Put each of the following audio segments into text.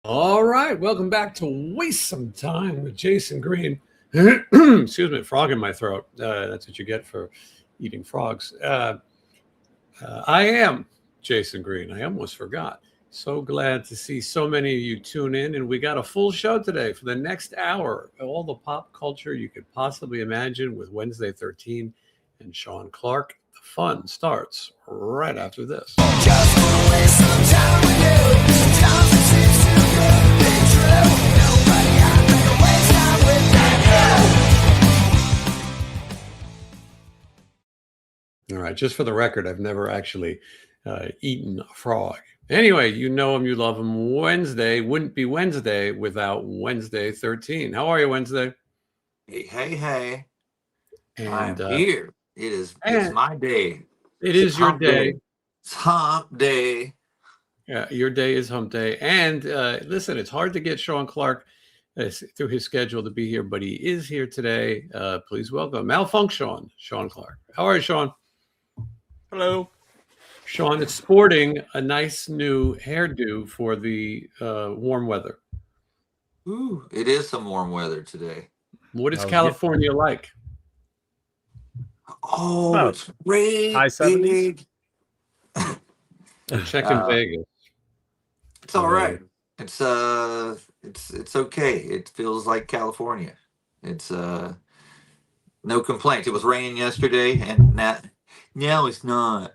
All right, welcome back to Waste Some Time with Jason Green. Excuse me, frog in my throat. That's what you get for eating frogs. I am Jason Green. I almost forgot. So glad to see so many of you tune in, and we got a full show today for the next hour. All the pop culture you could possibly imagine with Wednesday 13 and Sean Clark. The fun starts right after this. Just wanna waste some time with you. Sometimes it seems too good to be true. Nobody I'd rather waste time with than you. All right, just for the record, I've never actually eaten a frog. Anyway, you know him, you love him. Wednesday wouldn't be Wednesday without Wednesday 13. How are you, Wednesday? Hey. I And am here. It's and my day. it It's is your hump day. day. It's hump day. Your day is hump day. And listen, it's hard to get Sean Clark through his schedule to be here, but he is here today. Please welcome Malfunction, Sean Clark. How are you, Sean? Hello. Sean, it's sporting a nice new hairdo for the warm weather. Ooh, it is some warm weather today. What is Oh, yeah. California like? Oh, About it's great. high 70s. Big. Checking Uh, Vegas. It's all right. It's okay. It feels like California. It's no complaints. It was raining yesterday, and now it's not.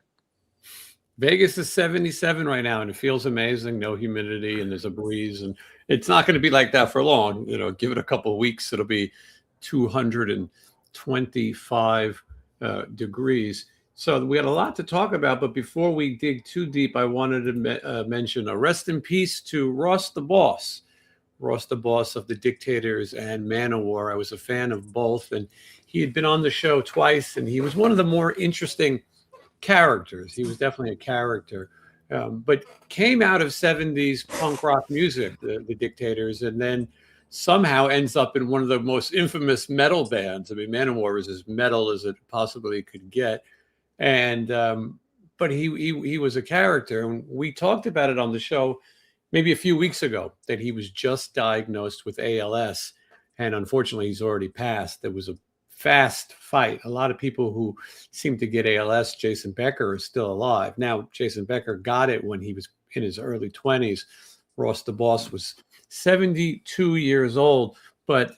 Vegas is 77 right now, and it feels amazing. No humidity, and there's a breeze, and it's not going to be like that for long. You know, give it a couple of weeks, it'll be 225 degrees. So we had a lot to talk about, but before we dig too deep, I wanted to mention a rest in peace to Ross the Boss. Ross the Boss of the Dictators and Manowar. I was a fan of both, and he had been on the show twice, and he was one of the more interesting characters. He was definitely a character, but came out of 70s punk rock music, the Dictators, and then somehow ends up in one of the most infamous metal bands. I mean, Manowar is as metal as it possibly could get. And but he was a character, and we talked about it on the show maybe a few weeks ago that he was just diagnosed with ALS, and unfortunately he's already passed. There was a fast fight. A lot of people who seem to get ALS, Jason Becker is still alive. Now, Jason Becker got it when he was in his early 20s. Ross the Boss was 72 years old. But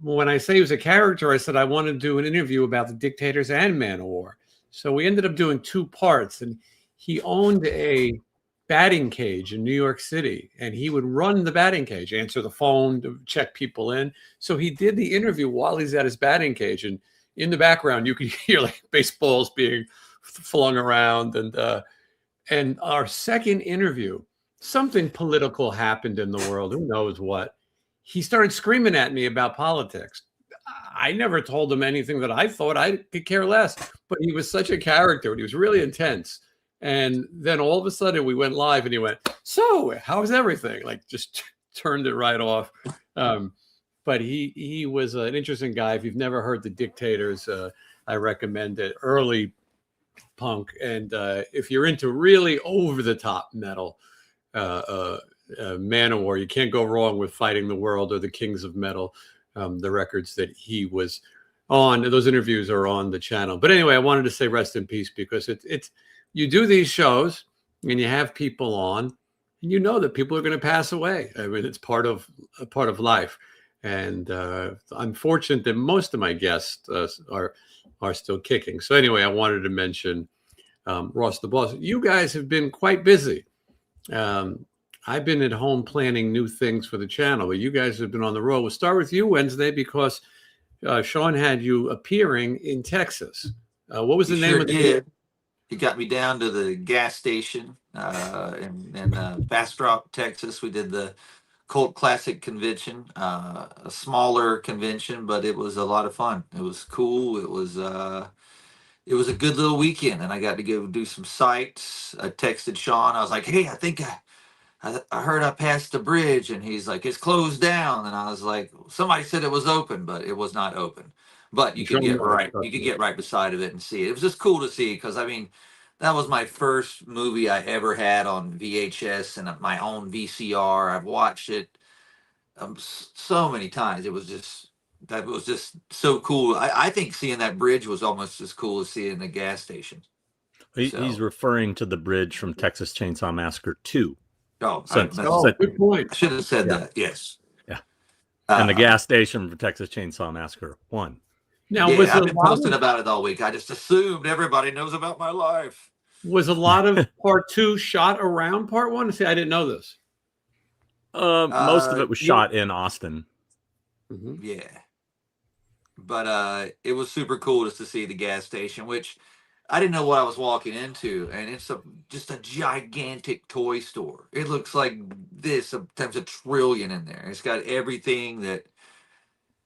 when I say he was a character, I said I want to do an interview about the Dictators and Manowar. So we ended up doing two parts, and he owned a batting cage in New York City, and he would run the batting cage, answer the phone to check people in. So he did the interview while he's at his batting cage, and in the background you could hear like baseballs being flung around. And our second interview, something political happened in the world. Who knows what? He started screaming at me about politics. I never told him anything that I thought. I could care less. But he was such a character, and he was really intense. And then all of a sudden we went live, and he went, "So, how's everything?" Like just turned it right off. But he was an interesting guy. If you've never heard the Dictators, I recommend it. Early punk, and if you're into really over the top metal, Manowar, you can't go wrong with Fighting the World or the Kings of Metal. The records that he was on, those interviews are on the channel. But anyway, I wanted to say rest in peace, because it's you do these shows and you have people on, and you know that people are going to pass away. I mean, it's part of life. And I'm fortunate that most of my guests are still kicking. So anyway, I wanted to mention Ross the Boss. You guys have been quite busy. I've been at home planning new things for the channel, but you guys have been on the road. We'll start with you, Wednesday, because Sean had you appearing in Texas. What was the name of the Did. He got me down to the gas station in Bastrop, Texas. We did the Cult Classic convention, a smaller convention, but it was a lot of fun. It was cool. It was a good little weekend, and I got to go do some sights. I texted Sean. I was like, "Hey, I think I heard I passed the bridge," and he's like, "It's closed down." And I was like, "Somebody said it was open, but it was not open." But you could get right beside of it and see it. It was just cool to see, because I mean, that was my first movie I ever had on VHS and my own VCR. I've watched it so many times. That was just so cool. I think seeing that bridge was almost as cool as seeing the gas station. He's So, referring to the bridge from Texas Chainsaw Massacre 2. Good point. I should have said Yeah. that. Yes. Yeah. And the gas station from Texas Chainsaw Massacre 1. Now, Yeah, was I've a been lot posting of, about it all week. I just assumed everybody knows about my life. was a lot of part 2 shot around part 1? See, I didn't know this. Most of it was shot in Austin. Mhm. Yeah. But it was super cool just to see the gas station, which I didn't know what I was walking into, and it's just a gigantic toy store. It looks like this times a trillion in there. It's got everything that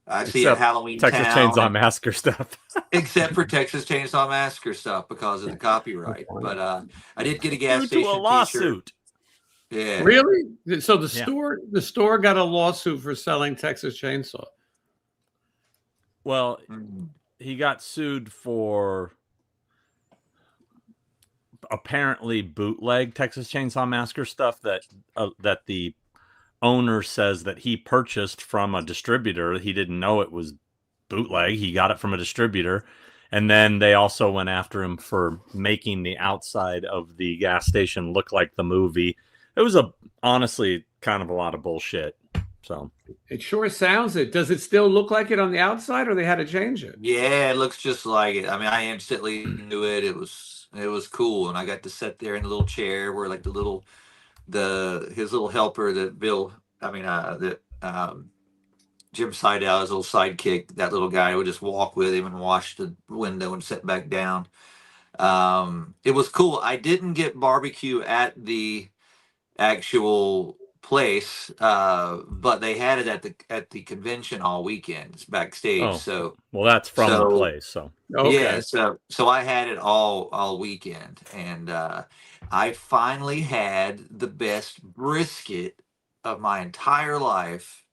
I see at Except Halloween Texas Town, Chainsaw Massacre stuff. except for Texas Chainsaw Massacre stuff because of the copyright. But I did get a gas Due to a station T-shirt. lawsuit. Yeah. Really? So the Yeah. store got a lawsuit for selling Texas Chainsaw. Well, Mhm. he got sued for apparently bootleg Texas Chainsaw Massacre stuff that the owner says that he purchased from a distributor. He didn't know it was bootleg. He got it from a distributor. And then they also went after him for making the outside of the gas station look like the movie. It was honestly kind of a lot of bullshit. So It sure sounds it. Does it still look like it on the outside, or they had to change it? Yeah, it looks just like it. I mean, I instantly knew it. It was cool, and I got to sit there in the little chair where like his little helper that Bill, I mean, that Jim Seidel, his little sidekick, that little guy would just walk with him and wash the window and sit back down. It was cool. I didn't get barbecue at the actual place, but they had it at the convention all weekend. It's backstage. Oh. So well, that's from the So- place. So Okay. yeah, so I had it all weekend, and I finally had the best brisket of my entire life.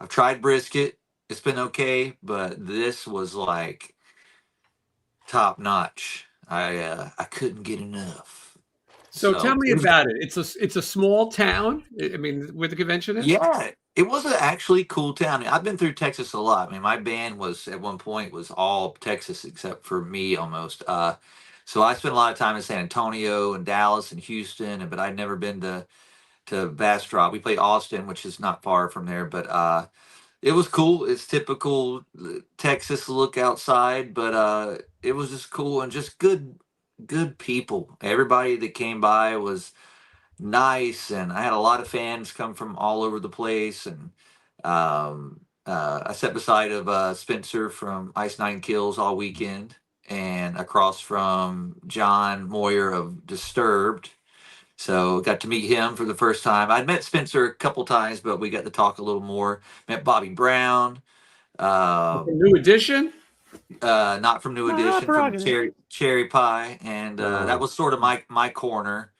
I've tried brisket; it's been okay, but this was like top notch. I couldn't get enough. So tell me it was- about it. It's a small town. I mean, where the convention is. Yeah, it was an actually cool town. I've been through Texas a lot. I mean, my band was at one point was all Texas except for me almost. So I spent a lot of time in San Antonio and Dallas and Houston, but I'd never been to Bastrop. We played Austin, which is not far from there, but it was cool. It's typical Texas look outside, but it was just cool and just good people. Everybody that came by was nice, and I had a lot of fans come from all over the place. And I sat beside of Spencer from Ice Nine Kills all weekend, and across from John Moyer of Disturbed. So got to meet him for the first time. I'd met Spencer a couple times, but we got to talk a little more. Met Bobby Brown. New edition. Not from New My Edition, from prerogative. Cherry Pie, and that was sort of my corner.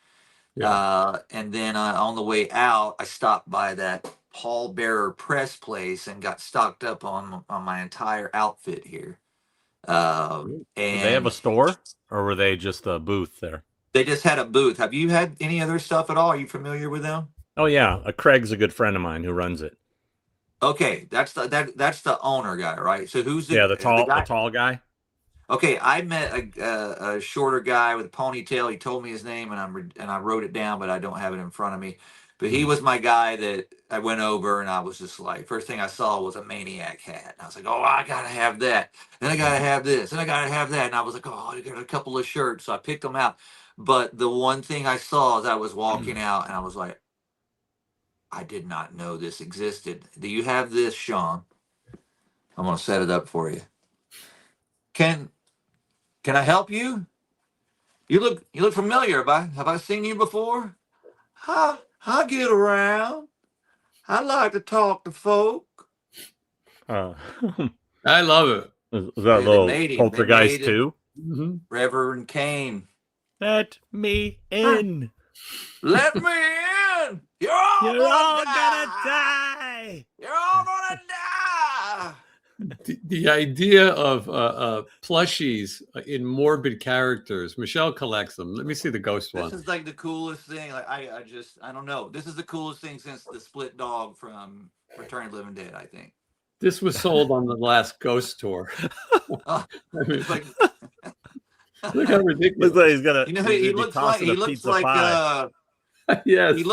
Yeah. And then on the way out, I stopped by that Paul Bearer press place and got stocked up on my entire outfit here. Did And they have a store, or were they just a booth there? they just had a booth. Have you had any other stuff at all? Are you familiar with them? Oh yeah, Craig's a good friend of mine who runs it. Okay, that's the owner guy, right? So who's the Yeah, the guy? tall guy. Okay, I met a shorter guy with a ponytail. He told me his name, and I wrote it down, but I don't have it in front of me. But he was my guy that I went over, and I was just like, first thing I saw was a Maniac hat. And I was like, oh, I gotta have that. Then I gotta have this, and I gotta have that. And I was like, oh, I got a couple of shirts, so I picked them out. But the one thing I saw as I was walking out, and I was like, I did not know this existed. Do you have this, Sean? I'm gonna set it up for you. Can I help you? You look familiar. Have I seen you before? I get around. I like to talk to folk. Uh, I love it. is that They a little made him. They poltergeist made it. too? Mm-hmm. Reverend Kane. Let me in. Let me in. You're all, You're gonna, all die. gonna die. You're all gonna die. The idea of plushies in morbid characters. Michelle collects them. Let me see the ghost This one. is like the coolest thing. Like I don't know. This is the coolest thing since the split dog from Return of the Living Dead, I think. This was sold on the last ghost tour. Oh, I mean, it's like look how ridiculous. Looks like he's gonna. you know he's he gonna be looks like tossing a pizza pie. Yes. He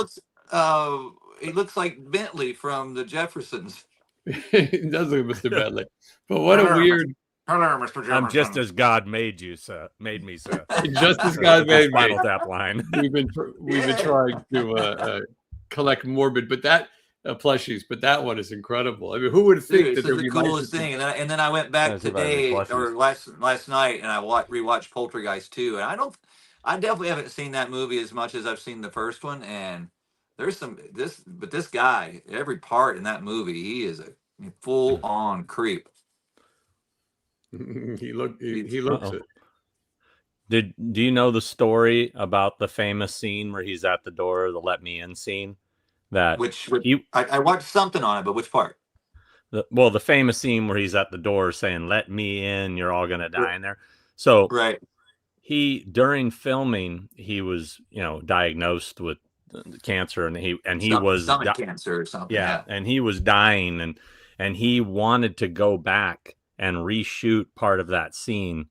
looks like Bentley from the Jeffersons. It does look Mr. Bentley. But what a weird, Hello, Mr. Jefferson. I'm just as God made you, sir. Made me, sir. just as God made me. Spinal Tap line. We've been trying to collect morbid, but that plushies, but that one is incredible. I mean, who would think Dude, that this is the there coolest thing. And then I went back That's about any today plushies. or last night and I rewatched Poltergeist 2. And I definitely haven't seen that movie as much as I've seen the first one. And there's this guy, every part in that movie, he is a full on creep. he looks it. Do you know the story about the famous scene where he's at the door, the "Let Me In" scene? That I watched something on it, but which part? The famous scene where he's at the door saying, "Let me in, you're all gonna die in there." So right, during filming, he was diagnosed with cancer, and he was stomach cancer or something. Yeah, and he was dying, and he wanted to go back and reshoot part of that scene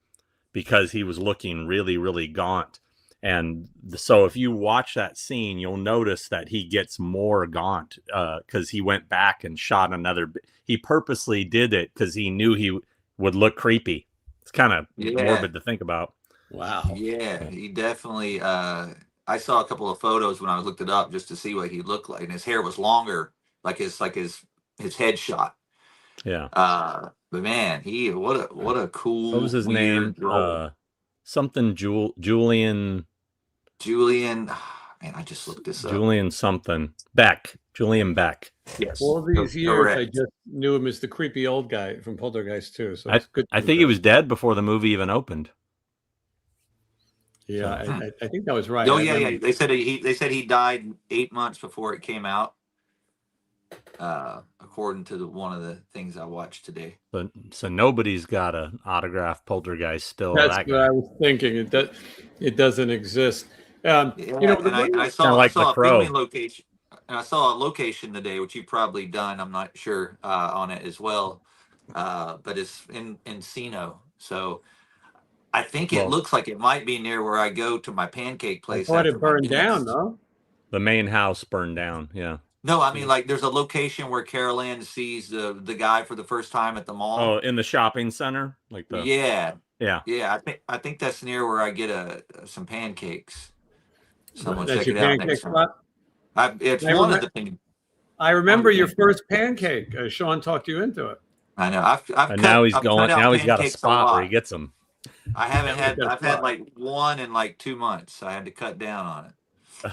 because he was looking really, really gaunt. And so if you watch that scene, you'll notice that he gets more gaunt because he went back and shot another. He purposely did it because he knew he would look creepy. It's kind of morbid to think about. Wow. Yeah, he definitely. I saw a couple of photos when I looked it up just to see what he looked like, and his hair was longer, like his headshot. Yeah. But man, what a cool. What was his name? Something Julian. Man, I just looked this up. Julian something Beck. Julian Beck. Yes. All these years, correct. I just knew him as the creepy old guy from Poltergeist 2. So I think he was dead before the movie even opened. Yeah, I think that was right. Oh yeah. They said he died 8 months before it came out. According to one of the things I watched today. So nobody's got an autographed Poltergeist still. That's what I was thinking. It doesn't exist. I saw a filming location. And I saw a location today, which you've probably done. I'm not sure on it as well, but it's in Encino. So I think it looks like it might be near where I go to my pancake place. I thought it burned down, though. The main house burned down. Yeah. No, I mean, like, there's a location where Carol Ann sees the guy for the first time at the mall. Oh, in the shopping center, yeah. Yeah. I think that's near where I get some pancakes. Someone That's check your it out pancake next time. spot? It's one of the things. I remember your first pancake. Sean talked you into it. I know. Now he's got a spot where he gets them. I haven't had. I've had like one in like 2 months. I had to cut down on it.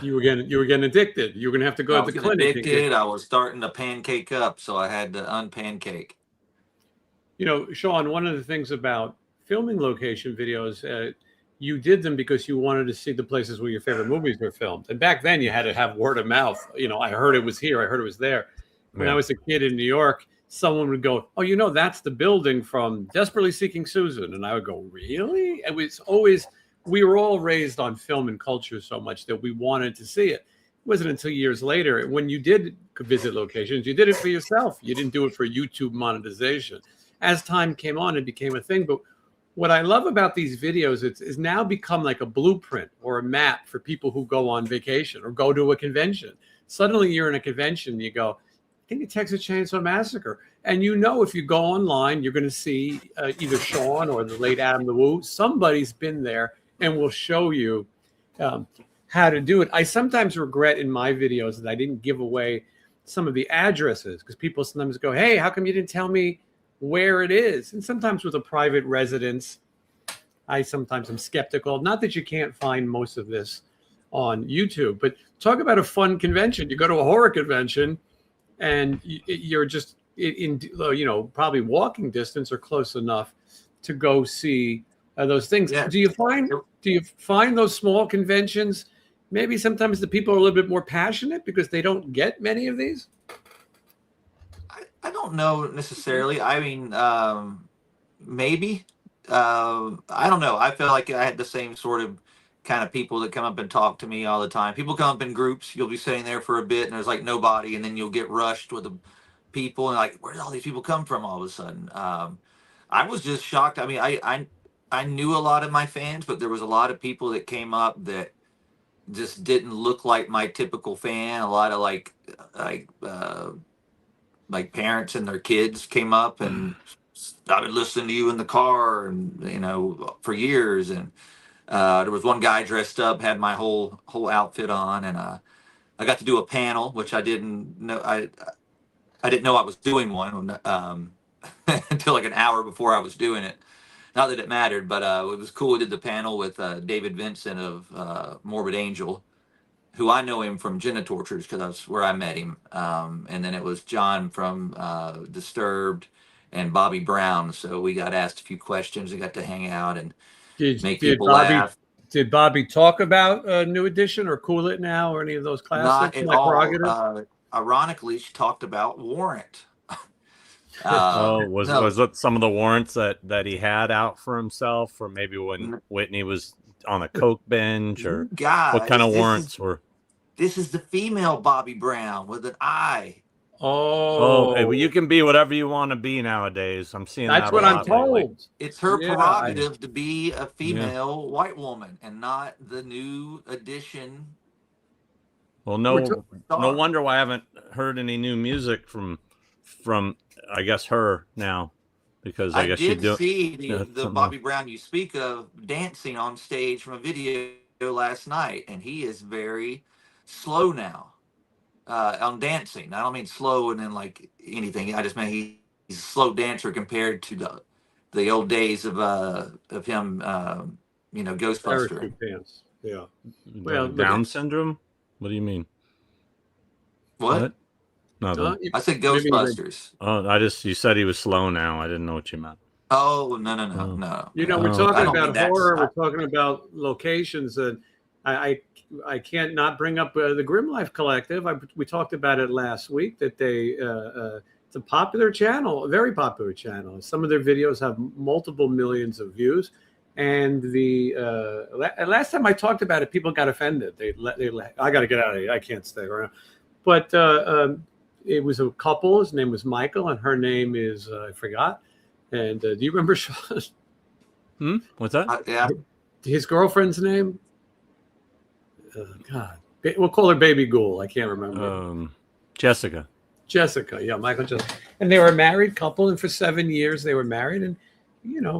You were getting addicted. You were gonna have to go to the clinic. Addicted. I was starting to pancake up, so I had to unpancake. Sean, one of the things about filming location videos, you did them because you wanted to see the places where your favorite movies were filmed. And back then, you had to have word of mouth. I heard it was here. I heard it was there. When I was a kid in New York, someone would go, "Oh, that's the building from Desperately Seeking Susan," and I would go, "Really?" It was always. We were all raised on film and culture so much that we wanted to see it. It wasn't until years later, when you did visit locations, you did it for yourself. You didn't do it for YouTube monetization. As time came on, it became a thing. But what I love about these videos, it's now become like a blueprint or a map for people who go on vacation or go to a convention. Suddenly you're in a convention, you go, I think the Texas Chainsaw Massacre. And if you go online, you're going to see either Sean or the late Adam the Woo. Somebody's been there and will show you how to do it. I sometimes regret in my videos that I didn't give away some of the addresses because people sometimes go, "Hey, how come you didn't tell me where it is?" And sometimes with a private residence, I sometimes am skeptical. Not that you can't find most of this on YouTube, but talk about a fun convention. You go to a horror convention and you're just in probably walking distance or close enough to go see those things. Yeah. Do you find those small conventions, maybe sometimes the people are a little bit more passionate because they don't get many of these? I don't know necessarily. I mean, maybe. I don't know. I feel like I had the same sort of kind of people that come up and talk to me all the time. People come up in groups. You'll be sitting there for a bit, and there's like nobody, and then you'll get rushed with the people, and like, where did all these people come from all of a sudden? I was just shocked. I mean, I knew a lot of my fans, but there was a lot of people that came up that just didn't look like my typical fan. A lot of like parents and their kids came up and started listening to you in the car, and for years. And there was one guy dressed up, had my whole outfit on, and I got to do a panel, which I didn't know. I didn't know I was doing one until like an hour before I was doing it. Not that it mattered, but it was cool. We did the panel with David Vincent of Morbid Angel, who I know him from Genitortures because that's where I met him. And then it was John from Disturbed and Bobby Brown. So we got asked a few questions and got to hang out and make people laugh. Did Bobby talk about New Edition or Cool It Now or any of those classics? Not at like all. Prerogative? Ironically, she talked about Warrant. Was it some of the warrants that he had out for himself, or maybe when Whitney was on a coke binge, or guys, what kind of warrants were? This is the female Bobby Brown with an eye. Oh, Hey, well, you can be whatever you want to be nowadays. I'm seeing that's that what a I'm lot told. lately. It's her prerogative to be a female white woman and not the New Edition. Well, no wonder why I haven't heard any new music from I guess her now, because I guess did she see the Bobby Brown you speak of dancing on stage from a video last night, and he is very slow now on dancing. I don't mean slow and then like anything. I just mean he's a slow dancer compared to the old days of him, Ghostbuster. Pants. Yeah. Well, Down syndrome. What do you mean? What? Nothing. I said Ghostbusters. Oh, you said he was slow now. I didn't know what you meant. Oh, no. We're talking about horror. We're talking about locations, and I can't not bring up the Grim Life Collective. We talked about it last week. That it's a popular channel, a very popular channel. Some of their videos have multiple millions of views. And the last time I talked about it, people got offended. I got to get out of here. I can't stay around. But it was a couple. His name was Michael, and her name is I forgot. And do you remember Sean? What's that? Yeah. His girlfriend's name? God, we'll call her Baby Ghoul. I can't remember. Jessica. Jessica, yeah, Michael Jessica. And they were a married couple, and for 7 years they were married, and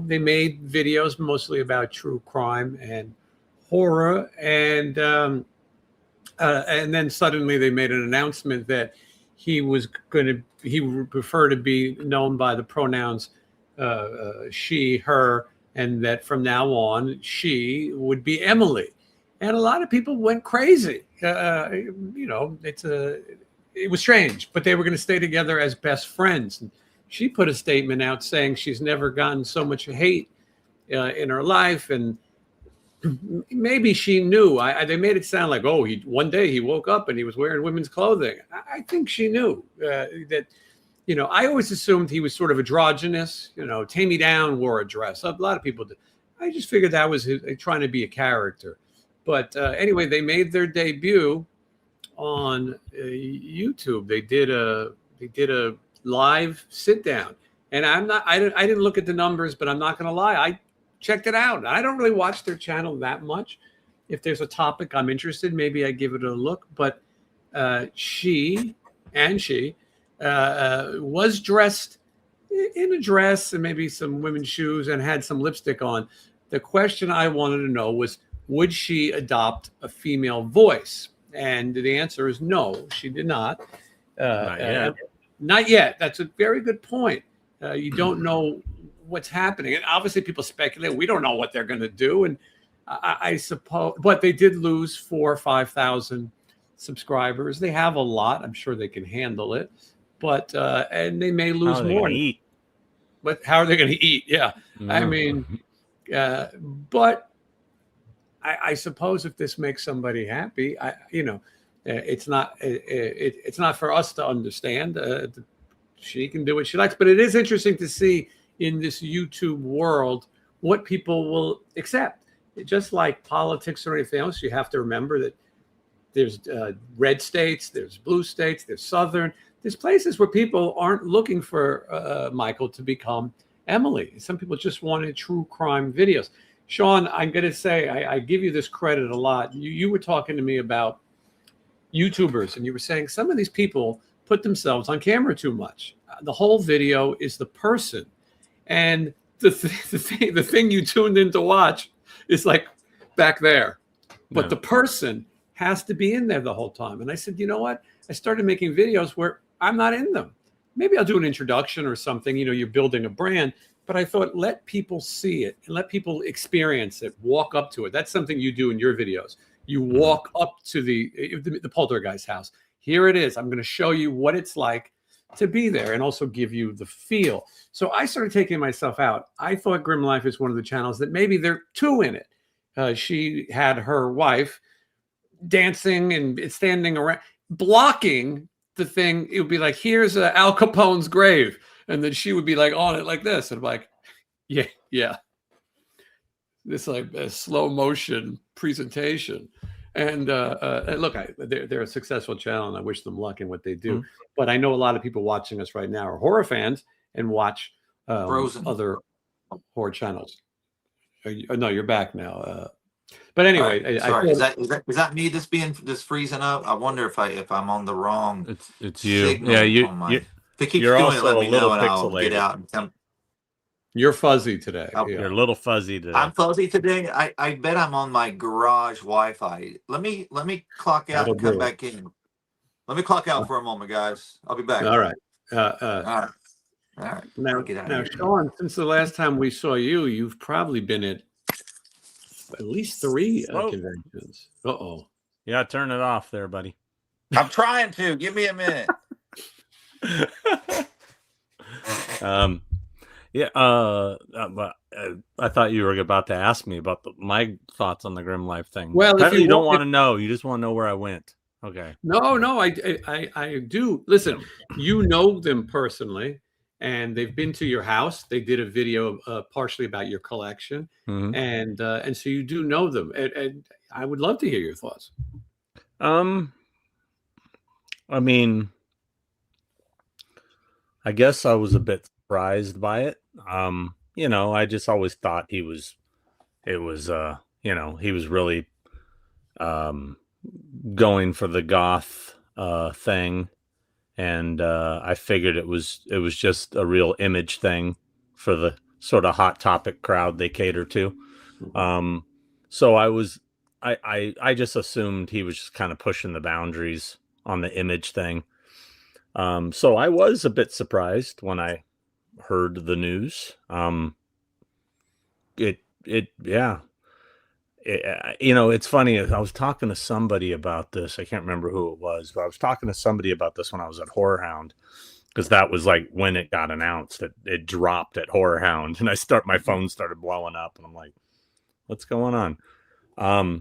they made videos mostly about true crime and horror, and then suddenly they made an announcement that he would prefer to be known by the pronouns she, her, and that from now on she would be Emily. And a lot of people went crazy. It was strange, but they were going to stay together as best friends. And she put a statement out saying she's never gotten so much hate in her life, and maybe she knew. They made it sound like, one day he woke up and he was wearing women's clothing. I think she knew that. I always assumed he was sort of androgynous. Tammy Down wore a dress. A lot of people did. I just figured that was trying to be a character. But anyway, they made their debut on YouTube. They did a live sit down, and I didn't look at the numbers, but I'm not going to lie, I checked it out. I don't really watch their channel that much. If there's a topic I'm interested, maybe I give it a look. But she was dressed in a dress and maybe some women's shoes and had some lipstick on. The question I wanted to know was, would she adopt a female voice? And the answer is no, she did not. Not yet. Not yet. That's a very good point. You don't know what's happening. And obviously people speculate. We don't know what they're going to do. And I suppose, but they did lose 4,000 or 5,000 subscribers. They have a lot. I'm sure they can handle it. But, and they may lose more. Eat? But how are they going to eat? Yeah. I mean, but I suppose if this makes somebody happy, it's not for us to understand. she can do what she likes. But it is interesting to see in this YouTube world what people will accept. Just like politics or anything else, you have to remember that there's red states, there's blue states, there's southern. There's places where people aren't looking for Michael to become Emily. Some people just wanted true crime videos. Sean, I'm going to say, I give you this credit a lot. You were talking to me about YouTubers, and you were saying some of these people put themselves on camera too much. The whole video is the person. And the thing you tuned in to watch is like back there. But the person has to be in there the whole time. And I said, you know what? I started making videos where I'm not in them. Maybe I'll do an introduction or something. You know, you're building a brand. But I thought, let people see it and let people experience it, walk up to it. That's something you do in your videos. You walk up to the poltergeist house. Here it is. I'm going to show you what it's like to be there and also give you the feel. So I started taking myself out. I thought Grim Life is one of the channels that maybe there are two in it. She had her wife dancing and standing around, blocking the thing. It would be like, here's Al Capone's grave. And then she would be like on it like this. And I'm like, yeah. This like a slow motion presentation. And look, they're a successful channel, and I wish them luck in what they do. But I know a lot of people watching us right now are horror fans and watch other horror channels. No, you're back now. But anyway, right. Sorry, is that me? This freezing up? I wonder if I'm on the wrong. It's you. Yeah, you. If it keeps you're doing also it, let me a little know, and I'll pixelated. get out and come. You're fuzzy today. You're a little fuzzy today. I'm fuzzy today. I bet I'm on my garage Wi-Fi. Let me clock out and come back in. Let me clock out for a moment, guys. I'll be back. All right. All right. Now, Sean, since the last time we saw you, you've probably been at least 3 conventions. Uh-oh. Yeah, turn it off there, buddy. I'm trying to. Give me a minute. But I thought you were about to ask me about my thoughts on the Grim Life thing. Well, if you don't want to know, you just want to know where I went. Okay. No, I do. Listen, you know them personally, and they've been to your house. They did a video partially about your collection, and so you do know them. And I would love to hear your thoughts. I mean, I guess I was a bit surprised by it. You know, I just always thought he was really going for the goth thing, and I figured it was just a real image thing for the sort of hot topic crowd they cater to. So I just assumed he was just kind of pushing the boundaries on the image thing. So I was a bit surprised when I heard the news. It's funny. I was talking to somebody about this. I can't remember who it was, but I was talking to somebody about this when I was at Horror Hound, because that was like when it got announced that it dropped at Horror Hound, and my phone started blowing up, and I'm like, what's going on? I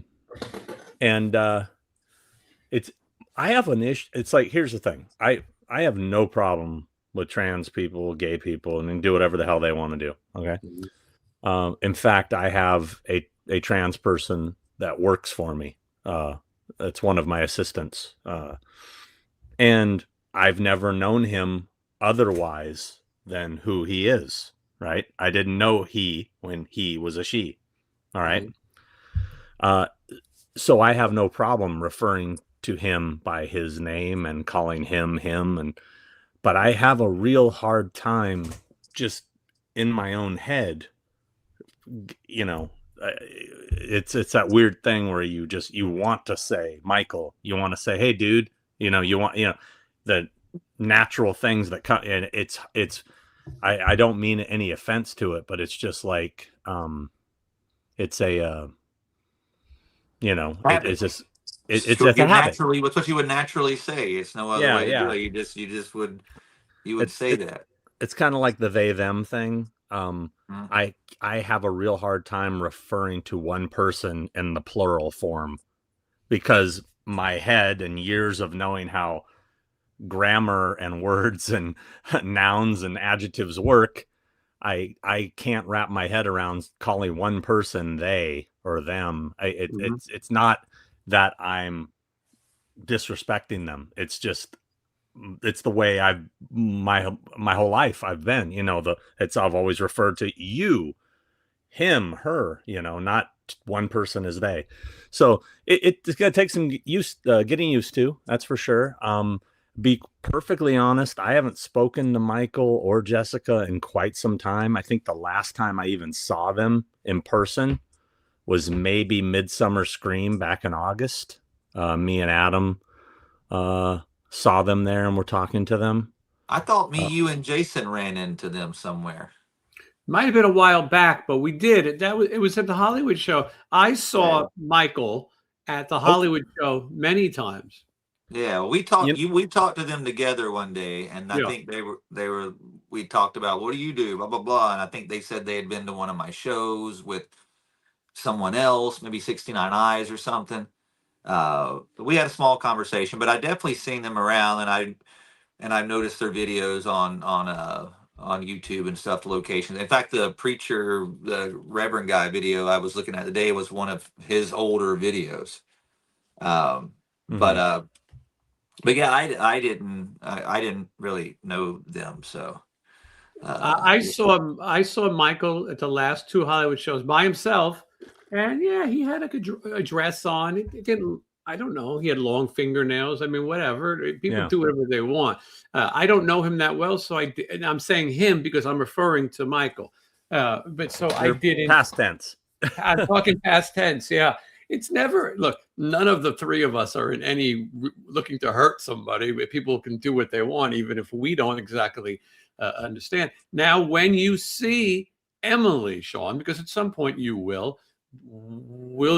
have an issue. It's like, here's the thing. I have no problem with trans people, gay people, and do whatever the hell they want to do. Okay. In fact, I have a trans person that works for me. It's one of my assistants. And I've never known him otherwise than who he is. Right. I didn't know when he was a she. All right. So I have no problem referring to him by his name and calling him, but I have a real hard time just in my own head. You know, it's that weird thing where you want to say Michael, you want to say, hey dude, the natural things that come, and I don't mean any offense to it, but it's just like, it's a, it's just, it's a habit. Naturally, what's what you would naturally say. It's no other way to do it. You would say that. It's kind of like the they them thing. I have a real hard time referring to one person in the plural form, because my head and years of knowing how grammar and words and nouns and adjectives work, I can't wrap my head around calling one person they or them. It's not that I'm disrespecting them. It's just it's the way I've my whole life I've been. I've always referred to you, him, her. Not one person as they. So it's gonna take some getting used to. That's for sure. Be perfectly honest, I haven't spoken to Michael or Jessica in quite some time. I think the last time I even saw them in person was maybe Midsummer Scream back in August. Me and Adam saw them there and were talking to them. I thought you and Jason ran into them somewhere. Might have been a while back, but we did. It was at the Hollywood show. I saw Michael at the Hollywood show many times. Yeah, we talked. We talked to them together one day, and I think they were. We talked about, what do you do, blah blah blah, and I think they said they had been to one of my shows with someone else, maybe 69 Eyes or something. We had a small conversation, but I definitely seen them around, and I noticed their videos on YouTube and stuff, the locations. In fact, the Reverend guy video I was looking at today was one of his older videos. But yeah, I didn't really know them. So I saw Michael at the last two Hollywood shows by himself, and yeah, he had a dress on. It didn't. I don't know. He had long fingernails. I mean, whatever. People do whatever they want. I don't know him that well, so and I'm saying him because I'm referring to Michael. But so I didn't. Past tense. I'm talking past tense. Yeah. It's never, look, none of the three of us are in any looking to hurt somebody, but people can do what they want, even if we don't exactly understand. Now, when you see Emily, Sean, because at some point you will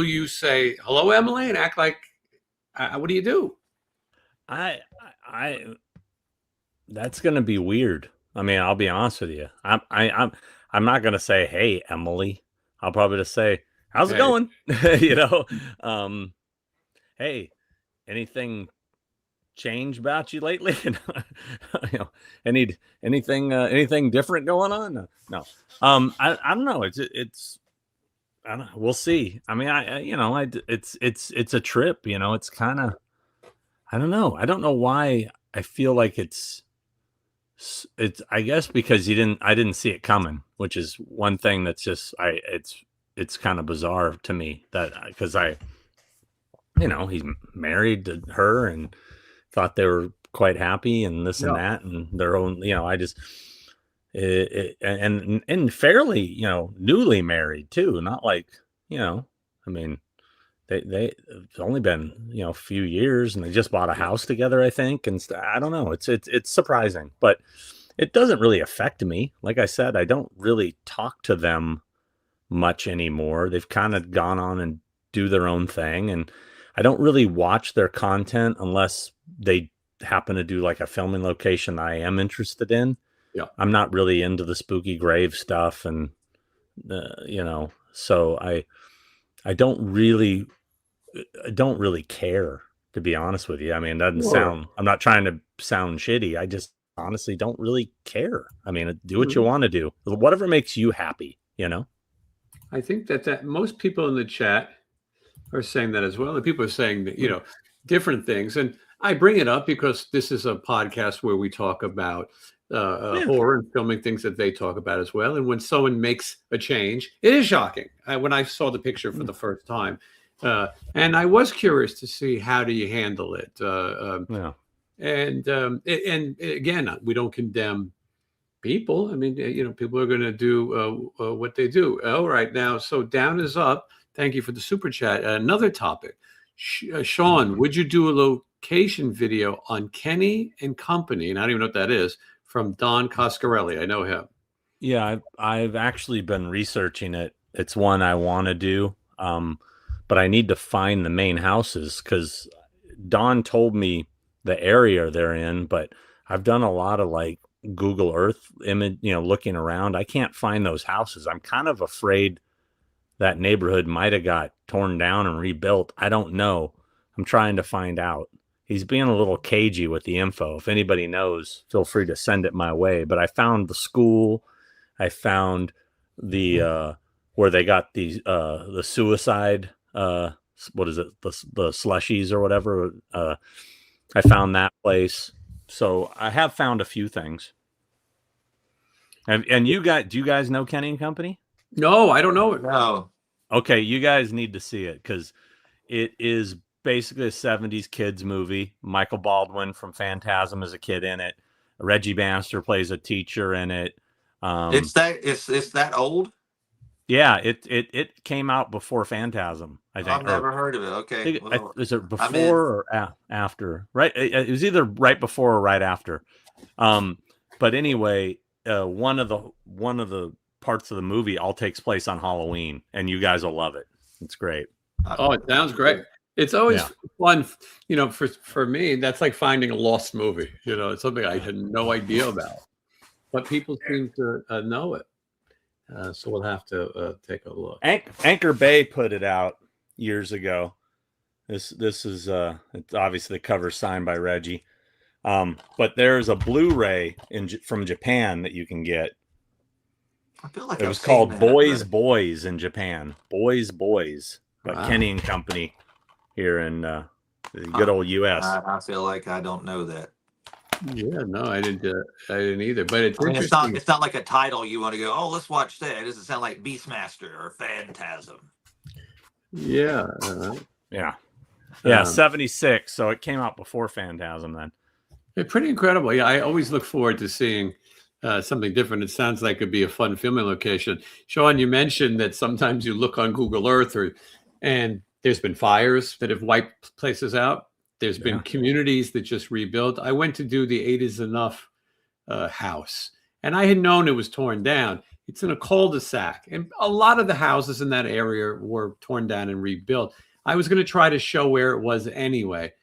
you say, hello, Emily, and act like, what do you do? That's going to be weird. I mean, I'll be honest with you. I'm not going to say, hey, Emily. I'll probably just say, how's it going? Hey, anything change about you lately? Anything different going on? No. I don't know. It's I don't know. We'll see. I mean, it's a trip. It's kind of, I don't know. I don't know why I feel like it's. I guess because I didn't see it coming, which is one thing that's just it's kind of bizarre to me that because he's married to her and thought they were quite happy and this and that and their own, I just, and fairly, newly married too. Not like, I mean, it's only been, a few years and they just bought a house together, I think. And I don't know. It's surprising, but it doesn't really affect me. Like I said, I don't really talk to them much anymore. They've kind of gone on and do their own thing, and I don't really watch their content unless they happen to do like a filming location I am interested in. I'm not really into the spooky grave stuff, and so I don't really care, to be honest with you. I mean, it doesn't sound, I'm not trying to sound shitty. I just honestly don't really care. I mean, do what you want to do, whatever makes you happy, I think that most people in the chat are saying that as well. And people are saying that, different things. And I bring it up because this is a podcast where we talk about horror and filming things that they talk about as well. And when someone makes a change, it is shocking. When I saw the picture for the first time, and I was curious to see, how do you handle it? And again, we don't condemn people. I mean, people are going to do what they do. All right. Now, so down is up. Thank you for the super chat. Another topic. Sean, would you do a location video on Kenny and Company? And I don't even know what that is, from Don Coscarelli. I know him. Yeah, I've actually been researching it. It's one I want to do, but I need to find the main houses because Don told me the area they're in, but I've done a lot of like Google Earth image, looking around. I can't find those houses. I'm kind of afraid that neighborhood might have got torn down and rebuilt. I don't know. I'm trying to find out. he's being a little cagey with the info. If anybody knows, feel free to send it my way. But I found the school. I found the where they got the suicide what is it, the slushies or whatever. I found that place. So I have found a few things. And you guys, do you guys know Kenny and Company? No, I don't know it. No. Okay, you guys need to see it because it is basically a 70s kids movie. Michael Baldwin from Phantasm is a kid in it. Reggie Bannister plays a teacher in it. It's that old? Yeah, it came out before Phantasm, I think. I've never heard of it. Okay. Is it before or after? Right, it was either right before or right after. But anyway, one of the parts of the movie all takes place on Halloween, and you guys will love it. It's great. Oh, it sounds great. It's always fun, for me, that's like finding a lost movie. It's something I had no idea about, but people seem to know it. So we'll have to take a look. Anchor Bay put it out years ago. This is it's obviously the cover signed by Reggie. But there's a Blu-ray from Japan that you can get. I feel like it was called Boys in Japan. Boys by Kenny and Company here in the good old U.S. I feel like I don't know that. Yeah, no, I didn't either. But it's interesting. It's not like a title you want to go, oh, let's watch that. It doesn't sound like Beastmaster or Phantasm. Yeah. Yeah, 76. So it came out before Phantasm then. It's pretty incredible. Yeah, I always look forward to seeing something different. It sounds like it'd be a fun filming location. Sean, you mentioned that sometimes you look on Google Earth and there's been fires that have wiped places out. There's been communities that just rebuilt. I went to do the 8 is Enough house, and I had known it was torn down. It's in a cul-de-sac, and a lot of the houses in that area were torn down and rebuilt. I was going to try to show where it was anyway.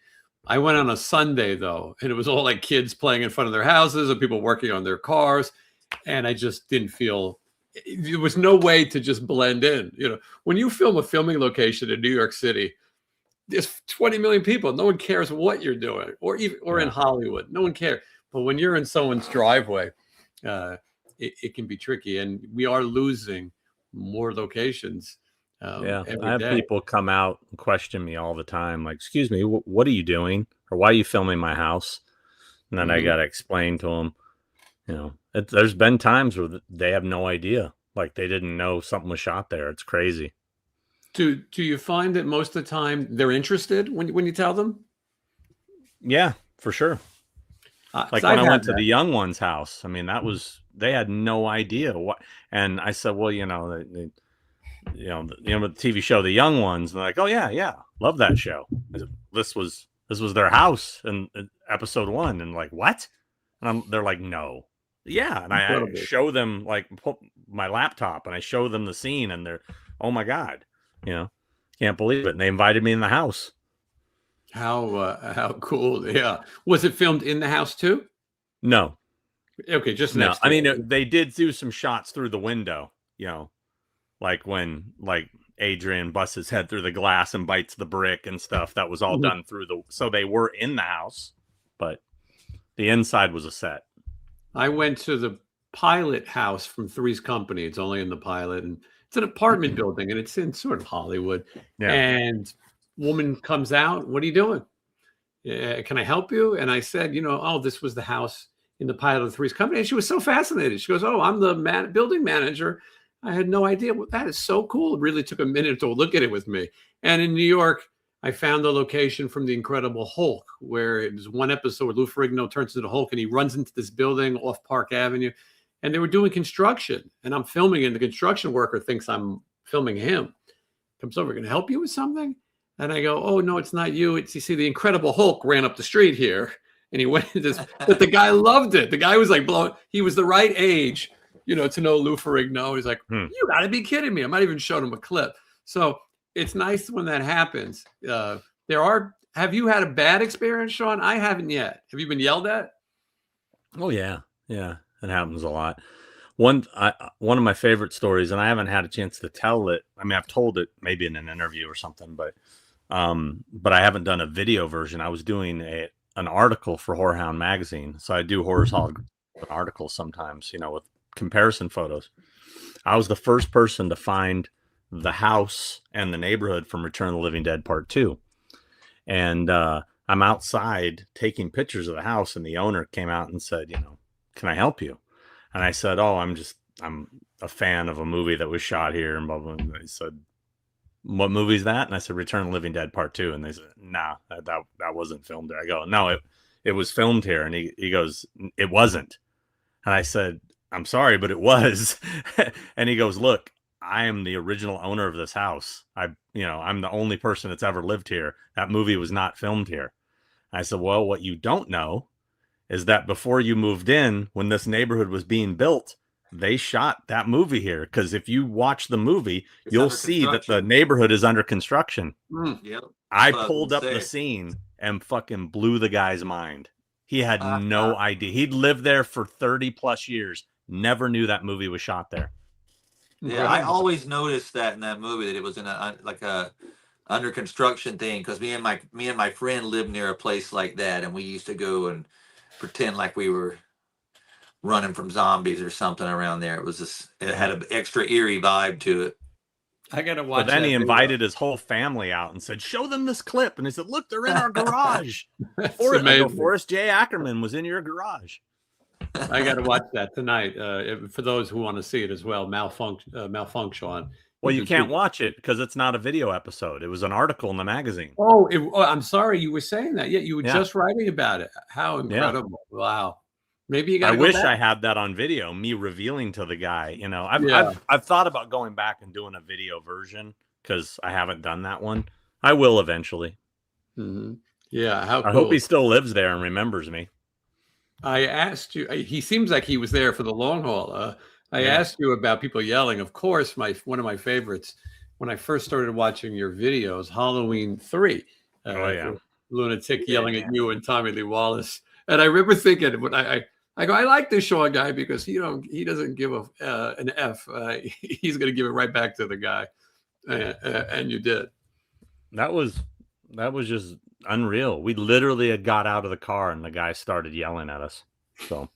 I went on a Sunday, though, and it was all like kids playing in front of their houses and people working on their cars, and I just didn't feel there was no way to just blend in. When you film a filming location in New York City, there's 20 million people. No one cares what you're doing, or in Hollywood. No one cares. But when you're in someone's driveway, it can be tricky, and we are losing more locations. I have people come out and question me all the time, like, "Excuse me, what are you doing? Or why are you filming my house?" And then I got to explain to them. There's been times where they have no idea, like they didn't know something was shot there. It's crazy. Do you find that most of the time they're interested when you tell them? Yeah, for sure. Like when I went to the young one's house, I mean, they had no idea what. And I said, well, the TV show, The Young Ones. And they're like, oh yeah, love that show. This was their house in episode 1, and like, what? And they're like, no, yeah. And I show them, like, put my laptop and I show them the scene, and they're, oh my god. Can't believe it. And they invited me in the house. How cool. Yeah. Was it filmed in the house too? No. Okay. Just no. I mean, they did do some shots through the window, like when Adrian busts his head through the glass and bites the brick and stuff. That was all done so they were in the house, but the inside was a set. I went to the pilot house from Three's Company. It's only in the pilot, and it's an apartment building, and it's in sort of Hollywood. Yeah. And woman comes out. What are you doing? Can I help you? And I said, this was the house in the pilot of Three's Company. And she was so fascinated. She goes, oh, I'm the building manager. I had no idea. Well, that is so cool. It really took a minute to look at it with me. And in New York, I found the location from The Incredible Hulk, where it was one episode where Lou Ferrigno turns into the Hulk and he runs into this building off Park Avenue. And they were doing construction, and I'm filming, and the construction worker thinks I'm filming him. Comes over, can I help you with something? And I go, oh, no, it's not you. You see, the Incredible Hulk ran up the street here, and he went into this, but the guy loved it. The guy was like blown. He was the right age, to know Lou Ferrigno. He's like, you got to be kidding me. I might even showed him a clip. So it's nice when that happens. Have you had a bad experience, Sean? I haven't yet. Have you been yelled at? Oh, yeah. Yeah. It happens a lot. One of my favorite stories, and I haven't had a chance to tell it. I mean, I've told it maybe in an interview or something, but But I haven't done a video version. I was doing an article for Whorehound magazine, so I do Horrors Hall articles sometimes, with comparison photos. I was the first person to find the house and the neighborhood from Return of the Living Dead Part 2. And I'm outside taking pictures of the house, and the owner came out and said, can I help you? And I said, oh, I'm a fan of a movie that was shot here, and blah, blah, blah. And they said, what movie is that? And I said, Return of the Living Dead Part 2. And they said, nah, that wasn't filmed there. I go, no, it was filmed here. And he goes, it wasn't. And I said, I'm sorry, but it was. And he goes, look, I am the original owner of this house. I'm the only person that's ever lived here. That movie was not filmed here. I said, well, what you don't know is that before you moved in, when this neighborhood was being built, they shot that movie here. Because if you watch the movie, you'll see that the neighborhood is under construction. Yep. I pulled up the scene and fucking blew the guy's mind. He had no idea. He'd lived there for 30 plus years. Never knew that movie was shot there. Yeah, I always noticed that in that movie that it was in a under construction thing, because me and my friend lived near a place like that, and we used to go and pretend like we were running from zombies or something around there. It had an extra eerie vibe to it. I gotta watch. But then he invited his whole family out and said, show them this clip. And he said, look, they're in our garage. Forrest J. Ackerman was in your garage. I got to watch that tonight. For those who want to see it as well, malfunction. Well, you can't watch it because it's not a video episode. It was an article in the magazine. Oh, I'm sorry. You were saying that. Yeah, you were just writing about it. How incredible. Yeah. Wow. Maybe you got to wish I had that on video, me revealing to the guy. I've thought about going back and doing a video version because I haven't done that one. I will eventually. Mm-hmm. Yeah. How cool. I hope he still lives there and remembers me. I asked you, he seems like he was there for the long haul. I asked you about people yelling. Of course, one of my favorites, when I first started watching your videos, Halloween 3. Lunatic yelling at you and Tommy Lee Wallace. And I remember thinking, when I go, I like this Sean guy because he doesn't give an F. He's going to give it right back to the guy. And you did. That was just unreal. We literally had got out of the car and the guy started yelling at us. So,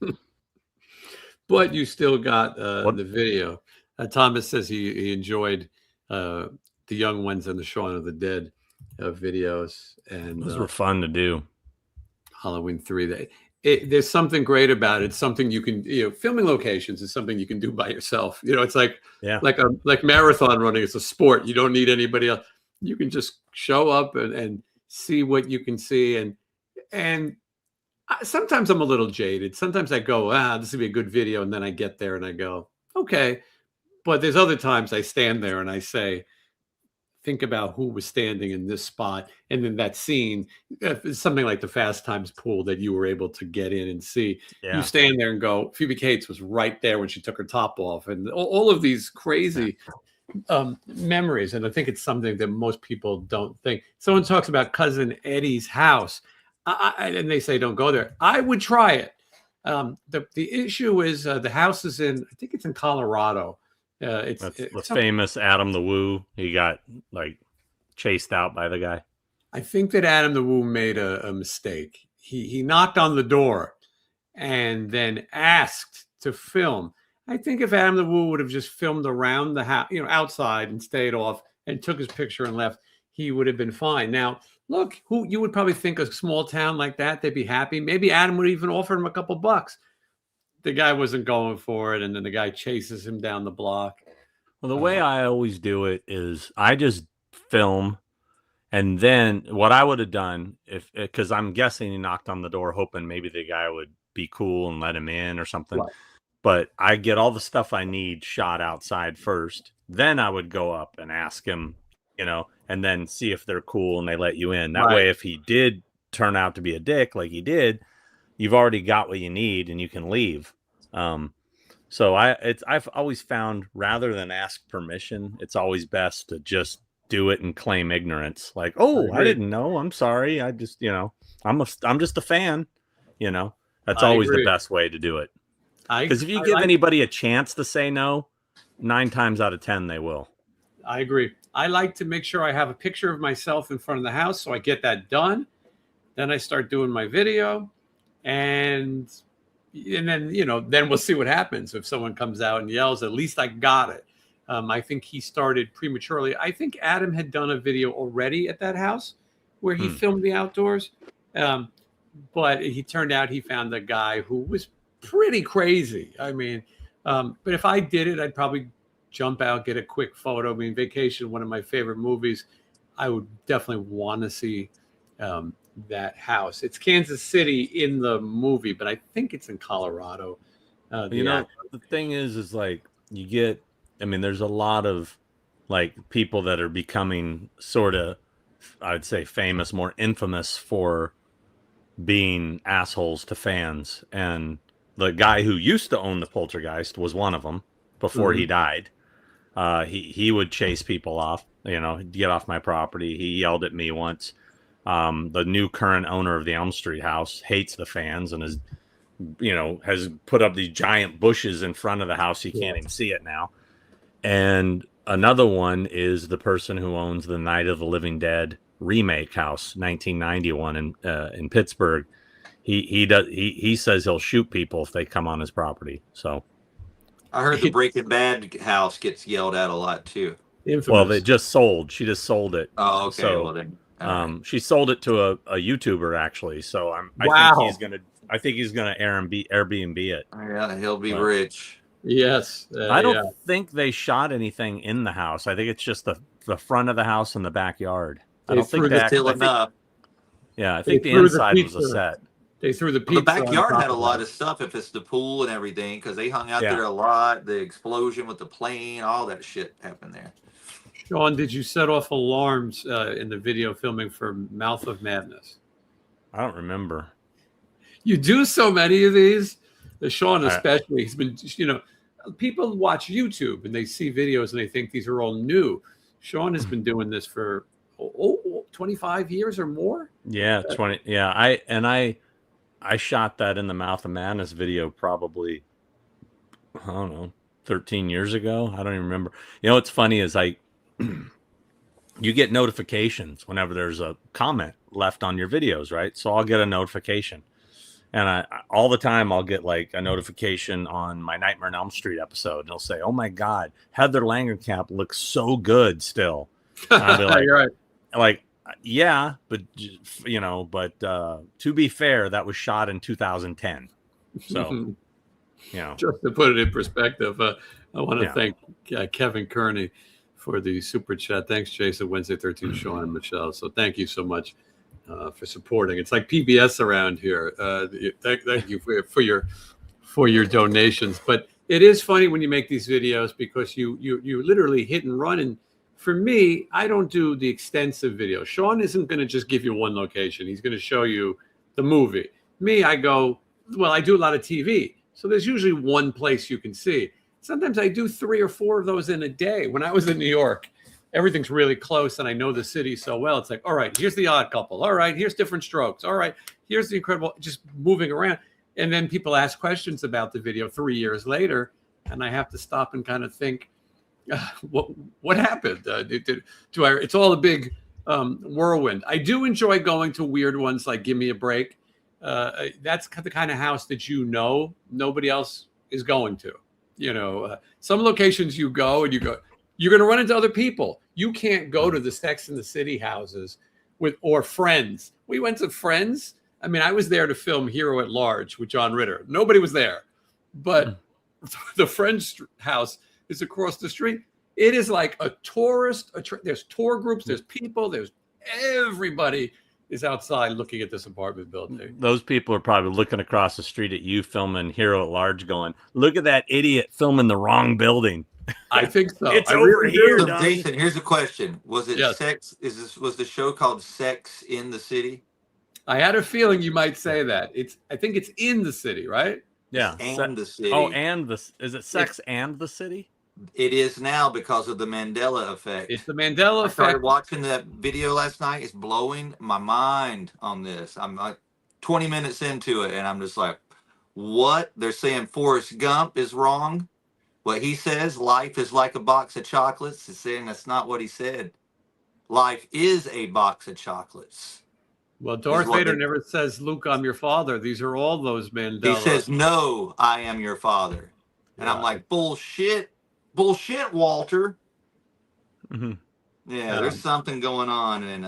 but you still got the video. Thomas says he enjoyed the Young Ones and the Shaun of the Dead videos, and those were fun to do. Halloween 3. There's something great about it. It's something you can, filming locations is something you can do by yourself. It's like marathon running. It's a sport. You don't need anybody else. You can just show up and see what you can see. And sometimes I'm a little jaded. Sometimes I go, this would be a good video. And then I get there and I go, okay. But there's other times I stand there and I say, think about who was standing in this spot. And then that scene, something like the Fast Times pool that you were able to get in and see. Yeah. You stand there and go, Phoebe Cates was right there when she took her top off. And all of these crazy memories. And I think it's something that most people don't think. Someone talks about Cousin Eddie's house. And they say, don't go there. I would try it. The issue is the house is I think it's in Colorado. It's famous Adam the Woo. He got chased out by the guy. I think that Adam the Woo made a mistake. He knocked on the door and then asked to film. I think if Adam the Woo would have just filmed around the house, outside and stayed off and took his picture and left, he would have been fine. Now, look, who you would probably think a small town like that, they'd be happy. Maybe Adam would even offer him a couple bucks. The guy wasn't going for it, and then the guy chases him down the block. Well, the way I always do it is I just film, and then what I would have done, because I'm guessing he knocked on the door hoping maybe the guy would be cool and let him in or something. Right. But I get all the stuff I need shot outside first. Then I would go up and ask him, and then see if they're cool and they let you in. That way, if he did turn out to be a dick like he did, you've already got what you need and you can leave. So I've always found, rather than ask permission, it's always best to just do it and claim ignorance. Like, I didn't know. I'm sorry. I just, I'm just a fan. That's always the best way to do it. Because if you give anybody a chance to say no, 9 times out of 10 they will. I agree. I like to make sure I have a picture of myself in front of the house, so I get that done. Then I start doing my video, and then then we'll see what happens. If someone comes out and yells, at least I got it. I think he started prematurely. I think Adam had done a video already at that house where he filmed the outdoors, but he turned out he found a guy who was pretty crazy. I mean, but if I did it, I'd probably jump out, get a quick photo. I mean, Vacation, one of my favorite movies. I would definitely want to see that house. It's Kansas City in the movie, but I think it's in Colorado. The thing is like you get, I mean, there's a lot of like people that are becoming sort of, I'd say, famous, more infamous for being assholes to fans. And the guy who used to own the Poltergeist was one of them before he died. He would chase people off, get off my property. He yelled at me once. The new current owner of the Elm Street house hates the fans and has put up these giant bushes in front of the house. You can't even see it now. And another one is the person who owns the Night of the Living Dead remake house, 1991 in Pittsburgh. He says he'll shoot people if they come on his property. So I heard the Breaking Bad house gets yelled at a lot too. Infamous. Well, they just sold. She just sold it. Oh, okay. So, well then, she sold it to a YouTuber actually. So I think he's gonna Airbnb it. yeah, he'll be rich. Yes. I don't think they shot anything in the house. I think it's just the front of the house and the backyard. I don't think they Still enough. I think the inside was a set. They threw the pizza. The backyard had a lot of stuff. If it's the pool and everything, because they hung out there a lot. The explosion with the plane, all that shit happened there. Sean, did you set off alarms in the video filming for Mouth of Madness? I don't remember. You do so many of these. Sean especially, he's been, people watch YouTube and they see videos and they think these are all new. Sean has been doing this for 25 years or more. Yeah, 20. Yeah, I shot that in the Mouth of Madness video probably, I don't know, 13 years ago. I don't even remember. What's funny is you get notifications whenever there's a comment left on your videos, right? So I'll get a notification. And all the time I'll get like a notification on my Nightmare on Elm Street episode. And it'll say, "Oh my God, Heather Langenkamp looks so good still." And I'll be like, You're right. Like, yeah, but to be fair, that was shot in 2010. So, just to put it in perspective, I want to thank Kevin Kearney for the super chat. Thanks, Jason, Wednesday 13, Sean and Michelle. So thank you so much for supporting. It's like PBS around here. Thank you for your donations. But it is funny when you make these videos because you literally hit and run. And for me, I don't do the extensive video. Sean isn't going to just give you one location. He's going to show you the movie. Me, I do a lot of TV. So there's usually one place you can see. Sometimes I do 3 or 4 of those in a day. When I was in New York, everything's really close and I know the city so well. It's like, all right, here's The Odd Couple. All right, here's Different Strokes. All right, here's The Incredible, just moving around. And then people ask questions about the video 3 years later, and I have to stop and kind of think, what happened? It's all a big whirlwind. I do enjoy going to weird ones like Give Me a Break. That's the kind of house that nobody else is going to. Some locations you go and you're going to run into other people. You can't go to the Sex and the City houses or Friends. We went to Friends. I mean, I was there to film Hero at Large with John Ritter. Nobody was there, but the Friends house is across the street. It is like a tourist. There's tour groups. There's people. There's everybody is outside looking at this apartment building. Those people are probably looking across the street at you filming Hero at Large going, "Look at that idiot filming the wrong building." I think so. It's over here. So Jason, here's a question. Was it sex? Was the show called Sex in the City? I had a feeling you might say that. I think it's in the city, right? Yeah. And the city. Oh, is it Sex and the City? It is now because of the Mandela effect. It's the Mandela I effect. started watching that video last night. It's blowing my mind on this. I'm like 20 minutes into it, and I'm just like, what? They're saying Forrest Gump is wrong. What he says, life is like a box of chocolates, is saying that's not what he said. Life is a box of chocolates. Well, Is Darth what Vader they, never says, "Luke, I'm your father." These are all those he Mandela. says, no, I am your father. And I'm Right. like, bullshit. Bullshit, Walter. Mm-hmm. Yeah, there's something going on, and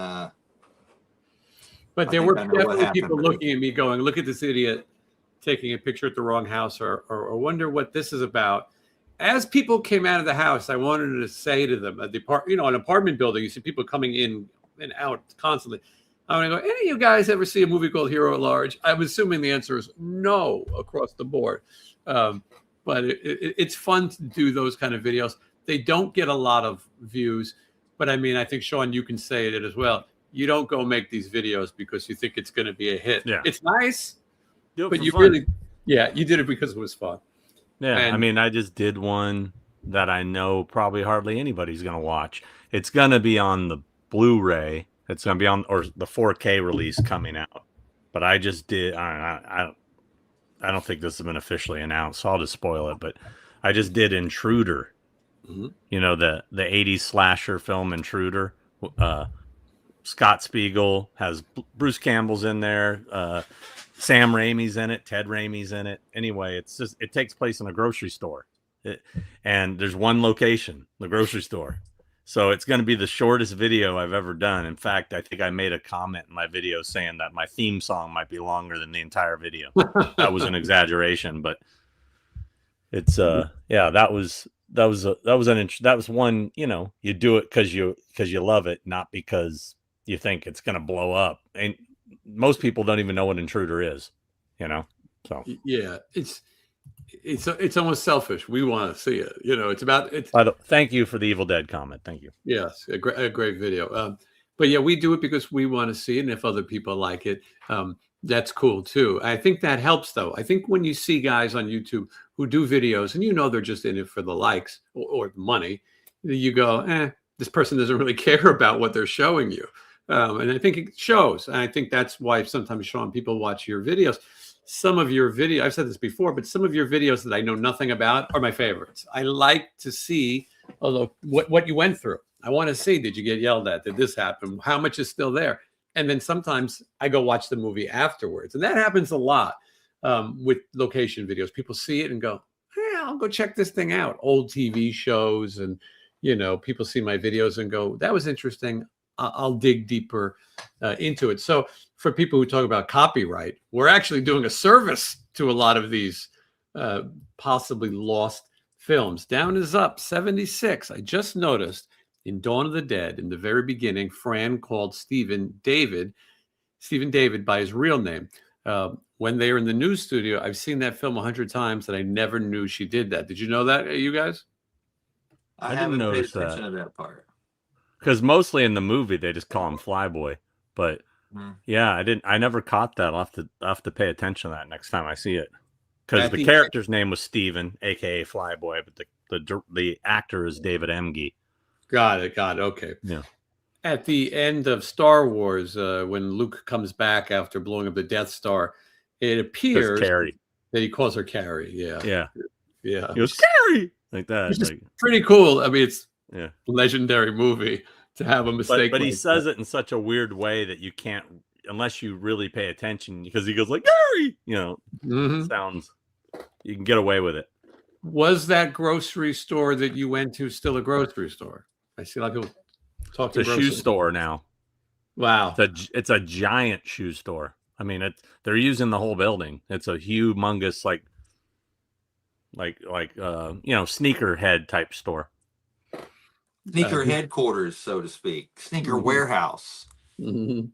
But I there think were I know what definitely happened. people But looking at me going, "Look at this idiot taking a picture at the wrong house," or wonder what this is about. As people came out of the house, I wanted to say to them, at the an apartment building, you see people coming in and out constantly. I want to go, any of you guys ever see a movie called Hero at Large? I'm assuming the answer is no across the board. Um, but it's fun to do those kind of videos. They don't get a lot of views, but I mean, I think, Sean, you can say it as well. You don't go make these videos because you think it's going to be a hit. Yeah. It's nice, Do it but for you fun. really, yeah, you did it because it was fun. Yeah, And I mean, I just did one that I know probably hardly anybody's going to watch. It's going to be on the Blu-ray. It's going to be on, or the 4K release coming out. But I just did. I don't think this has been officially announced, so I'll just spoil it. But I just did Intruder. Mhm. You know, the '80s slasher film Intruder. Scott Spiegel has Bruce Campbell's in there. Sam Raimi's in it. Ted Raimi's in it. Anyway, it takes place in a grocery store, and there's one location, the grocery store. So it's going to be the shortest video I've ever done. In fact, I think I made a comment in my video saying that my theme song might be longer than the entire video. That was an exaggeration, but it's yeah, that was one, you do it because you love it, not because you think it's going to blow up. And most people don't even know what Intruder is, so yeah, it's almost selfish. We want to see it. It's about it. Thank you for the Evil Dead comment. Thank you. Yes, a great video. But yeah, we do it because we want to see it, and if other people like it, that's cool too. I think that helps, though. I think when you see guys on YouTube who do videos, and they're just in it for the likes or the money, you go, this person doesn't really care about what they're showing you. And I think it shows. And I think that's why sometimes, Sean, people watch your videos. Some of your videos, I've said this before, but some of your videos that I know nothing about are my favorites. I like to see, although what you went through. I want to see, did you get yelled at? Did this happen? How much is still there? And then sometimes I go watch the movie afterwards. And that happens a lot with location videos. People see it and go, I'll go check this thing out. Old TV shows, and, people see my videos and go, that was interesting. I'll dig deeper into it. So for people who talk about copyright, we're actually doing a service to a lot of these possibly lost films. Down is up, 76. I just noticed in Dawn of the Dead, in the very beginning, Fran called Stephen David by his real name. When they were in the news studio, I've seen that film 100 times, and I never knew she did that. Did you know that, you guys? I didn't haven't paid notice attention that. to that part. Because mostly in the movie they just call him Flyboy, but yeah, I never caught that. I'll have to pay attention to that next time I see it. Because the character's name was Steven, aka Flyboy, but the actor is David Emge. Got it. Okay. Yeah. At the end of Star Wars, when Luke comes back after blowing up the Death Star, it appears that he calls her Carrie. Yeah. He goes, Carrie! Like that. It's pretty cool. I mean, it's a legendary movie to have a mistake. But he says it in such a weird way that you can't, unless you really pay attention, because he goes like, Carrie! Sounds, you can get away with it. Was that grocery store that you went to still a grocery store? I see a lot of people talking. It's a shoe store now. Wow. It's a giant shoe store. I mean, they're using the whole building. It's a humongous, like sneakerhead type store. Sneaker headquarters, so to speak. Sneaker warehouse. Mm-hmm.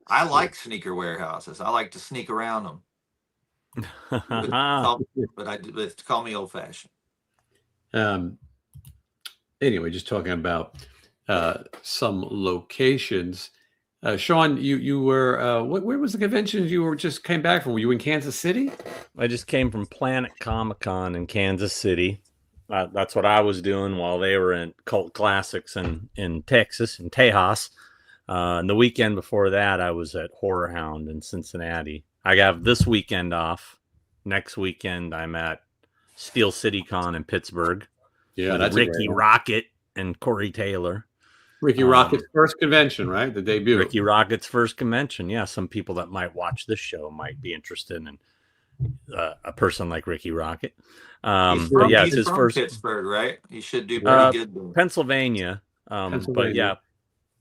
I like sneaker warehouses. I like to sneak around them. But call me old fashioned. Anyway, just talking about some locations. Sean, you were where was the convention you just came back from? Were you in Kansas City? I just came from Planet Comic-Con in Kansas City. That's what I was doing while they were in Cult Classics in Texas, in Tejas. And the weekend before that, I was at Horror Hound in Cincinnati. I have this weekend off. Next weekend, I'm at Steel City Con in Pittsburgh. Yeah, with that's Ricky Rocket and Corey Taylor. Ricky Rocket's first convention, right? The debut. Ricky Rocket's first convention. Yeah, some people that might watch this show might be interested in a person like Ricky Rocket. But yeah, it's he's his from first Pittsburgh, right? He should do pretty good there. Pennsylvania. But yeah,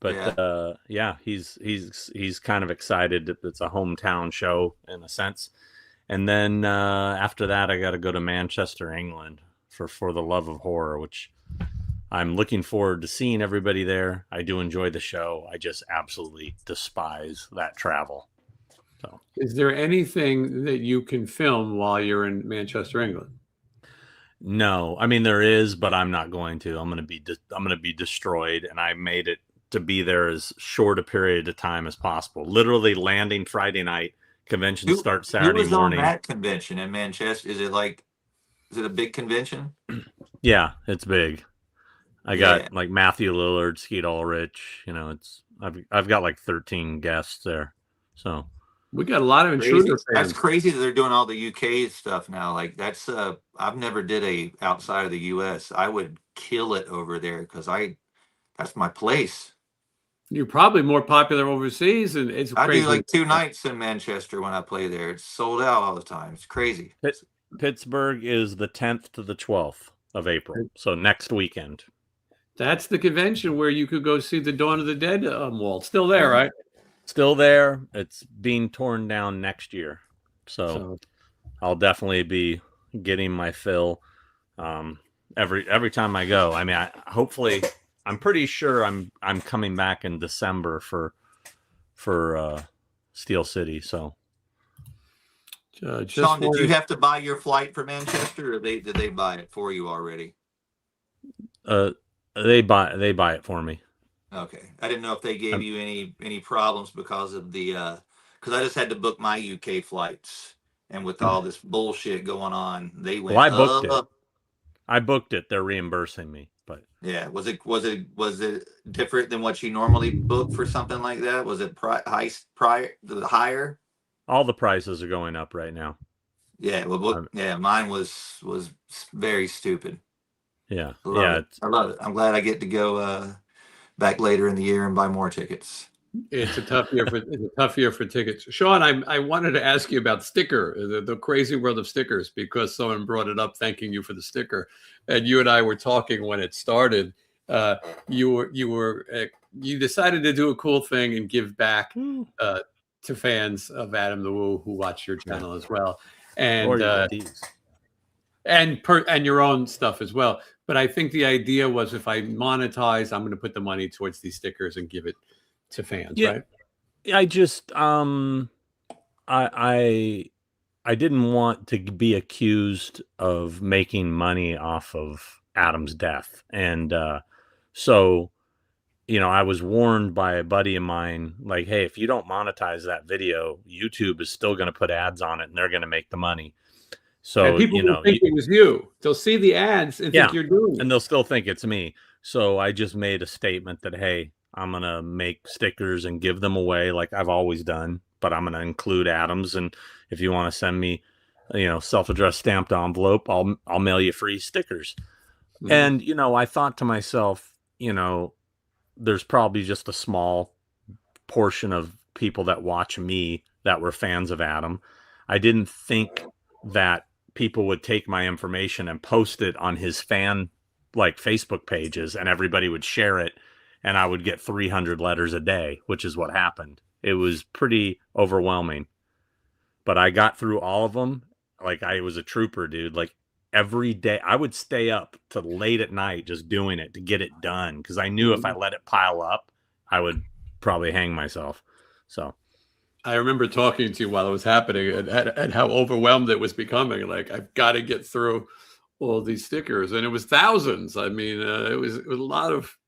Yeah. yeah, he's kind of excited that it's a hometown show in a sense. And then after that, I got to go to Manchester, England for the Love of Horror, which I'm looking forward to seeing everybody there. I do enjoy the show. I just absolutely despise that travel. So, is there anything that you can film while you're in Manchester, England? no, I mean there is, but I'm not going to. I'm going to be destroyed, and I made it to be there as short a period of time as possible. Literally landing Friday night, convention starts Saturday Who was morning. on that convention in Manchester? Is it a big convention? Yeah, it's big. I got like Matthew Lillard, Skeet Ulrich. You know, I've got like 13 guests there. So we got a lot of intruder fans. That's crazy that they're doing all the UK stuff now. Like that's I've never did a outside of the US. I would kill it over there because that's my place. You're probably more popular overseas, and it's I crazy. do like 2 nights in Manchester when I play there. It's sold out all the time. It's crazy. Pittsburgh is the 10th to the 12th of April. So next weekend. That's the convention where you could go see the Dawn of the Dead wall. It's still there, right? Still there. It's being torn down next year. So I'll definitely be getting my fill every time I go. I mean, hopefully I'm pretty sure I'm coming back in December for Steel City. So Sean, did you have to buy your flight for Manchester, or did they buy it for you already? They buy it for me. Okay, I didn't know if they gave you any problems because of the because I just had to book my UK flights, and with all this bullshit going on, they went. Well, I booked it. I booked it. They're reimbursing me, but yeah, was it different than what you normally book for something like that? Was it higher? All the prices are going up right now. Yeah, well, mine was very stupid. Yeah, I love it. I'm glad I get to go back later in the year and buy more tickets. It's a tough year for tickets. Sean, I wanted to ask you about sticker, the crazy world of stickers, because someone brought it up, thanking you for the sticker, and you and I were talking when it started. You decided to do a cool thing and give back to fans of Adam the Woo who watch your channel as well, and your own stuff as well. But I think the idea was, if I monetize, I'm going to put the money towards these stickers and give it to fans, right? I just I didn't want to be accused of making money off of Adam's death, and so I was warned by a buddy of mine, like, hey, if you don't monetize that video, YouTube is still going to put ads on it and they're going to make the money. So and people will think it was you. They'll see the ads and think you're doing it. And they'll still think it's me. So I just made a statement that, hey, I'm going to make stickers and give them away like I've always done, but I'm going to include Adams. And if you want to send me, self-addressed stamped envelope, I'll mail you free stickers. Mm-hmm. And, I thought to myself, there's probably just a small portion of people that watch me that were fans of Adam. I didn't think that people would take my information and post it on his fan Facebook pages and everybody would share it and I would get 300 letters a day, which is what happened. It was pretty overwhelming, but I got through all of them. I was a trooper, dude. Every day I would stay up to late at night just doing it to get it done, because I knew if I let it pile up, I would probably hang myself. So I remember talking to you while it was happening and how overwhelmed it was becoming. I've got to get through all these stickers, and it was thousands. I mean, it was a lot of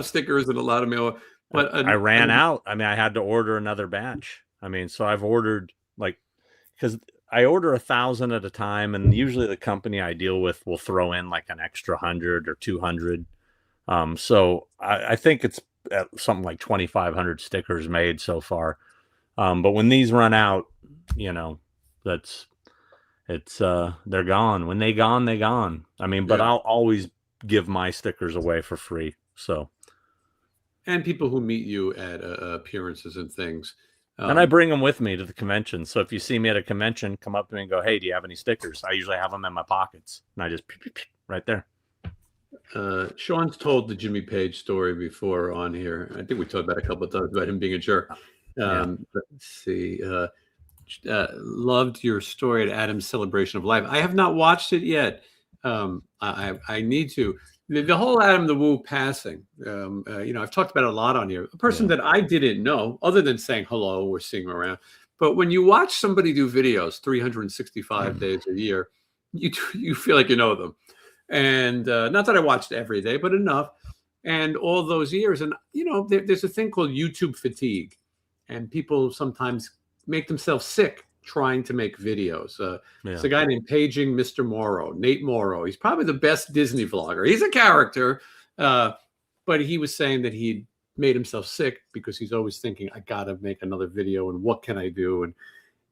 stickers and a lot of mail. But I ran out. I mean, I had to order another batch. I mean, so I've ordered because I order 1,000 at a time, and usually the company I deal with will throw in an extra 100 or 200. So I think it's something like 2,500 stickers made so far. But when these run out, that's it's they're gone. When they gone, they gone. I mean, but Yeah. I'll always give my stickers away for free. So, And people who meet you at appearances and things. and I bring them with me to the convention. So if you see me at a convention, come up to me and go, "Hey, do you have any stickers?" I usually have them in my pockets, and I just right there. Sean's told the Jimmy Page story before on here. I think we talked about it a couple of times about him being a jerk. Let's see. Loved your story at Adam's celebration of life. I have not watched it yet. I need to. The whole Adam the Woo passing. I've talked about it a lot on here. A person that I didn't know, other than saying hello or seeing him around. But when you watch somebody do videos 365 days a year, you feel like you know them. And not that I watched every day, but enough. And all those years, and there's a thing called YouTube fatigue, and people sometimes make themselves sick trying to make videos. There's a guy named Paging Mr. Morrow, Nate Morrow. He's probably the best Disney vlogger. He's a character, but he was saying that he made himself sick because he's always thinking, I got to make another video, and what can I do?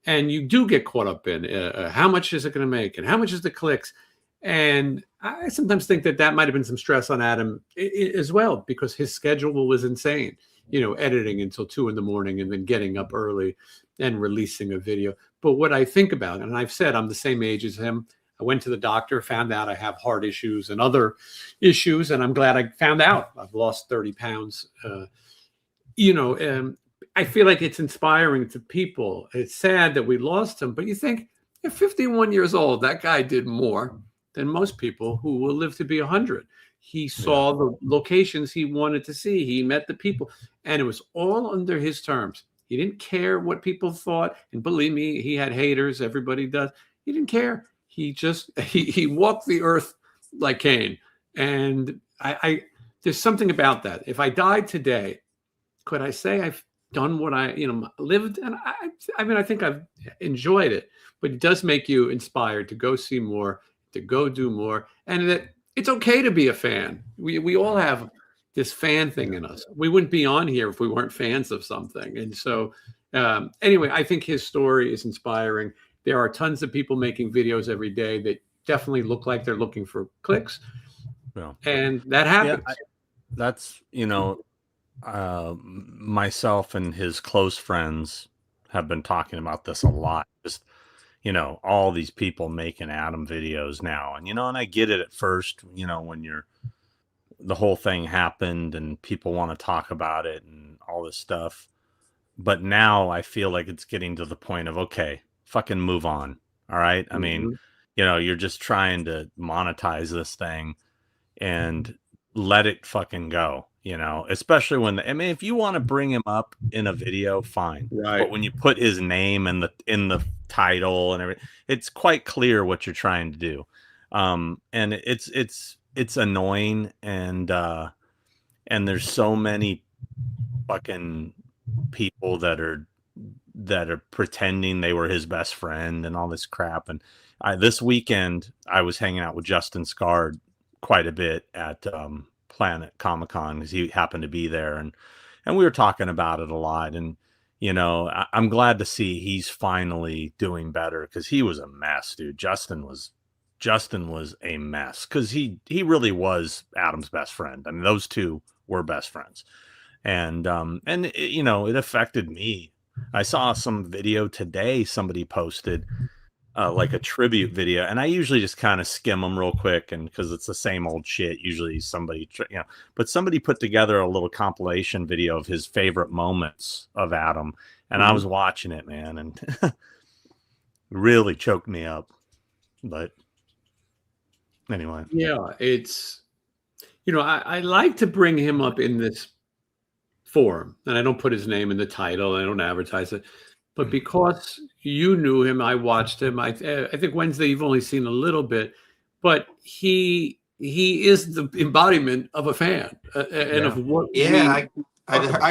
And you do get caught up in how much is it going to make, and how much is the clicks? And I sometimes think that might have been some stress on Adam as well, because his schedule was insane. Editing until 2 a.m. and then getting up early and releasing a video. But what I think about, and I've said I'm the same age as him. I went to the doctor, found out I have heart issues and other issues, and I'm glad I found out. I've lost 30 pounds. I feel like it's inspiring to people. It's sad that we lost him, but you think at 51 years old, that guy did more than most people who will live to be 100. He saw the locations he wanted to see. He met the people, and it was all under his terms. He didn't care what people thought. And believe me, he had haters. Everybody does. He didn't care. He just, he walked the earth like Cain. And I there's something about that. If I died today, could I say I've done what I, lived? And I think I've enjoyed it, but it does make you inspired to go see more, to go do more, and that it's okay to be a fan. We all have this fan thing in us. We wouldn't be on here if we weren't fans of something. And so anyway, I think his story is inspiring. There are tons of people making videos every day that definitely look like they're looking for clicks. Well, and that happens. That's, myself and his close friends have been talking about this a lot. Just, all these people making Adam videos now. And, and I get it at first, when the whole thing happened and people want to talk about it and all this stuff. But now I feel like it's getting to the point of, okay, fucking move on. All right. I mean, you're just trying to monetize this thing and let it fucking go, especially when, if you want to bring him up in a video, fine. Right. But when you put his name in the title and everything, it's quite clear what you're trying to do. And it's annoying. And there's so many fucking people that are pretending they were his best friend and all this crap. And this weekend I was hanging out with Justin Scard quite a bit at Planet Comic-Con because he happened to be there, and we were talking about it a lot. And I'm glad to see he's finally doing better, because he was a mess, dude. Justin was a mess, because he really was Adam's best friend. I mean, those two were best friends, and it affected me. I saw some video today somebody posted, like a tribute video, and I usually just kind of skim them real quick, and because it's the same old shit. Usually somebody, but somebody put together a little compilation video of his favorite moments of Adam, and I was watching it, man, and really choked me up. But anyway, it's I like to bring him up in this forum, and I don't put his name in the title. I don't advertise it. But because you knew him, I watched him. I think Wednesday you've only seen a little bit, but he is the embodiment of a fan and of what. I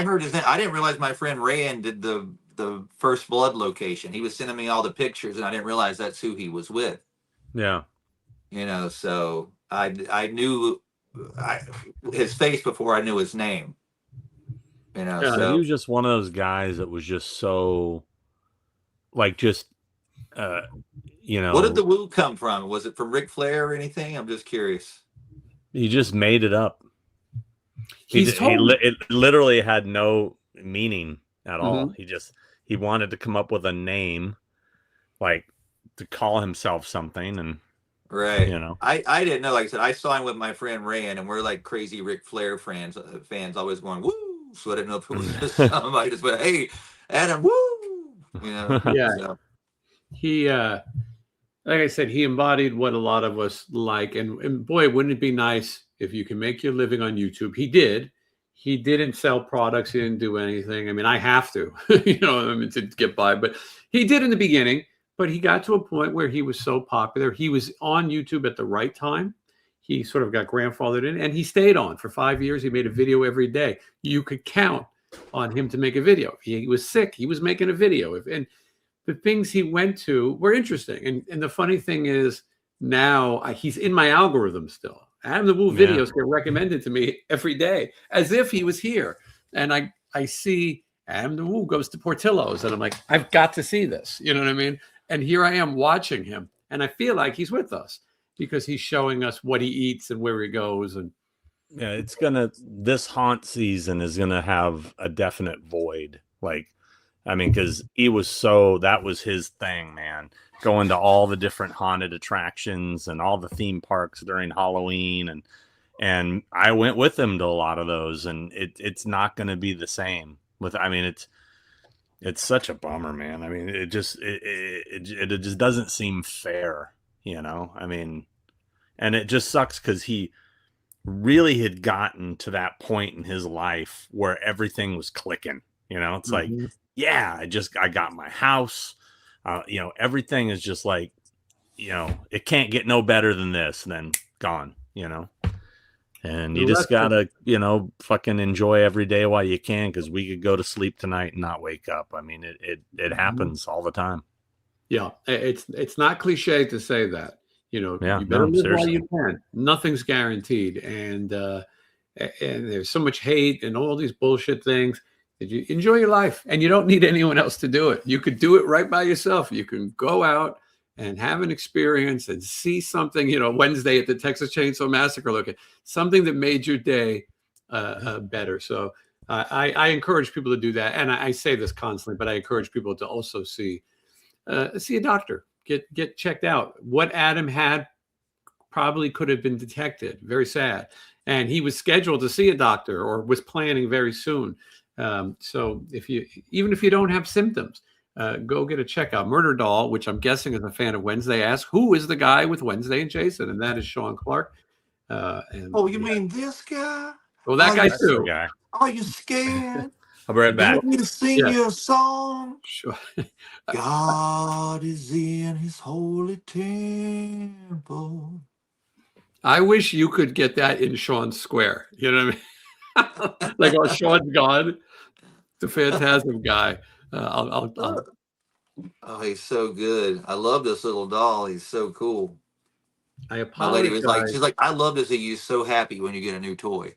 heard his name. I didn't realize my friend Rand did the First Blood location. He was sending me all the pictures, and I didn't realize that's who he was with. Yeah, so I knew his face before I knew his name. So he was just one of those guys that was just so, like, just you know, What did the woo come from? Was it from Ric Flair or anything? I'm just curious. he just made it up. He's told me. It literally had no meaning at all. Mhm. He wanted to come up with a name, like to call himself something, and Right. you know, I didn't know. Like I said, I saw him with my friend Rand, and we're like crazy Ric Flair fans always going woo. So I didn't know if it was just somebody just went, hey, Adam, woo. You know. Yeah. So, He like I said, he embodied what a lot of us like. And boy, wouldn't it be nice if you can make your living on YouTube? He did. He didn't sell products. He didn't do anything. I mean, I have to, I mean, to get by. But he did in the beginning. But he got to a point where he was so popular. He was on YouTube at the right time. He sort of got grandfathered in, and he stayed on for 5 years. He made a video every day. You could count on him to make a video. He was sick. He was making a video. And the things he went to were interesting. And the funny thing is now he's in my algorithm still. Adam the Woo videos get recommended to me every day as if he was here. And I see Adam the Woo goes to Portillo's and I'm like, I've got to see this. You know what I mean? And here I am watching him. And I feel like he's with us because he's showing us what he eats and where he goes. And yeah, this haunt season is gonna have a definite void. Like, I mean, because that was his thing, man. Going to all the different haunted attractions and all the theme parks during Halloween, and I went with him to a lot of those, and it's not going to be the same. I mean, it's such a bummer, man. I mean, it just doesn't seem fair, you know. I mean, and it just sucks because he really had gotten to that point in his life where everything was clicking. You know, it's like, yeah, I got my house. You know, everything is just like, you know, it can't get no better than this. And then gone, you know, and you just gotta, you know, fucking enjoy every day while you can, because we could go to sleep tonight and not wake up. I mean, it happens all the time. Yeah, it's not cliche to say that. You know, Yeah, you better live seriously. while you can. Nothing's guaranteed, and there's so much hate and all these bullshit things. That you enjoy your life, and you don't need anyone else to do it. You could do it right by yourself. You can go out and have an experience and see something. You know, Wednesday at the Texas Chainsaw Massacre, look at something that made your day better. So I encourage people to do that, and I say this constantly, but I encourage people to also see a doctor. Get checked out. What Adam had probably could have been detected. Very sad. And he was scheduled to see a doctor or was planning very soon. So even if you don't have symptoms, go get a checkup. Murder Doll, which I'm guessing is a fan of Wednesday, asked, who is the guy with Wednesday and Jason? And that is Sean Clark. you mean this guy? Well, that guy too. Guy. Are you scared? I'll be right back. You want me to sing you a song? Sure. God is in his holy temple. I wish you could get that in Sean's Square. You know what I mean? Like, oh, Sean's gone. The Phantasm guy. I'll Oh, he's so good. I love this little doll. He's so cool. I My apologize. lady was like, she's like, I love to see you so happy when you get a new toy.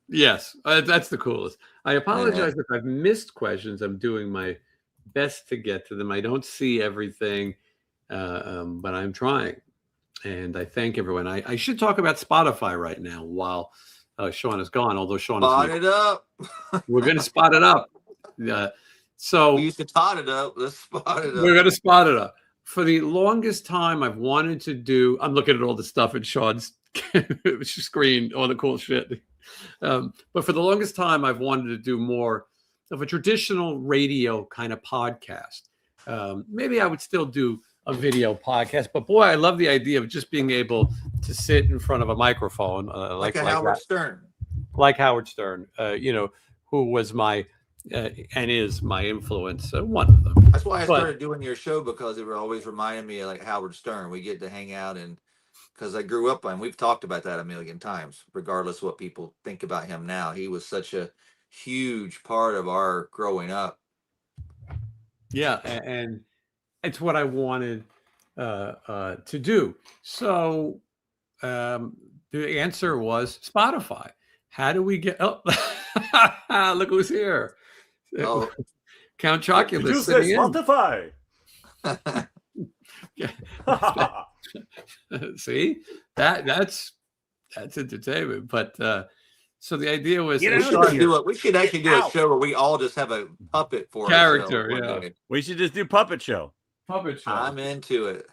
Yes, that's the coolest. I apologize if I've missed questions. I'm doing my best to get to them. I don't see everything, but I'm trying. And I thank everyone. I should talk about Spotify right now while Sean is gone, although Sean Spot is it up. We're going to spot it up. So We used to tot it up. Let's spot it up. we're going to spot it up. For the longest time, I've wanted to do, I'm looking at all the stuff in Sean's screen, all the cool shit. But for the longest time, I've wanted to do more of a traditional radio kind of podcast. Maybe I would still do a video podcast, but boy, I love the idea of just being able to sit in front of a microphone, like Howard Stern. Like Howard Stern, you know, who was my and is my influence, one of them. That's why I started doing your show, because it always reminded me of like Howard Stern. We get to hang out, and because I grew up on, we've talked about that a million times, regardless of what people think about him now. He was such a huge part of our growing up. Yeah, and it's what I wanted to do. So the answer was Spotify. How do we get? Oh, look who's here! Oh, Count Chocula. Spotify. See, that's entertainment. But so the idea was Get We out should, of here. we should actually do a Out. show where we all just have a puppet for Character, ourselves one yeah. day. We should just do puppet show. puppet show. I'm into it.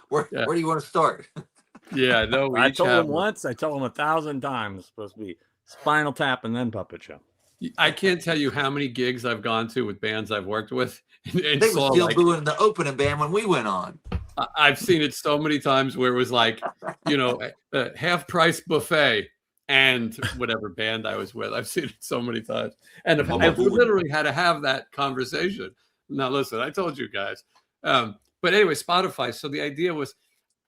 Where Yeah. do you want to start? Yeah, no, we I each told have him once. I told him 1,000 times. It's supposed to be Spinal Tap and then puppet show. I can't tell you how many gigs I've gone to with bands I've worked with, and They were saw still like doing the opening band when we went on. I've seen it so many times where it was like, a half price buffet and whatever band I was with. I've seen it so many times, and I'm I've aboard. literally had to have that conversation. Now, listen, I told you guys, but anyway, Spotify. So the idea was,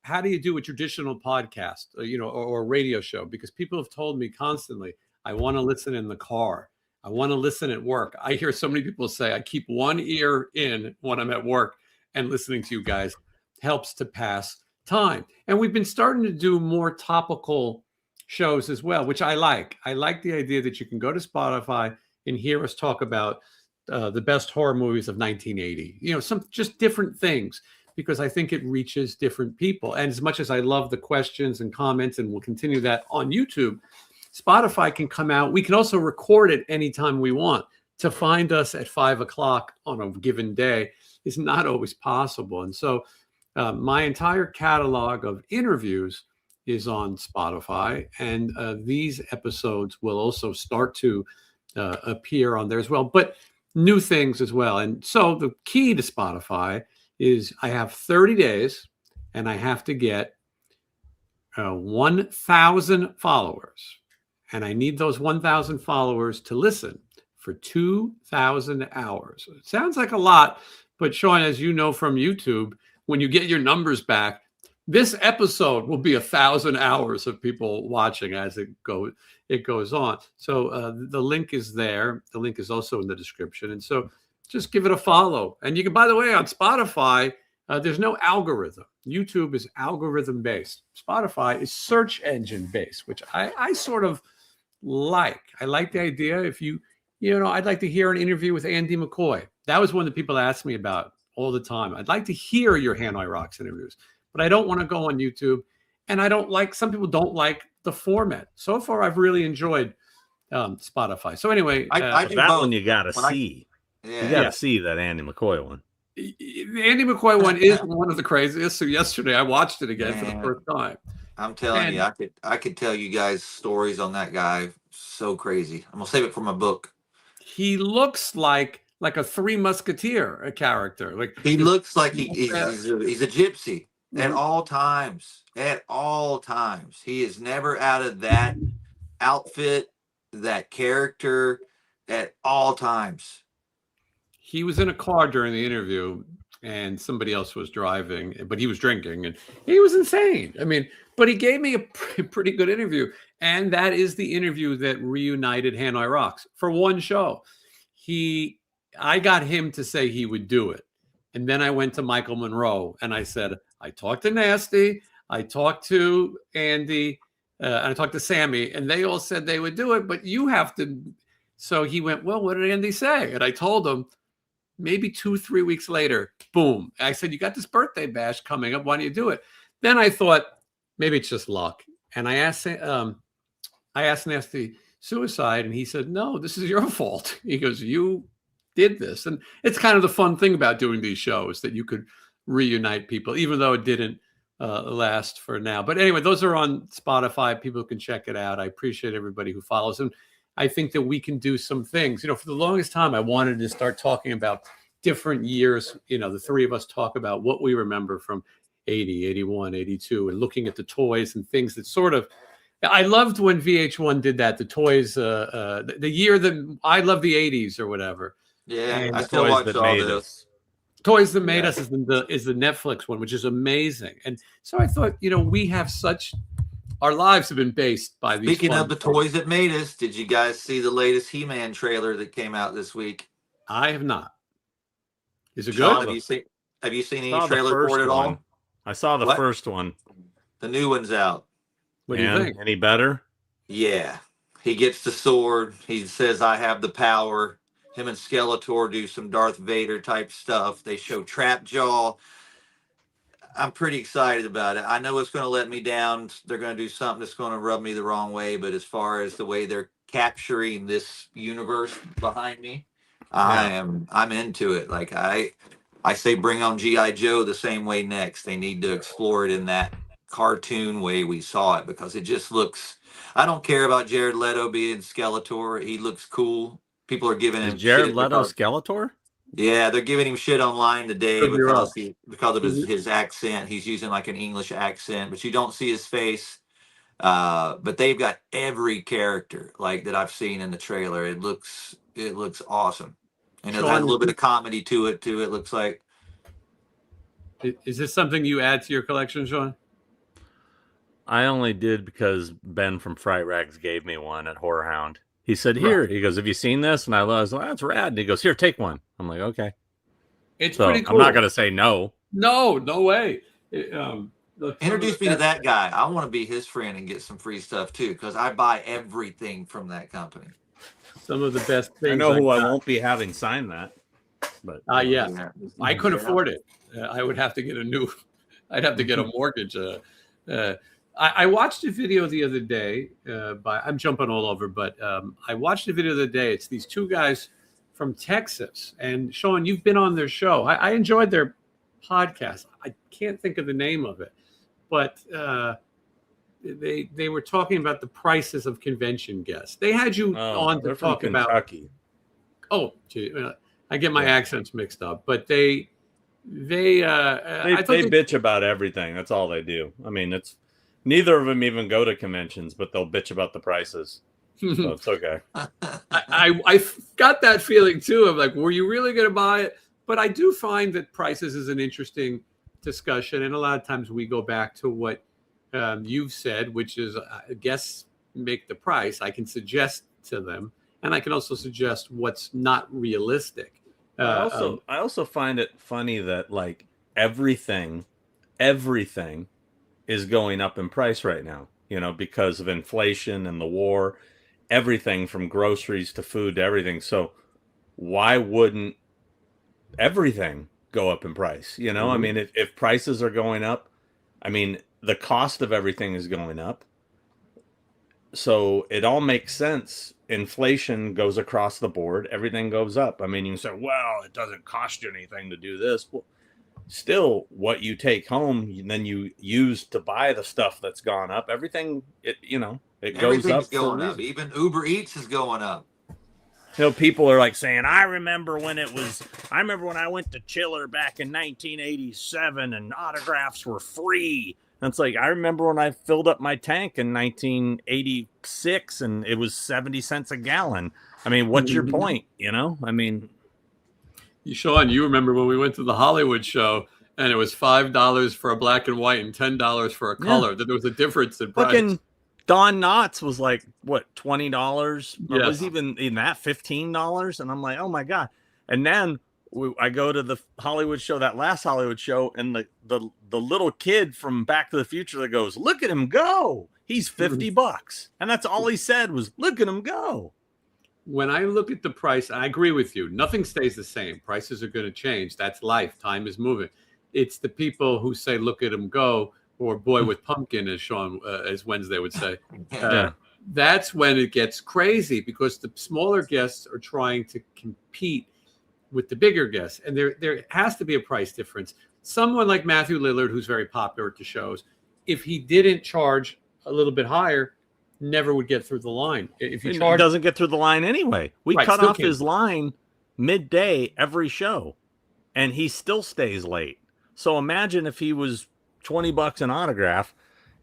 how do you do a traditional podcast, or a radio show? Because people have told me constantly, I want to listen in the car. I want to listen at work. I hear so many people say, I keep one ear in when I'm at work, and listening to you guys helps to pass time. And we've been starting to do more topical shows as well, which I like. I like the idea that you can go to Spotify and hear us talk about the best horror movies of 1980, some just different things, because I think it reaches different people. And as much as I love the questions and comments, and we'll continue that on YouTube, Spotify can come out. We can also record it anytime we want. To find us at 5:00 on a given day is not always possible. And so my entire catalog of interviews is on Spotify, and these episodes will also start to appear on there as well, but new things as well. And so the key to Spotify is I have 30 days and I have to get 1,000 followers. And I need those 1,000 followers to listen for 2,000 hours. It sounds like a lot, but Sean, as you know from YouTube, when you get your numbers back, this episode will be 1,000 hours of people watching as it goes on. So the link is there. The link is also in the description. And so just give it a follow. And you can, by the way, on Spotify, there's no algorithm. YouTube is algorithm based. Spotify is search engine based, which I sort of like. I like the idea. If I'd like to hear an interview with Andy McCoy. That was one that people ask me about all the time. I'd like to hear your Hanoi Rocks interviews, but I don't want to go on YouTube. And some people don't like the format. So far, I've really enjoyed Spotify. So anyway, I do That both. one you got to When I- see. Yeah. You got to see that Andy McCoy one. the Andy McCoy one is one of the craziest. So yesterday I watched it again for the Man. first time. I'm telling And- you, I could tell you guys stories on that guy. So crazy. I'm gonna save it for my book. He looks like a Three Musketeer, a character. Like He looks like he's Yeah. a gypsy at Mhm. all times. At all times, he is never out of that outfit, that character. At all times. He was in a car during the interview, and somebody else was driving, but he was drinking, and he was insane. I mean, but he gave me a pretty good interview, and that is the interview that reunited Hanoi Rocks for one show. I got him to say he would do it, and then I went to Michael Monroe and I said, I talked to Nasty, I talked to Andy, and I talked to Sammy, and they all said they would do it, but you have to. So he went, well, what did Andy say? And I told him. Maybe 2-3 weeks later, boom. I said, you got this birthday bash coming up. Why don't you do it? Then I thought, maybe it's just luck. And I asked Nasty Suicide, and he said, no, this is your fault. He goes, you did this. And it's kind of the fun thing about doing these shows, that you could reunite people, even though it didn't last for now. But anyway, those are on Spotify. People can check it out. I appreciate everybody who follows them. I think that we can do some things. For the longest time, I wanted to start talking about different years. The three of us talk about what we remember from 80, 81, 82, and looking at the toys and things that sort of, I loved when VH1 did that, the toys, the year that I love the 80s or whatever. Yeah, And I the still Toys watch that all made those. us. Toys That Made Yeah. Us is the Netflix one, which is amazing. And so I thought, we have our lives have been based by these. Speaking fun of the things. toys that made us, did you guys see the latest He-Man trailer that came out this week? I have not. Is it Sean, good? have you seen Saw any the trailer for first it at one. all? I saw the What? first one. The new one's out. What do you And think? any better? Yeah. He gets the sword. He says, I have the power. Him and Skeletor do some Darth Vader type stuff. They show Trapjaw. I'm pretty excited about it. I know it's going to let me down. They're going to do something that's going to rub me the wrong way. But as far as the way they're capturing this universe behind me, I'm into it. Like I say, bring on GI Joe the same way next. They need to explore it in that cartoon way we saw it because it just looks. I don't care about Jared Leto being Skeletor. He looks cool. People are giving Is him Jared shit Leto because Skeletor? yeah, they're giving him shit online today Could be wrong. because of his accent. He's using like an English accent, but you don't see his face. But they've got every character like that I've seen in the trailer. It looks awesome, and it has a Sean, little bit of comedy to it too. It looks like is this something you add to your collection, Sean? I only did because Ben from Fright Rags gave me one at Horror Hound. He said, "Here." He goes, "Have you seen this?" And I was like, "That's rad." And he goes, "Here, take one." I'm like, "Okay." It's So pretty cool. I'm not gonna say no. No way. introduce me to that guy. I want to be his friend and get some free stuff too because I buy everything from that company. Some of the best things. I know who I got. won't be having sign that. But Yeah. I couldn't Yeah. afford it. I would have to get I'd have to get a mortgage. I watched a video the other day I'm jumping all over, but I watched a video the other day. It's these two guys from Texas. And Sean, you've been on their show. I enjoyed their podcast. I can't think of the name of it, but they were talking about the prices of convention guests. They had you on to talk about Kentucky. Oh, gee, I get my accents mixed up, but they bitch about everything. That's all they do. I mean, it's neither of them even go to conventions, but they'll bitch about the prices. So it's okay. I got that feeling too. I'm like, were you really going to buy it? But I do find that prices is an interesting discussion, and a lot of times we go back to what you've said, which is guests make the price. I can suggest to them, and I can also suggest what's not realistic. I also find it funny that like everything is going up in price right now, because of inflation and the war, everything from groceries to food to everything. So why wouldn't everything go up in price? I mean, if prices are going up, I mean, the cost of everything is going up. So it all makes sense. Inflation goes across the board. Everything goes up. I mean, you can say, well, it doesn't cost you anything to do this. Well, still, what you take home, then you use to buy the stuff that's gone up. Everything, it goes up. Going up. Even Uber Eats is going up. People are like saying, I remember when I went to Chiller back in 1987 and autographs were free. And it's like, I remember when I filled up my tank in 1986 and it was 70 cents a gallon. I mean, what's your point? I mean, Sean, you remember when we went to the Hollywood show and it was $5 for a black and white and $10 for a color, that there was a difference in price. Fucking Don Knotts was like, what, $20? Yes. Or was even in that $15? And I'm like, oh my God. And then I go to the Hollywood show, that last Hollywood show, and the little kid from Back to the Future that goes, look at him go. He's $50. And that's all he said was, look at him go. When I look at the price, I agree with you. Nothing stays the same. Prices are going to change. That's life. Time is moving. It's the people who say, look at him go, or boy with pumpkin, as Wednesday would say. That's when it gets crazy because the smaller guests are trying to compete with the bigger guests. And there has to be a price difference. Someone like Matthew Lillard, who's very popular at the shows, if he didn't charge a little bit higher, never would get through the line. If he doesn't get through the line anyway. We cut off his line midday every show, and he still stays late. So imagine if he was $20 an autograph,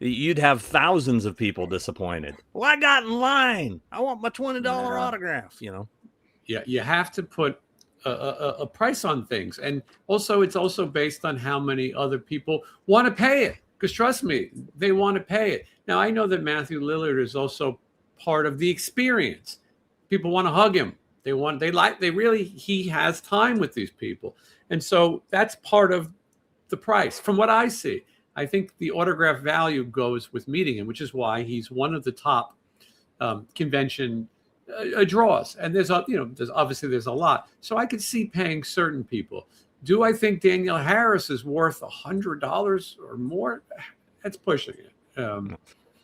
you'd have thousands of people disappointed. Well, I got in line. I want my $20 autograph. Yeah, you have to put a price on things, and also it's also based on how many other people want to pay it. Because trust me, they want to pay it. Now I know that Matthew Lillard is also part of the experience. People want to hug him. He has time with these people, and so that's part of the price. From what I see, I think the autograph value goes with meeting him, which is why he's one of the top convention draws. And there's obviously a lot. So I could see paying certain people. Do I think Daniel Harris is worth $100 or more? That's pushing it.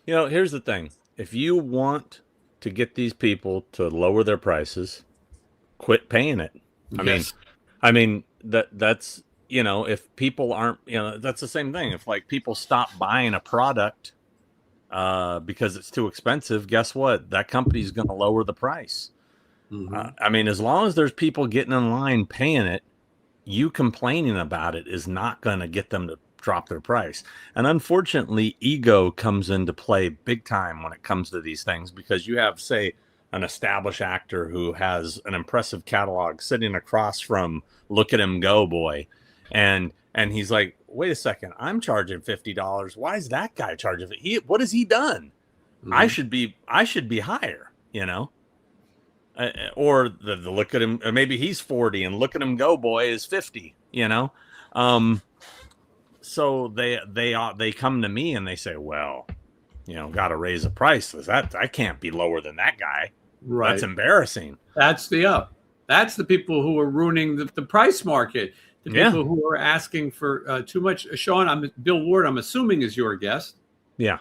Here's the thing. If you want to get these people to lower their prices, quit paying it. Yes. I mean that's if people aren't, that's the same thing. If like people stop buying a product because it's too expensive, guess what? That company's going to lower the price. I mean, as long as there's people getting in line paying it, you complaining about it is not going to get them to drop their price. And unfortunately, ego comes into play big time when it comes to these things, because you have, say, an established actor who has an impressive catalog sitting across from Look at Him Go Boy. And he's like, wait a second, I'm charging $50. Why is that guy charging what has he done? I should be higher, or the Look at Him, or maybe he's 40 and Look at Him Go Boy is 50, so they come to me and they say, well, got to raise the price. I can't be lower than that guy. Right. That's embarrassing. That's the people who are ruining the price market. The people who are asking for too much. Sean, Bill Ward, I'm assuming, is your guest. Yeah.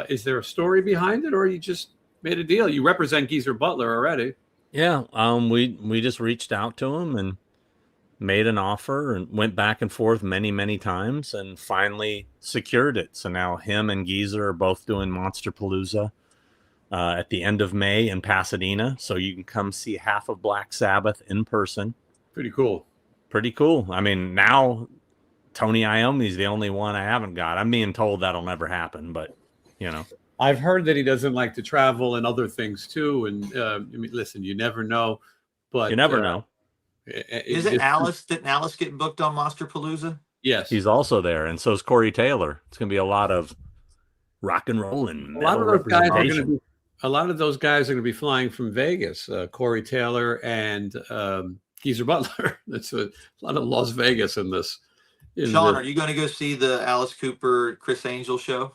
Is there a story behind it, or you just made a deal? You represent Geezer Butler already. Yeah. We just reached out to him and made an offer and went back and forth many, many times and finally secured it. So now him and Geezer are both doing Monster Palooza at the end of May in Pasadena. So you can come see half of Black Sabbath in person. Pretty cool. I mean, now Tony Iommi's the only one I haven't got. I'm being told that'll never happen, but I've heard that he doesn't like to travel and other things too. And I mean, listen, you never know, but you never know. Didn't Alice get booked on Monster Palooza? Yes, he's also there, and so is Corey Taylor. It's gonna be a lot of rock and roll and a lot of those guys are going to be flying from Vegas. Corey Taylor and Geezer Butler. That's a lot of Las Vegas in this. Sean, are you going to go see the Alice Cooper, Chris Angel show?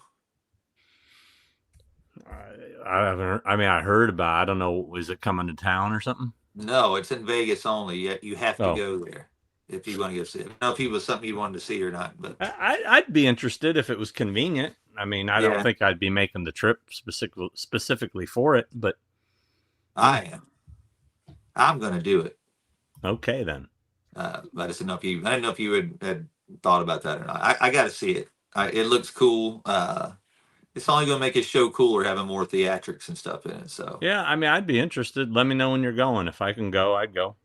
I haven't. I mean, I heard about. I don't know. Is it coming to town or something? No, it's in Vegas only. You have to go there if you want to go see it. I don't know if it was something you wanted to see or not, but I'd be interested if it was convenient. I mean, I don't think I'd be making the trip specifically for it, but I am. I'm going to do it. Okay, then. I just didn't know if you had thought about that or not. I got to see it. It looks cool. It's only going to make his show cooler having more theatrics and stuff in it. So yeah, I mean, I'd be interested. Let me know when you're going. If I can go, I'd go.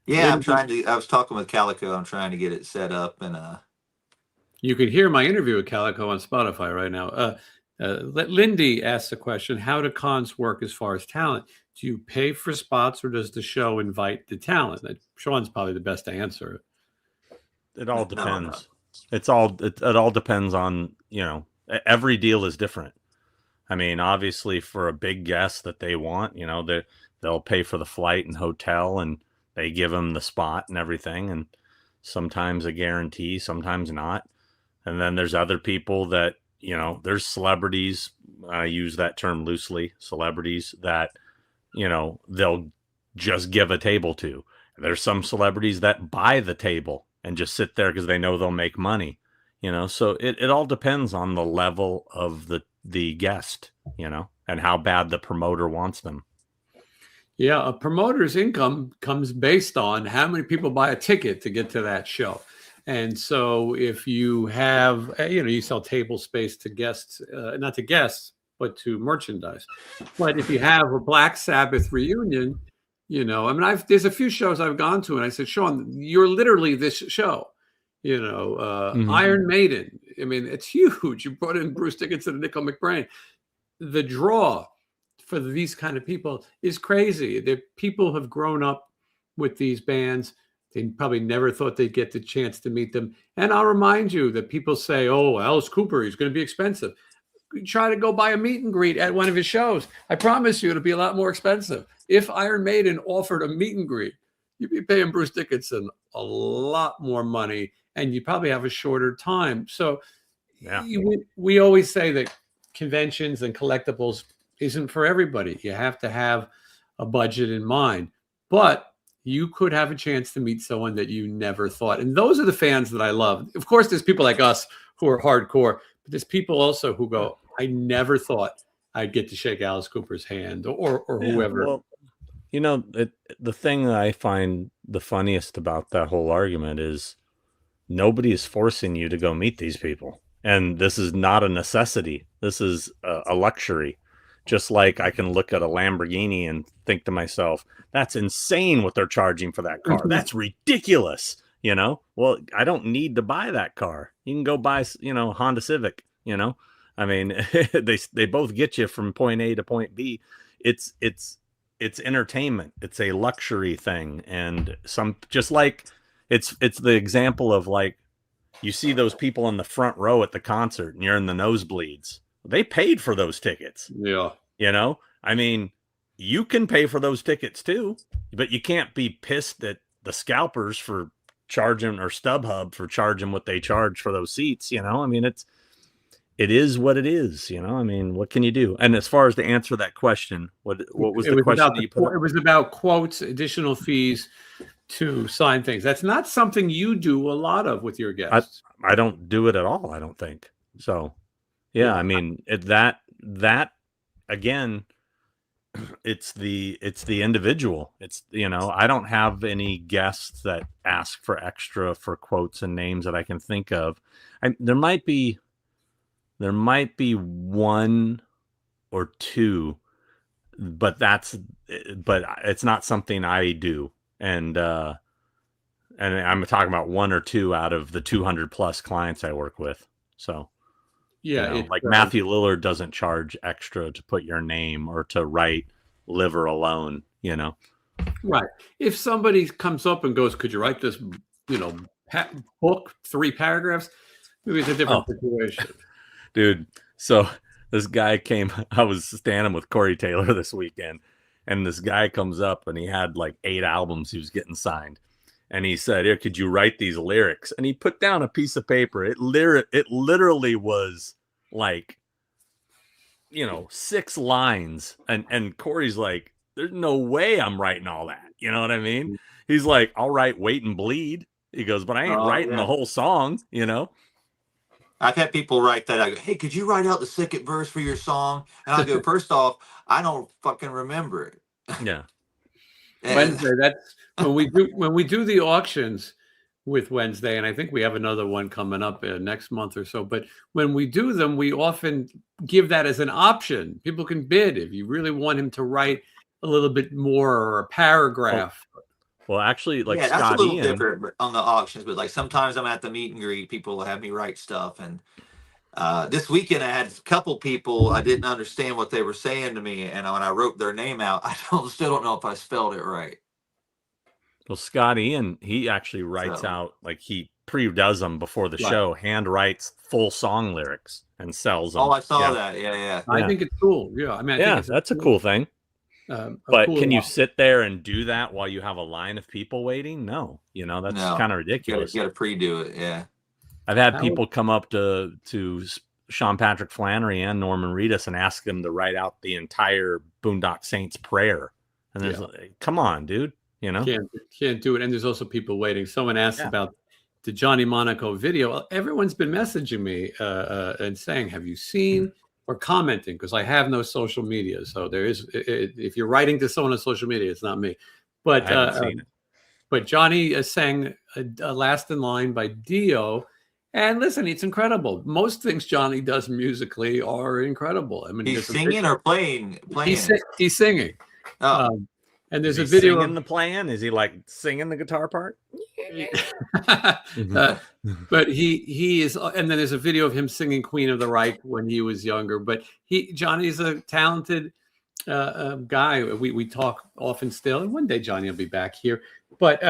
Yeah, I was talking with Calico. I'm trying to get it set up, and you could hear my interview with Calico on Spotify right now. Lindy asked the question: how do cons work as far as talent? Do you pay for spots, or does the show invite the talent? Sean's probably the best to answer it. It all depends. It all depends on, every deal is different. I mean, obviously for a big guest that they want, they'll pay for the flight and hotel, and they give them the spot and everything. And sometimes a guarantee, sometimes not. And then there's other people that, there's celebrities. I use that term loosely. Celebrities that, they'll just give a table to. There's some celebrities that buy the table and just sit there because they know they'll make money. So it all depends on the level of the guest, and how bad the promoter wants them. Yeah, a promoter's income comes based on how many people buy a ticket to get to that show. And so if you have, you sell table space to guests, not to guests, but to merchandise. But if you have a Black Sabbath reunion, there's a few shows I've gone to, and I said, Sean, you're literally this show. Iron Maiden. I mean, it's huge. You brought in Bruce Dickinson and Nickel McBrain. The draw for these kind of people is crazy. The people have grown up with these bands. They probably never thought they'd get the chance to meet them. And I'll remind you that people say, oh, Alice Cooper, he's going to be expensive. Try to go buy a meet and greet at one of his shows. I promise you it'll be a lot more expensive. If Iron Maiden offered a meet and greet, you'd be paying Bruce Dickinson a lot more money, and you probably have a shorter time. So we always say that conventions and collectibles isn't for everybody. You have to have a budget in mind. But you could have a chance to meet someone that you never thought. And those are the fans that I love. Of course, there's people like us who are hardcore, but there's people also who go, I never thought I'd get to shake Alice Cooper's hand or whoever. Well, the thing that I find the funniest about that whole argument is nobody is forcing you to go meet these people. And this is not a necessity. This is a luxury. Just like I can look at a Lamborghini and think to myself, that's insane what they're charging for that car. That's ridiculous. Well, I don't need to buy that car. You can go buy, Honda Civic, I mean, they both get you from point A to point B. It's entertainment. It's a luxury thing. And just like it's the example of like, you see those people in the front row at the concert and you're in the nosebleeds. They paid for those tickets. Yeah. I mean, you can pay for those tickets too, but you can't be pissed at the scalpers for charging or StubHub for charging what they charge for those seats. I mean, it is what it is. I mean, what can you do? And as far as to answer that question, what was the question that you put? It was about quotes, additional fees to sign things. That's not something you do a lot of with your guests. I don't do it at all. I don't think so. Yeah. I mean, that again, it's the individual. It's, I don't have any guests that ask for extra for quotes and names that I can think of. There might be one or two, but it's not something I do. And I'm talking about one or two out of the 200 plus clients I work with. So, yeah, Matthew Lillard doesn't charge extra to put your name or to write "Liver Alone." Right. If somebody comes up and goes, "Could you write this, book 3 paragraphs?" Maybe it's a different situation. Dude, so this guy came. I was standing with Corey Taylor this weekend, and this guy comes up and he had like 8 albums he was getting signed. And he said, "Here, could you write these lyrics?" And he put down a piece of paper. It literally was like, 6 lines. And Corey's like, "There's no way I'm writing all that." You know what I mean? He's like, "I'll write Wait and Bleed." He goes, "But I ain't writing the whole song, I've had people write that. I go, "Hey, could you write out the second verse for your song?" And I go, "First off, I don't fucking remember it." Yeah. Wednesday. That's when we do the auctions with Wednesday, and I think we have another one coming up next month or so. But when we do them, we often give that as an option. People can bid if you really want him to write a little bit more or a paragraph. Well, actually, like that's Scott a little Ian, different on the auctions, but like sometimes I'm at the meet and greet, people will have me write stuff. And this weekend I had a couple people, I didn't understand what they were saying to me, and when I wrote their name out, I still don't know if I spelled it right. well, Scott Ian, he actually writes out, like he pre-does them before the show, hand writes full song lyrics and sells them. Oh, I saw that. Yeah. I think it's cool. Yeah, I mean, I think that's a cool thing. But cool can you sit there and do that while you have a line of people waiting? No, that's kind of ridiculous. You got to pre-do it. Yeah. I've had people come up to Sean Patrick Flannery and Norman Reedus and ask them to write out the entire Boondock Saints prayer. And there's like, come on, dude, can't do it. And there's also people waiting. Someone asked about the Johnny Monaco video. Everyone's been messaging me and saying, "Have you seen?" or commenting, because I have no social media. So there is, if you're writing to someone on social media, it's not me. But I haven't seen it. But Johnny sang a Last in Line by Dio. And listen, it's incredible. Most things Johnny does musically are incredible. I mean, he's singing or playing? He's singing. Oh. And there's a video singing the playing. Is he like singing the guitar part? But he is, and then there's a video of him singing Queen of the Reich when he was younger. But Johnny's a talented guy. We talk often still, and one day Johnny will be back here. But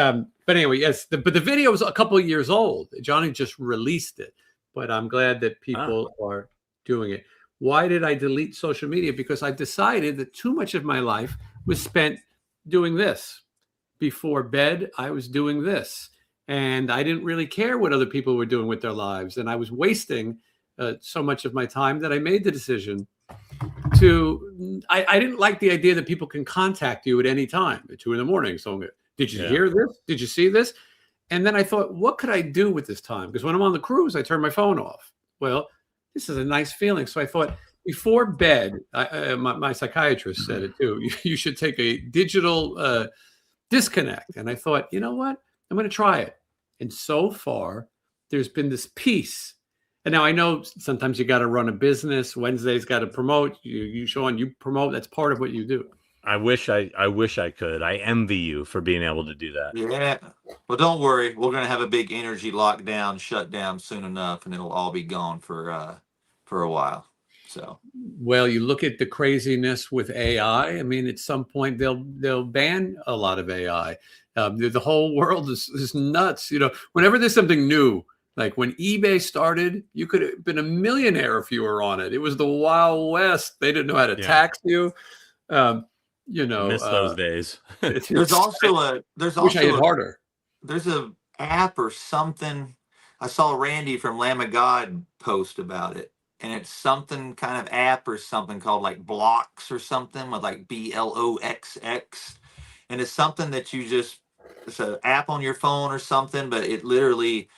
anyway, yes. But the video is a couple of years old. Johnny just released it. But I'm glad that people are doing it. Why did I delete social media? Because I decided that too much of my life was spent doing this. Before bed, I was doing this. And I didn't really care what other people were doing with their lives. And I was wasting so much of my time that I made the decision I didn't like the idea that people can contact you at any time at 2 a.m. So Did you Yeah. hear this? Did you see this? And then I thought, what could I do with this time? Because when I'm on the cruise, I turn my phone off. Well, this is a nice feeling. So I thought before bed, my psychiatrist said it too. You should take a digital disconnect. And I thought, you know what? I'm going to try it. And so far, there's been this peace. And now I know sometimes you got to run a business. Wednesday's got to promote. You Sean, you promote. That's part of what you do. I wish I could. I envy you for being able to do that. Yeah. Well, don't worry. We're gonna have a big energy lockdown, shutdown soon enough, and it'll all be gone for a while. So Well, you look at the craziness with AI. I mean, at some point they'll ban a lot of AI. The whole world is nuts. You know, whenever there's something new, like when eBay started, you could have been a millionaire if you were on it. It was the Wild West. They didn't know how to Yeah. tax you. I miss those days. there's also a wish I had harder. there's a app or something. I saw Randy from Lamb of God post about it, and it's something kind of app or something called like Blocks or something with like BLOXX, and it's something that it's an app on your phone or something, but it literally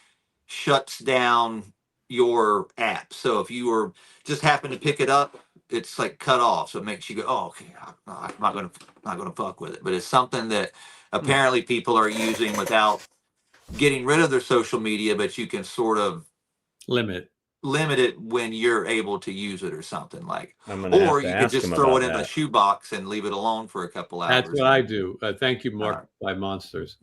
shuts down your app. So if you were just happen to pick it up, it's like cut off. So it makes you go, oh, okay, I'm not gonna fuck with it. But it's something that apparently people are using without getting rid of their social media, but you can sort of Limit. limit it when you're able to use it or something like. I'm gonna have Or to you could ask just him throw it about in a that. shoebox and leave it alone for a couple hours. That's what I do. Thank you, All Mark by Monsters.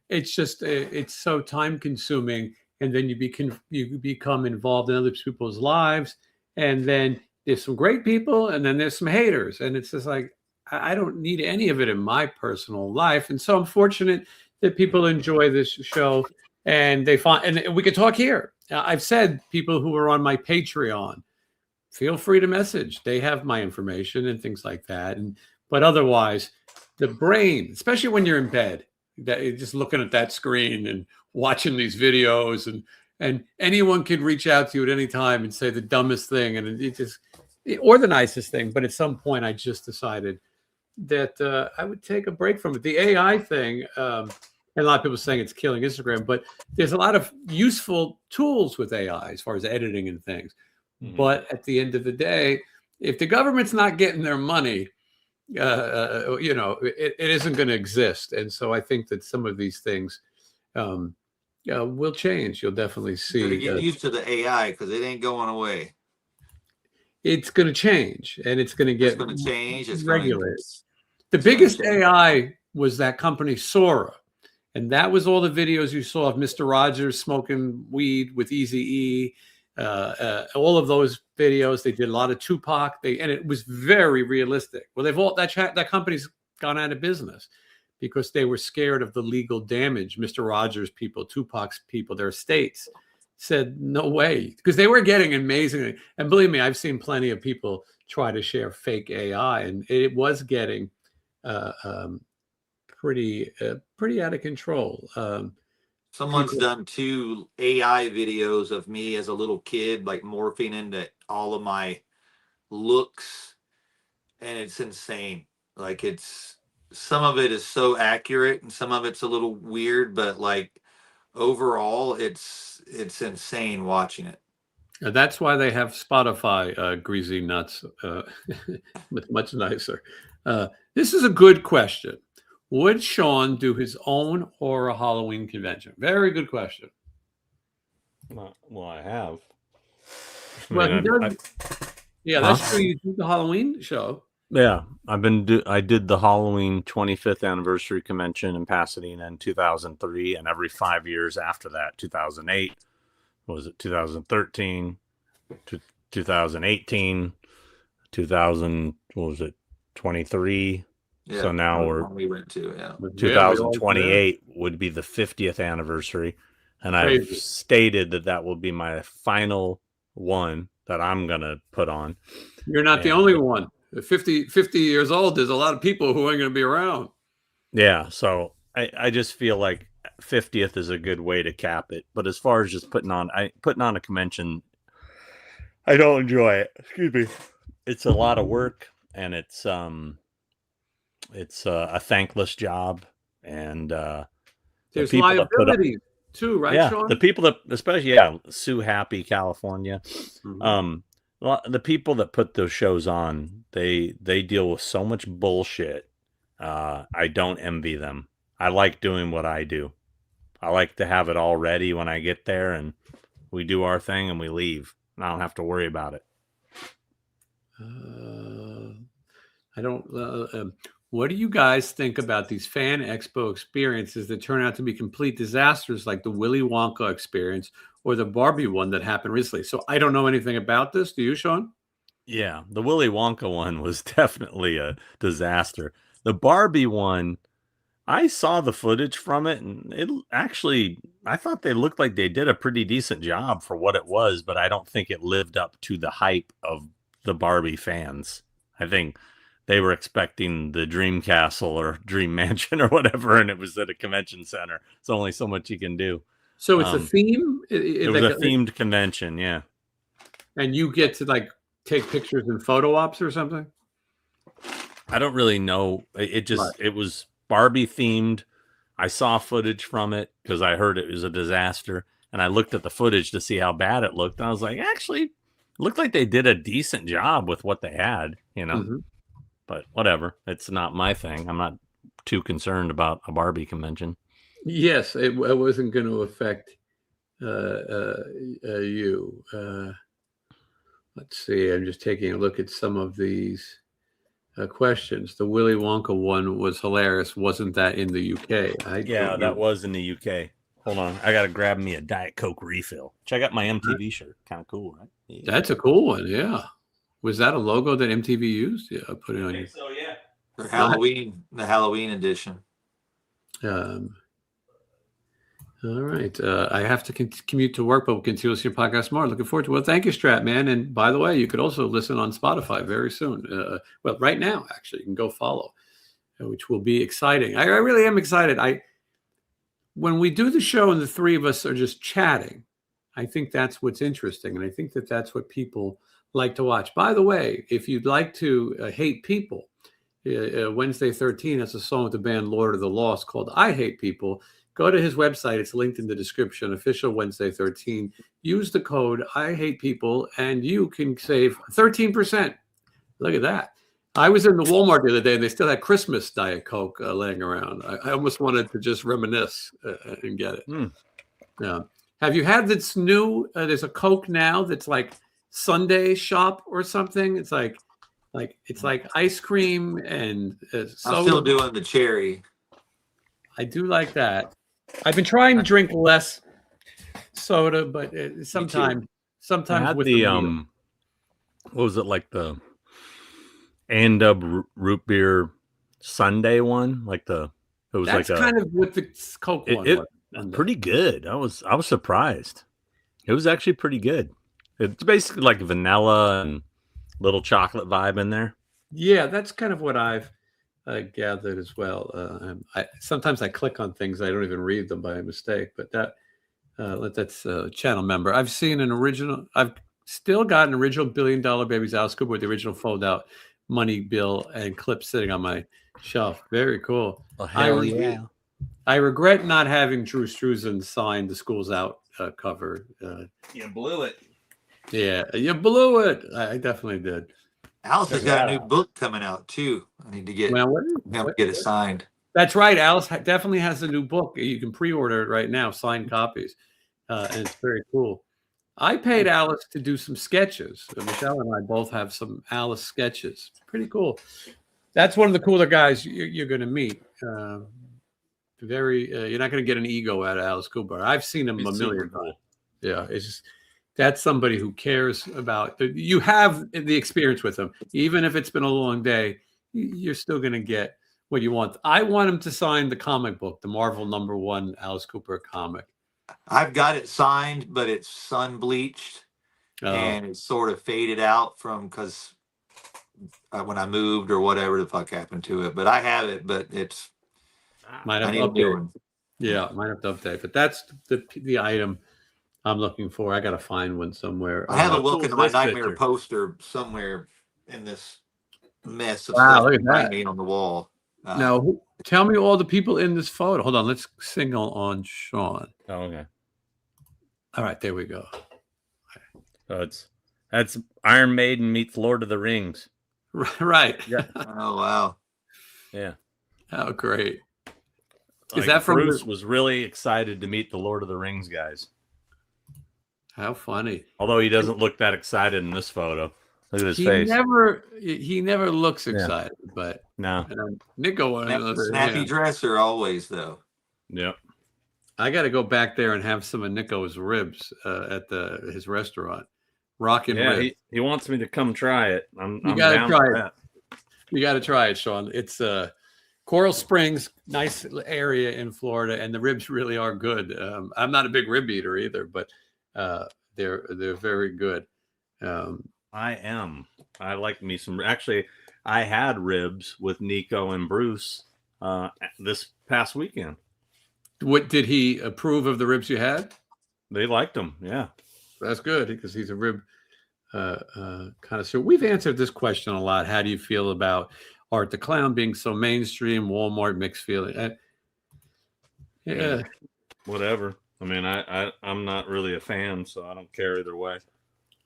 It's just it's so time consuming, and then you become involved in other people's lives, and then there's some great people, and then there's some haters, and it's just like I don't need any of it in my personal life, and so I'm fortunate that people enjoy this show, and they find and we can talk here. I've said people who are on my Patreon, feel free to message. They have my information and things like that. And but otherwise, the brain, especially when you're in bed, that you're just looking at that screen and watching these videos, and anyone can reach out to you at any time and say the dumbest thing or the nicest thing. But at some point, I just decided that I would take a break from it. The AI thing. And a lot of people saying it's killing Instagram, but there's a lot of useful tools with AI as far as editing and things. Mhm. But at the end of the day, if the government's not getting their money, it isn't going to exist. And so I think that some of these things will change. You'll definitely You gotta see get used to the AI because it ain't going away. it's going to change, and it's going to It's get going to change. It's regulated. The gonna biggest change. AI was that company Sora. And that was all the videos you saw of Mr. Rogers smoking weed with Eazy-E. All of those videos, they did a lot of Tupac. And it was very realistic. Well, that company's gone out of business because they were scared of the legal damage. Mr. Rogers' people, Tupac's people, their estates said no way, because they were getting amazing. And believe me, I've seen plenty of people try to share fake AI, and it was getting pretty out of control. Someone's people- done 2 AI videos of me as a little kid, like morphing into all of my looks, and it's insane. Like some of it is so accurate, and some of it's a little weird, but like overall, it's insane watching it. That's why they have Spotify, greasy nuts. It's much nicer. This is a good question. Would Sean do his own horror Halloween convention? Very good question. Well, I have. Well, he does. Huh? Yeah, that's true. You do the Halloween show. Yeah, I did the Halloween 25th anniversary convention in Pasadena in 2003, and every 5 years after that, 2008, was it 2013, 2018, 2000, what was it, 23? Yeah, So now we're we went to Yeah, we all 2028 would be the 50th anniversary, and I've Crazy. stated that will be my final one that I'm gonna put on. You're not the And- only one. At 50 years old, there's a lot of people who ain't going to be around. Yeah, so I just feel like 50th is a good way to cap it. But as far as just putting on a convention, I don't enjoy it. Excuse me. It's a lot of work, and it's a thankless job, and There's people that put up- liabilities too, right, yeah, Sean? the people that, especially Sue Happy, California. Mhm. The people that put those shows on, they deal with so much bullshit. I don't envy them. I like doing what I do. I like to have it all ready when I get there, and we do our thing and we leave. And I don't have to worry about it. I don't. What do you guys think about these fan expo experiences that turn out to be complete disasters, like the Willy Wonka experience or the Barbie one that happened recently? So I don't know anything about this. Do you, Sean? Yeah, the Willy Wonka one was definitely a disaster. The Barbie one, I saw the footage from it, and it actually, I thought they looked like they did a pretty decent job for what it was, but I don't think it lived up to the hype of the Barbie fans. I think they were expecting the Dream Castle or Dream Mansion or whatever, and it was at a convention center. It's only so much you can do. So it's a theme. It was a themed convention, yeah. And you get to like take pictures and photo ops or something. I don't really know. It was Barbie themed. I saw footage from it because I heard it was a disaster, and I looked at the footage to see how bad it looked. And I was like, actually, it looked like they did a decent job with what they had, But whatever. It's not my thing. I'm not too concerned about a Barbie convention. Yes, it wasn't going to affect you. Let's see. I'm just taking a look at some of these questions. The Willy Wonka one was hilarious. Wasn't that in the UK? That was in the UK. Hold on. I got to grab me a Diet Coke refill. Check out my MTV shirt. Kind of cool, right? Yeah. That's a cool one. Yeah. Was that a logo that MTV used? Yeah, I put it on you. So, yeah. For Halloween, the Halloween edition. All right. I have to commute to work, but we'll continue to see your podcast more. Looking forward to it. Well, thank you, Strat, man. And by the way, you could also listen on Spotify very soon. Well, right now, actually, you can go follow, which will be exciting. I really am excited. When we do the show and the three of us are just chatting, I think that's what's interesting. And I think that that's what people like to watch. By the way, if you'd like to hate people, Wednesday 13 has a song with the band Lord of the Lost called I Hate People. Go to his website. It's linked in the description. Official Wednesday 13. Use the code I Hate People, and you can save 13%. Look at that. I was in the Walmart the other day, and they still had Christmas Diet Coke laying around. I almost wanted to just reminisce and get it. Have you had this new? There's a Coke now that's like Sunday Shop or something. It's like ice cream and soda. I'm still doing the cherry. I do like that. I've been trying to drink less soda, but sometimes with the meal. what was it, like the Andub root beer Sunday one? That's kind of what the Coke one was. Pretty good. I was surprised. It was actually pretty good. It's basically like vanilla and little chocolate vibe in there. Yeah, that's kind of what I've gathered as well. Sometimes I click on things, I don't even read them by mistake, but that's a channel member. I've seen I've still got an original $1 Billion Babies Alice Cooper with the original fold out money bill and clip sitting on my shelf. Very cool. Oh, hell yeah. I regret not having Drew Struzan sign the School's Out cover. You blew it. Yeah, you blew it. I definitely did. Alice has got a new book coming out too. I need to get it signed. That's right. Alice definitely has a new book. You can pre-order it right now, signed copies, and it's very cool. I paid Alice to do some sketches. Michelle and I both have some Alice sketches. It's pretty cool. That's one of the cooler guys you're going to meet. You're not going to get an ego out of Alice Cooper. I've seen him a million times. Yeah, it's just. That's somebody who cares about. You have the experience with him, even if it's been a long day. You're still going to get what you want. I want him to sign the comic book, the Marvel #1 Alice Cooper comic. I've got it signed, but it's sun bleached and it's sort of faded out because when I moved or whatever the fuck happened to it. But I have it, but it's might have to update. Yeah, might have to update. But that's the item I'm looking for. I got to find one somewhere. I have a look into my nightmare poster somewhere in this mess of stuff look at that. On the wall. Now, Tell me all the people in this photo. Hold on, let's signal on Sean. Oh, okay. All right, there we go. So that's Iron Maiden meets Lord of the Rings. Right. Yeah. Oh wow. Yeah. Oh, great. Like, that from Bruce the- was really excited to meet the Lord of the Rings guys. How funny. Although he doesn't look that excited in this photo. Look at his He face. never looks Yeah. excited, but No. Nico, Snappy yeah. dresser always though. Yep. I got to go back there and have some of Nico's ribs at his restaurant. Rockin' Yeah, Rib. he wants me to come try it. I'm gotta down try for it. that. You got to try it, Sean. It's Coral Springs, nice area in Florida, and the ribs really are good. I'm not a big rib eater either, but they're very good. I am. I like me some. Actually, I had ribs with Nico and Bruce this past weekend. What did he approve of the ribs you had? They liked them. Yeah. That's good because he's a rib connoisseur. We've answered this question a lot. How do you feel about Art the Clown being so mainstream? Walmart mixed feeling. Yeah. Whatever. I mean, I'm not really a fan, so I don't care either way.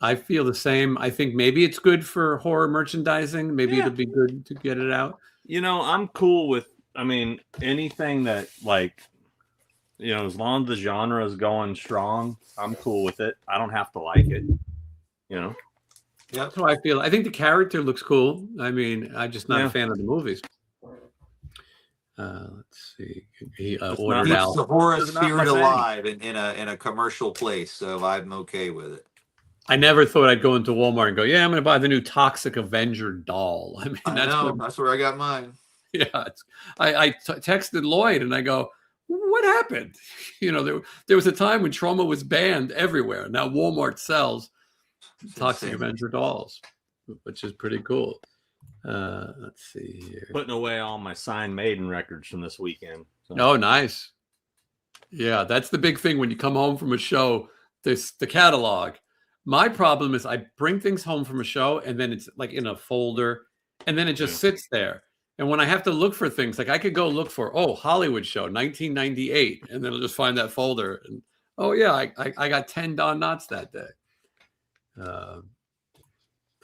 I feel the same. I think maybe it's good for horror merchandising. Maybe Yeah. it'll be good to get it out. You know, I'm cool with. I mean, anything that like. You know, as long as the genre is going strong, I'm cool with it. I don't have to like it. You know? Yep. That's how I feel. I think the character looks cool. I mean, I'm just not a fan of the movies. Let's see. He ordered Keeps out. the horror It's not my spirit thing. alive in a commercial place, so I'm okay with it. I never thought I'd go into Walmart and go, yeah, I'm going to buy the new Toxic Avenger doll. I mean, That's where I got mine. Yeah. I texted Lloyd and I go, what happened? You know, there was a time when trauma was banned everywhere. Now Walmart sells Toxic Avenger dolls, which is pretty cool. Let's see here. Putting away all my signed Maiden records from this weekend. So. Oh, nice. Yeah, that's the big thing when you come home from a show. There's the catalog. My problem is I bring things home from a show and then it's like in a folder and then it just sits there. And when I have to look for things, like I could go look for, Hollywood show, 1998, and then I'll just find that folder. And I got 10 Don Knotts that day.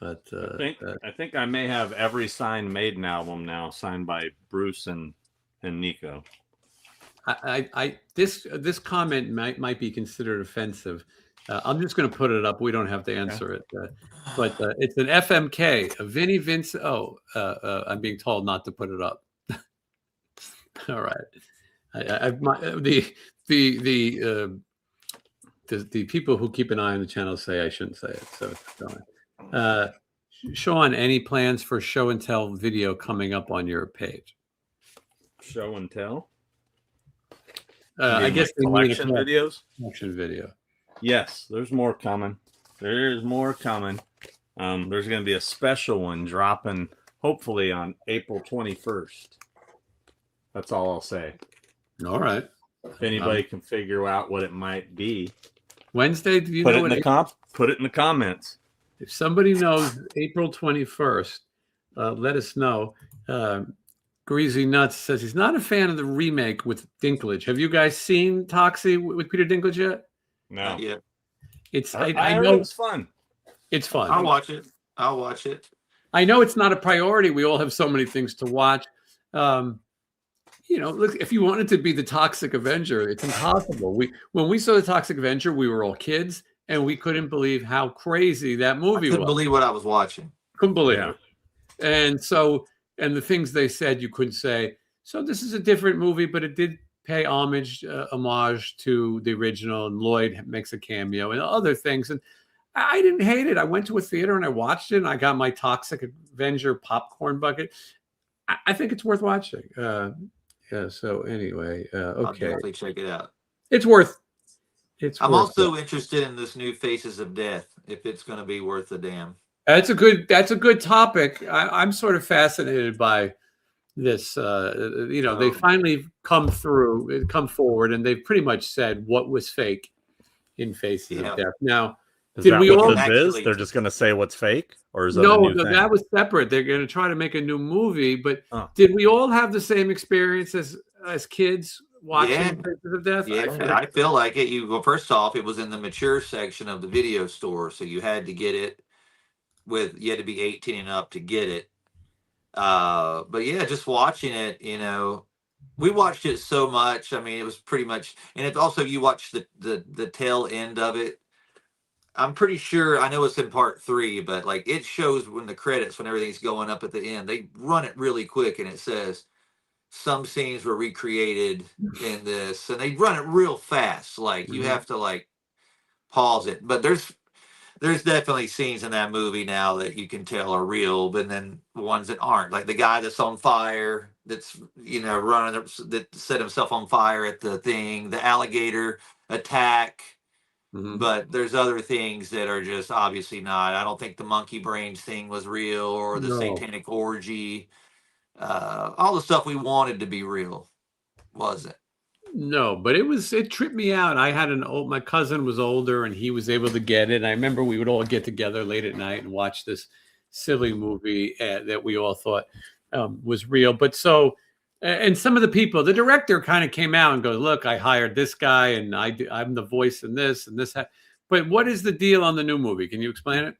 I think I may have every signed Maiden album now signed by Bruce and Nico. This comment might be considered offensive. I'm just going to put it up. We don't have to answer it. But it's an FMK, a Vinnie Vince. I'm being told not to put it up. All right. The people who keep an eye on the channel say I shouldn't say it. So it's going. Sean, any plans for show and tell video coming up on your page? Show and tell? I guess they mean collection videos? Collection video. Yes, there's more coming. There's more coming. There's going to be a special one dropping hopefully on April 21st. That's all I'll say. All right. If anybody can figure out what it might be, Wednesday, do you put know it in the put it in the comments. If somebody knows April 21st, let us know. Greasy Nuts says he's not a fan of the remake with Dinklage. Have you guys seen Toxie with Peter Dinklage yet? No. Yeah. It's I know know it's fun. It's fun. I'll watch it. I know it's not a priority. We all have so many things to watch. Look, if you wanted to be the Toxic Avenger, it's impossible. When we saw the Toxic Avenger, we were all kids and we couldn't believe how crazy that movie was. Couldn't believe what I was watching. Couldn't believe it. And the things they said you couldn't say. So this is a different movie, but it did pay homage to the original, and Lloyd makes a cameo and other things. And I didn't hate it. I went to a theater and I watched it, and I got my Toxic Avenger popcorn bucket. I think it's worth watching. So anyway, I'll okay, definitely check it out. it's worth. I'm also interested in this new Faces of Death. If it's going to be worth a damn. That's a good topic. I'm sort of fascinated by this. They finally come forward, and they've pretty much said what was fake in Faces of Death. Now, Is Did that we what all this is? actually- They're just going to say what's fake, or is that a No, new no, thing? that was separate. They're going to try to make a new movie, but Oh. did we all have the same experience as kids watching Yeah. Faces of Death? Yeah, I feel like it. Well, first off, it was in the mature section of the video store, so you had to get it you had to be 18 and up to get it. But yeah, just watching it, we watched it so much. I mean, it was pretty much, and if also you watch the tail end of it, I'm pretty sure, I know it's in part 3, but like it shows when the credits, when everything's going up at the end, they run it really quick and it says some scenes were recreated in this, and they run it real fast. Like you have to like pause it, but there's definitely scenes in that movie now that you can tell are real, but then ones that aren't, like the guy that's on fire, that's running, that set himself on fire at the thing, the alligator attack. But there's other things that are just obviously not. I don't think the monkey brains thing was real, or the No. satanic orgy. All the stuff we wanted to be real wasn't. No, but it tripped me out. I had my cousin was older and he was able to get it. I remember we would all get together late at night and watch this silly movie that we all thought was real. But and some of the people, the director kind of came out and goes, "Look, I hired this guy and I'm the voice in this and this." But what is the deal on the new movie? Can you explain it?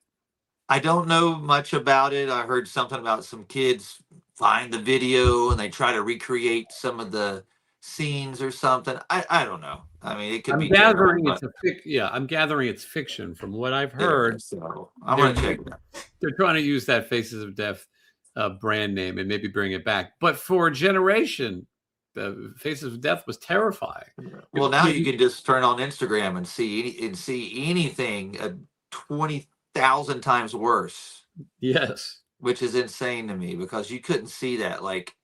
I don't know much about it. I heard something about some kids find the video and they try to recreate some of the scenes or something. I don't know. I mean, it could be general, but I'm gathering it's fiction from what I've heard. so I'm gonna check it out. They're trying to use that Faces of Death brand name and maybe bring it back. But for a generation, the Faces of Death was terrifying. Well, now you can just turn on Instagram and see anything 20,000 times worse, Yes. which is insane to me because you couldn't see that. Like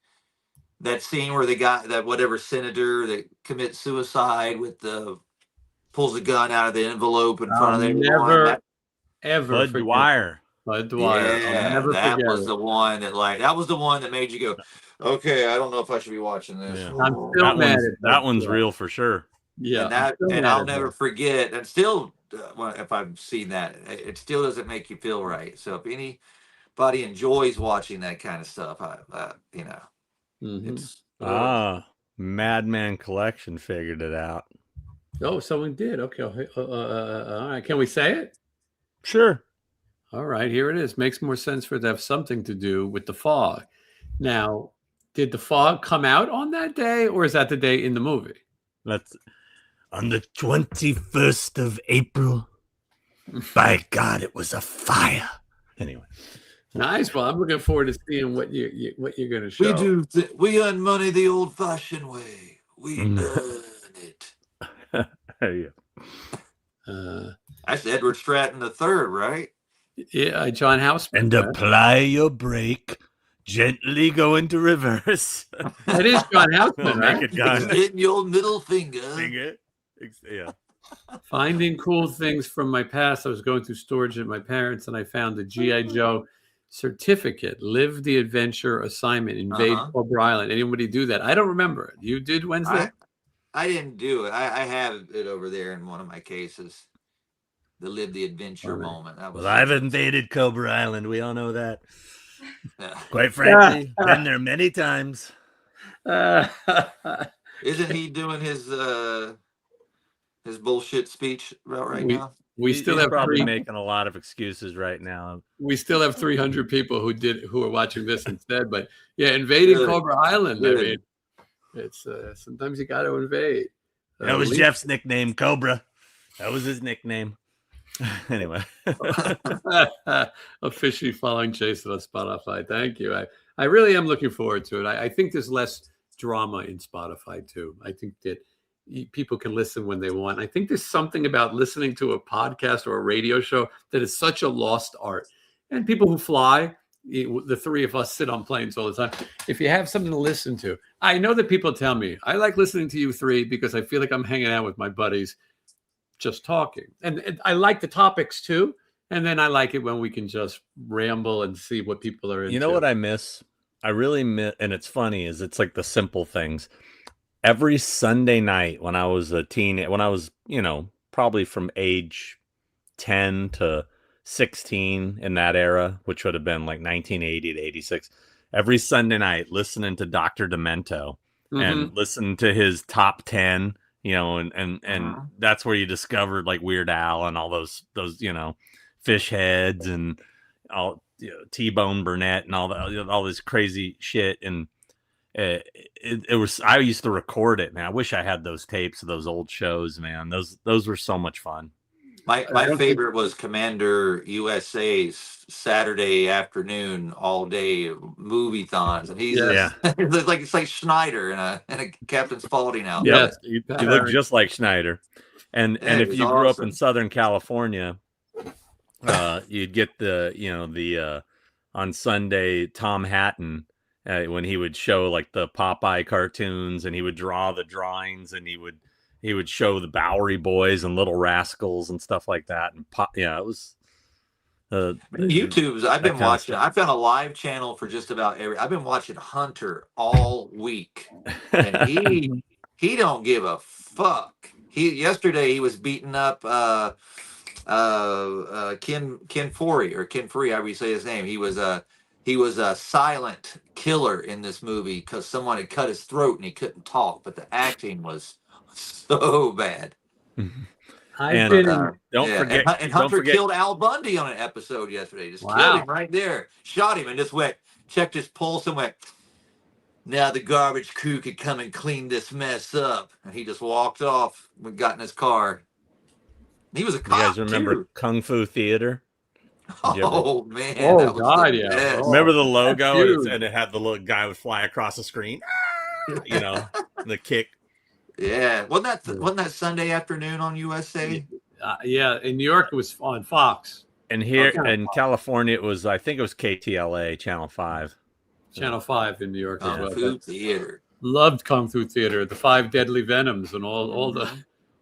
that scene where the guy, that whatever senator that commits suicide with pulls a gun out of the envelope in front of everyone. Never, ever Bud forget Dwyer. Bud Dwyer. I'll Yeah, never that forget was it. the one that was the one that made you go, okay, I don't know if I should be watching this. Yeah. I'm Ooh. still That mad one's, at that Bud one's Dwyer. real for sure. Yeah. and I'm still mad I'll at never him. forget. And still, if I've seen that, it still doesn't make you feel right. So if anybody enjoys watching that kind of stuff, Mhm. it's Madman Collection figured it out. Oh, someone did. Okay. All right. Can we say it? Sure. All right. Here it is. Makes more sense for it to have something to do with the fog. Now, did the fog come out on that day, or is that the day in the movie? That's on the 21st of April. By God, it was a fire. Anyway. Nice. Well, I'm looking forward to seeing what you're going to show. we earn money the old-fashioned way. We earn it. Yeah. That's Edward Stratton III, right? Yeah, John Houseman. And apply your brake. Gently go into reverse. That is John Houseman, Make right? it kind of Getting your middle finger. finger. Yeah. Finding cool things from my past. I was going through storage at my parents, and I found the G.I. Joe certificate, Live the Adventure Assignment, Invade Cobra Island. Anybody do that? I don't remember it. You did Wednesday? I didn't do it. I have it over there in one of my cases. The Live the Adventure moment. That was Well, I've invaded Cobra Island. We all know that. Yeah. Quite frankly, been there many times. Isn't he doing his bullshit speech right now? We still He's have probably making a lot of excuses right now. we still have 300 people who are watching this instead. But yeah, invading Good. Cobra Island. Good. I mean, it's sometimes you got to invade. That was Jeff's nickname, Cobra. That was his nickname. Anyway. Officially following Jason on Spotify. Thank you. I really am looking forward to it. I think there's less drama in Spotify too. I think that people can listen when they want. I think there's something about listening to a podcast or a radio show that is such a lost art. And people who fly, the three of us sit on planes all the time. If you have something to listen to, I know that people tell me, I like listening to you three because I feel like I'm hanging out with my buddies just talking. And I like the topics too. And then I like it when we can just ramble and see what people are into. You know what I miss? I really miss, and it's funny, is it's like the simple things. Every Sunday night when I was a teen, when I was, probably from age 10 to 16 in that era, which would have been like 1980 to 86. Every Sunday night, listening to Dr. Demento and listen to his top 10, and that's where you discovered like Weird Al and all those fish heads and all T-Bone Burnett and all this crazy shit. And it was, I used to record it, man. I wish I had those tapes of those old shows, man. Those were so much fun. My favorite was Commander USA's Saturday afternoon all day movie thons, and he's it's like Schneider in a Captain Spaulding outfit. Yeah, he looked just like Schneider. And if you grew up in Southern California, you'd get the on Sunday Tom Hatton when he would show like the Popeye cartoons, and he would draw the drawings, and he would show the Bowery Boys and Little Rascals and stuff like that. And it was YouTube's. I've been watching. I found a live channel for just about I've been watching Hunter all week, and he don't give a fuck. Yesterday he was beating up Ken Foree, however you say his name. He was a silent killer in this movie because someone had cut his throat and he couldn't talk, but the acting was so bad. Don't forget, Hunter killed Al Bundy on an episode yesterday. Just killed him right there, shot him, and just checked his pulse and went, now the garbage crew could come and clean this mess up. And he just walked off and got in his car. He was a cop. You guys remember Kung Fu Theater? Oh man! Oh God, yeah. Remember the logo, and it had the little guy would fly across the screen. The kick. Yeah, wasn't that Sunday afternoon on USA? Yeah, in New York it was on Fox. And here in California, I think it was KTLA Channel 5. Channel 5 in New York as well. Kung Fu Theater. Loved Kung Fu Theater, the 5 Deadly Venoms, and all the.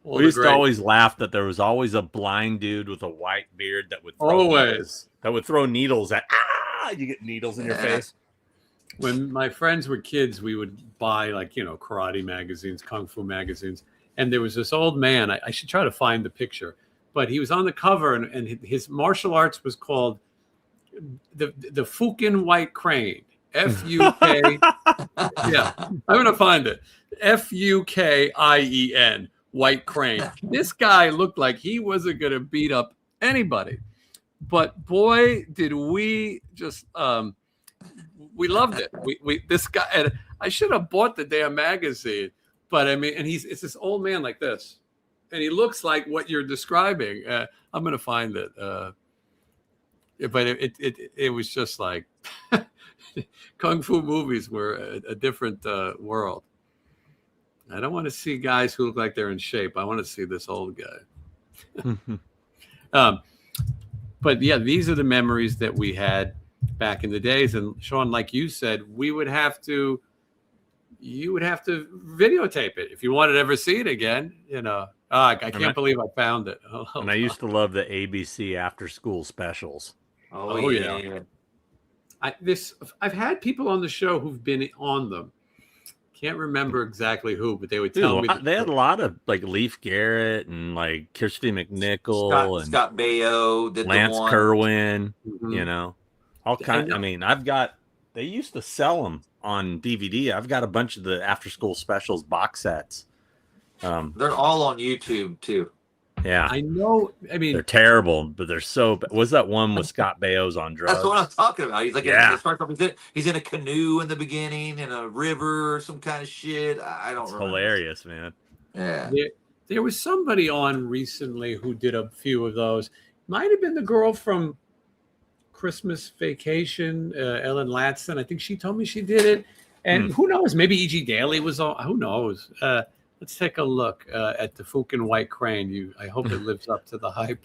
We used to always laugh that there was always a blind dude with a white beard that would throw needles at. You get needles in your face. When my friends were kids, we would buy karate magazines, kung fu magazines, and there was this old man. I should try to find the picture, but he was on the cover, and his martial arts was called the Fukin White Crane. F-U-K. Yeah, I'm gonna find it. F-U-K-I-E-N. White Crane. This guy looked like he wasn't gonna beat up anybody, but boy, did we just we loved it. We this guy, and I should have bought the damn magazine, but I mean, and it's this old man like this, and he looks like what you're describing. I'm gonna find it, but it was just like kung fu movies were a different world. I don't want to see guys who look like they're in shape. I want to see this old guy. But yeah, these are the memories that we had back in the days. And Sean, like you said, you would have to videotape it if you wanted to ever see it again. I can't believe I found it. And I used to love the ABC after school specials. Oh yeah. I've had people on the show who've been on them. Can't remember exactly who, but they would tell me. They had a lot of like Leif Garrett and like Kirsty McNichol and Scott Baio, did Lance Kerwin. Mm-hmm. All kinds. I mean, they used to sell them on DVD. I've got a bunch of the after school specials box sets. They're all on YouTube too. Yeah, I know. I mean, they're terrible, but they're so. Was that one with Scott Baio's on drugs? That's what I'm talking about. He's like, he's in a canoe in the beginning, in a river or some kind of shit. I don't remember. Hilarious, man. Yeah. There was somebody on recently who did a few of those. Might have been the girl from Christmas Vacation, Ellen Latson. I think she told me she did it. And who knows? Maybe E.G. Daly was on. Who knows? Let's take a look at the Fukin White Crane. I hope it lives up to the hype.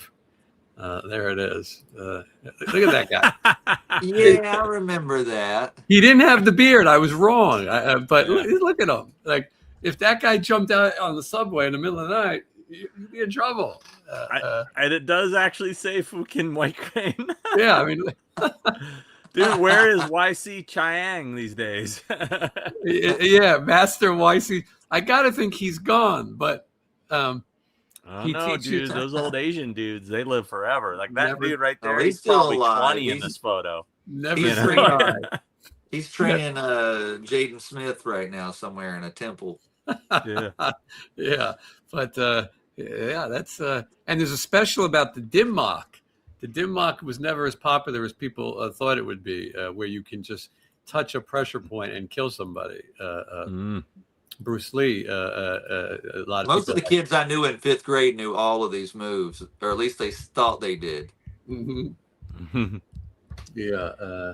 There it is. Look at that guy. Yeah, I remember that. He didn't have the beard. I was wrong. But look at him. Like, if that guy jumped out on the subway in the middle of the night, you'd be in trouble. And it does actually say Fukin White Crane. Yeah, I mean... Dude, where is YC Chiang these days? Yeah, Master YC. I got to think he's gone, but Oh He no, teaches you dude, to- those old Asian dudes, they live forever. Like that Never- dude right Oh, there, he's he's still probably alive. 20 in He's- this photo. Never He's say training- die. He's training Jaden Smith right now somewhere in a temple. Yeah. Yeah, but yeah, that's and there's a special about the dim mock. The dim mock was never as popular as people thought it would be, where you can just touch a pressure point and kill somebody. Bruce Lee, a lot of Most of people the kids I knew in 5th grade knew all of these moves, or at least they thought they did. Mhm. Yeah,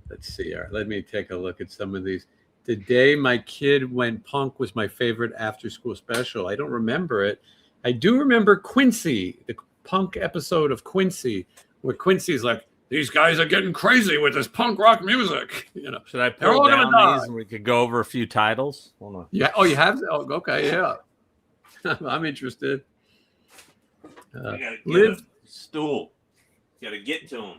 let's see. All right, let me take a look at some of these. The day my kid went punk was my favorite after-school special. I don't remember it. I do remember Quincy, the punk episode of Quincy, where Quincy's like, "These guys are getting crazy with this punk rock music." You know. Should I They're pull all gonna down die. these and we could go over a few titles? Hold on. Yeah. Oh, you have? Oh, okay. Yeah. I'm interested. Live. Stool. Got to get to him.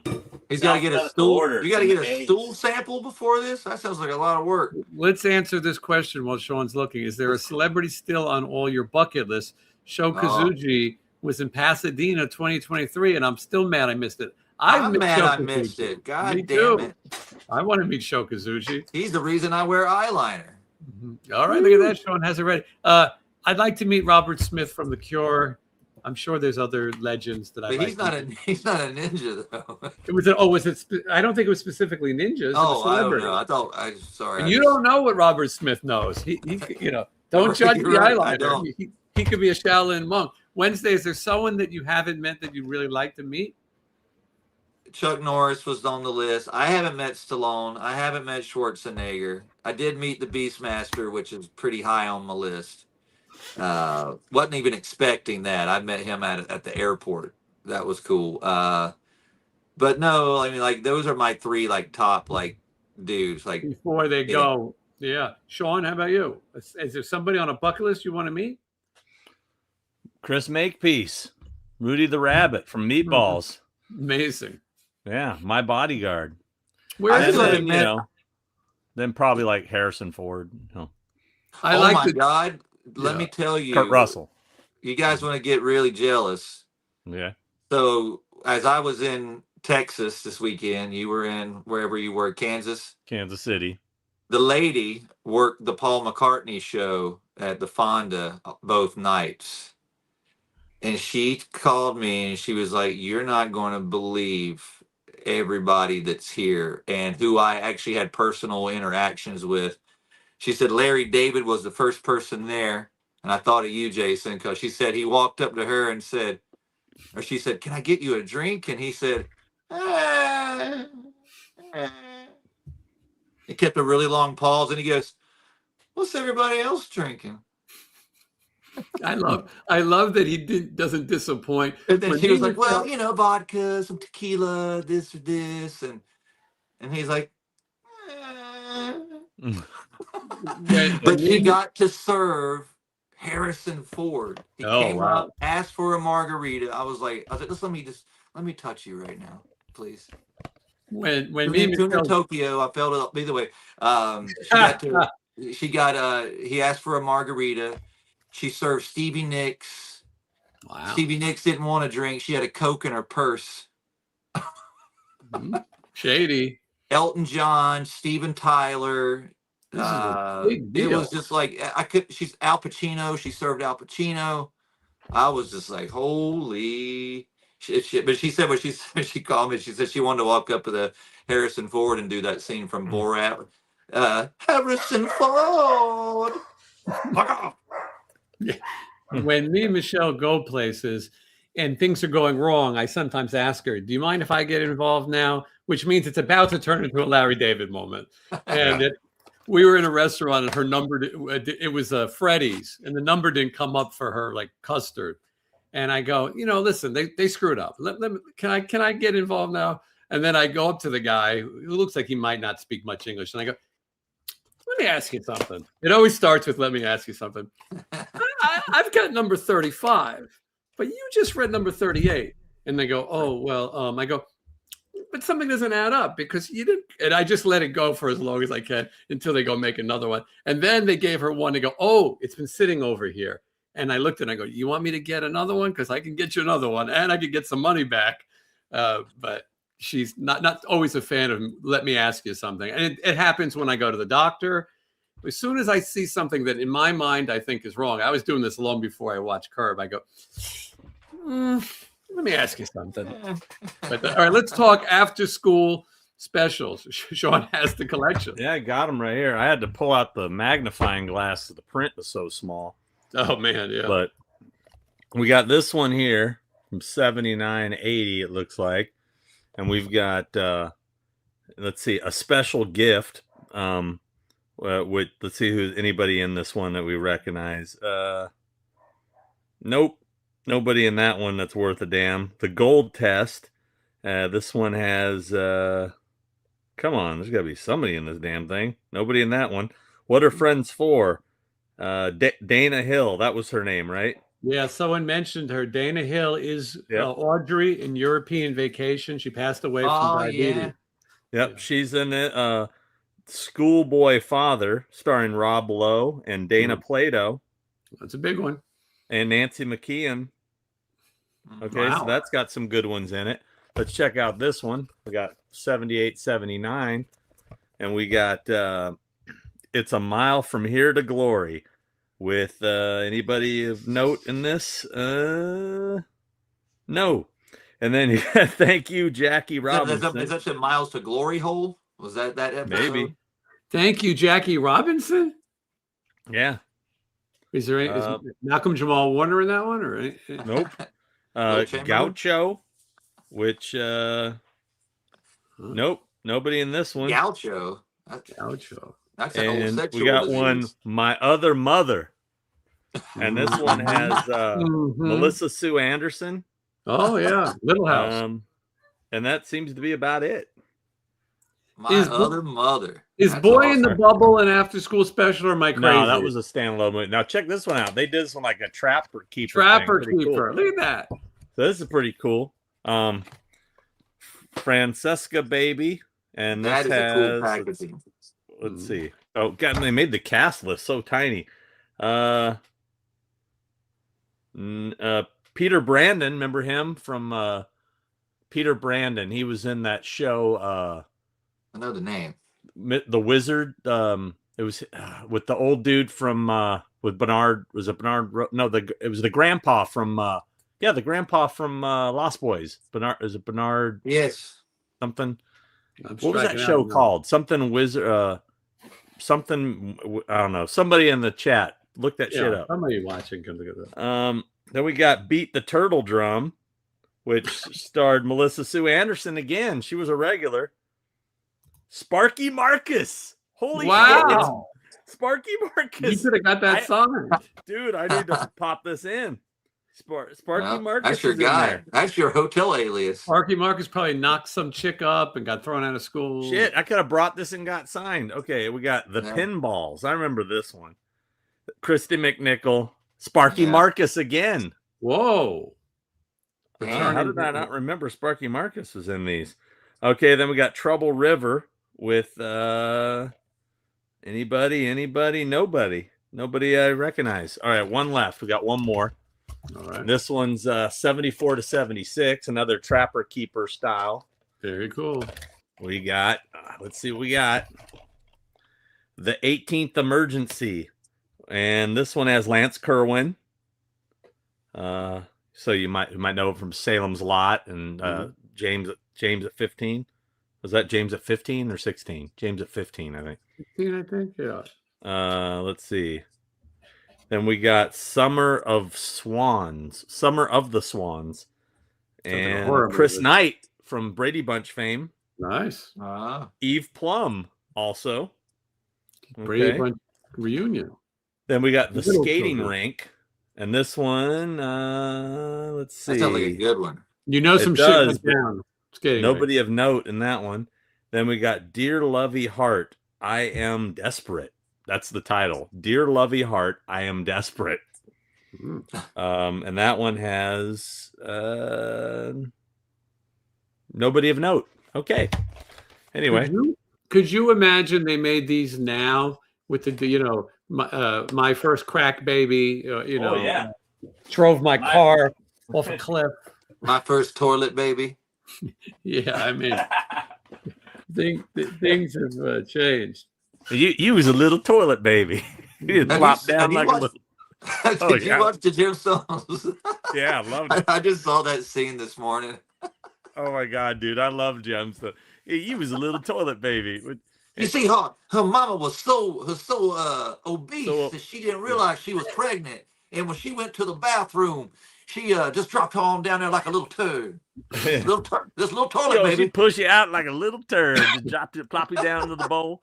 He's got to get a Alphabetical stool. order. You got to get a Some stool sample before this. That sounds like a lot of work. Let's answer this question while Sean's looking. Is there a celebrity still on all your bucket list? Sho Kazuji was in Pasadena 2023, and I'm still mad I missed it. I'm missed mad Sho I Kazuji. missed it. God Me damn too. it. I want to meet Sho Kazuji. He's the reason I wear eyeliner. All right, look at that. Sean has it ready. I'd like to meet Robert Smith from The Cure. I'm sure there's other legends that I. But he's not a ninja though. It was. Was it? I don't think it was specifically ninjas. Oh, I don't celebrity. know. I thought. I sorry. And I you just- don't know what Robert Smith knows. He you know, don't Right, judge the right, I eyeliner. don't. He could be a Shaolin monk. Wednesday, is there someone that you haven't met that you'd really like to meet? Chuck Norris was on the list. I haven't met Stallone. I haven't met Schwarzenegger. I did meet the Beastmaster, which is pretty high on my list. Wasn't even expecting that. I met him at the airport. That was cool. But no, I mean, like those are my 3 like top like dudes. Like Before they go, yeah. Sean, how about you? Is there somebody on a bucket list you want to meet? Chris Makepeace, Rudy the Rabbit from Meatballs. Amazing. Yeah, my bodyguard. Where I is still it? haven't met- Then probably like Harrison Ford. No. I oh like my the. God, let Yeah. me tell you, Kurt Russell. You guys want to get really jealous. Yeah. So as I was in Texas this weekend, you were in wherever you were, Kansas. Kansas City. The lady worked the Paul McCartney show at the Fonda both nights. And she called me and she was like, "You're not going to believe everybody that's here," and who I actually had personal interactions with. She said Larry David was the first person there. And I thought of you, Jason, because she said he walked up to her and said, or she said, "Can I get you a drink?" And he said, "Ah, ah." He kept a really long pause and he goes, "What's everybody else drinking?" I love that he doesn't disappoint. And then When she he was like, was "Well, out- you know, vodka, some tequila, this or this." And he's like, when- but when he he- got to serve Harrison Ford. He Oh, came wow. up, asked for a margarita. I was like, let me touch you right now, please. when Me me and and Tuna Michelle- Tokyo, I felt it either way. He asked for a margarita. She served Stevie Nicks. Wow. Stevie Nicks didn't want a drink. She had a Coke in her purse. Shady. Elton John, Steven Tyler. This is a big It deal. was just like she's Al Pacino. She served Al Pacino. I was just like, holy shit. But she said when she called me, she said she wanted to walk up to the Harrison Ford and do that scene from Borat. Harrison Ford. Fuck off. When me and Michelle go places and things are going wrong, I sometimes ask her, "Do you mind if I get involved now?" Which means it's about to turn into a Larry David moment. And we were in a restaurant and her number, it was Freddy's, and the number didn't come up for her, like custard. And I go, listen, they screwed up. Can I get involved now? And then I go up to the guy who looks like he might not speak much English. And I go, "Let me ask you something." It always starts with, "Let me ask you something." I've got number 35, but you just read number 38. And they go, "Oh, well," I go, "But something doesn't add up because you didn't." And I just let it go for as long as I can until they go make another one. And then they gave her one to go, "Oh, it's been sitting over here." And I looked and I go, you want me to get another one? Because I can get you another one and I could get some money back. But she's not always a fan of let me ask you something. And it happens when I go to the doctor. As soon as I see something that in my mind I think is wrong, I was doing this long before I watched Curb. I go, let me ask you something. But all right, let's talk after school specials. Sean has the collection. Yeah, I got them right here. I had to pull out the magnifying glass. The print was so small. Oh man, yeah. But we got this one here from 79.80, it looks like. And we've got let's see, a special gift. With let's see who's anybody in this one that we recognize. Nope. Nobody in that one that's worth a damn. The gold test. This one has come on, there's gotta be somebody in this damn thing. Nobody in that one. What are friends for? Dana Hill, that was her name, right? Yeah, someone mentioned her. Dana Hill is Audrey in European Vacation. She passed away from diabetes. Yeah. Yep, she's in it. Schoolboy Father, starring Rob Lowe and Dana Plato That's a big one. and Nancy McKeon. Okay, Wow. so that's got some good ones in it. Let's check out this one. We got 78.79, and we got It's a Mile from Here to Glory with anybody of note in this? No. And then thank you, Jackie Robinson. Is that the Miles to Glory hole? Was that episode? Maybe. Thank you, Jackie Robinson. Yeah. Is there any, is Malcolm Jamal Warner in that one or any? Nope. Gaucho, which nope, nobody in this one. Gaucho. Gaucho. That's an old And sexual we got disease. one, My Other Mother. And this one has Melissa Sue Anderson. Oh yeah, Little House. And that seems to be about it. My Other Mother. Is That's Boy in the awesome. Bubble an after school special or am I crazy? No, that was a standalone movie. Now check this one out. They did this one like a Trapper Keeper. Trapper thing. Pretty Keeper. Cool. Look at that. So this is pretty cool. Francesca Baby. And this That is has, a cool packaging. let's see. Oh god, they made the cast list so tiny. Peter Brandon, remember him from Peter Brandon? He was in that show I know the name. The Wizard. It was with the old dude from with Bernard. Was it Bernard? No, it was the grandpa from the grandpa from Lost Boys. Bernard, is it Bernard? Yes. Something. What was that show called? Something Wizard. Something I don't know. Somebody in the chat look that shit up. Somebody watching can look at that. Then we got Beat the Turtle Drum, which starred Melissa Sue Anderson again. She was a regular. Sparky Marcus. Holy Wow. shit. Sparky Marcus. You could have got that signed. Dude, I need to pop this in. Sparky Well, Marcus. that's your is in guy. there. That's your hotel alias. Sparky Marcus probably knocked some chick up and got thrown out of school. Shit, I could have brought this and got signed. Okay, we got the Pinballs. I remember this one. Christy McNichol. Sparky Marcus again. Whoa. How did I not remember Sparky Marcus was in these? Okay, then we got Trouble River with anybody, nobody I recognize. All right, one left. We got one more. All right. This one's 74 to 76, another Trapper Keeper style. Very cool. We got let's see what we got. The 18th Emergency, and this one has Lance Kerwin. So you might know from Salem's Lot and James at 15. Was that James at 15 or 16? James at 15, I think. 15, I think, yeah. Let's see. Then we got Summer of the Swans, and Chris Knight from Brady Bunch fame. Nice. Eve Plum also. Brady Bunch reunion. Then we got the Little skating children. rink, and this one, let's see. That sounds like a good one. You know some It does, shit went down. Skating nobody of note in that one. Then we got Dear Lovey Heart, I Am Desperate. That's the title. Dear Lovey Heart, I Am Desperate. And that one has nobody of note. Okay. Anyway. Could you imagine they made these now with the my first crack baby. Oh, yeah. Drove my car off a cliff. My first toilet baby. Yeah, I mean, things have changed. You was a little toilet baby. You Have plopped you- down have you like a watched- little. Did you watch the Gemstones? Yeah, I loved it. I just saw that scene this morning. Oh my god, dude, I love Gemstone. You was a little toilet baby. You see, her mama was so obese So- that she didn't realize she was pregnant, and when she went to the bathroom, she just dropped her arm down there like a little turd. This little toilet Yo, she baby. push you out like a little turd. Just plop you down into the bowl.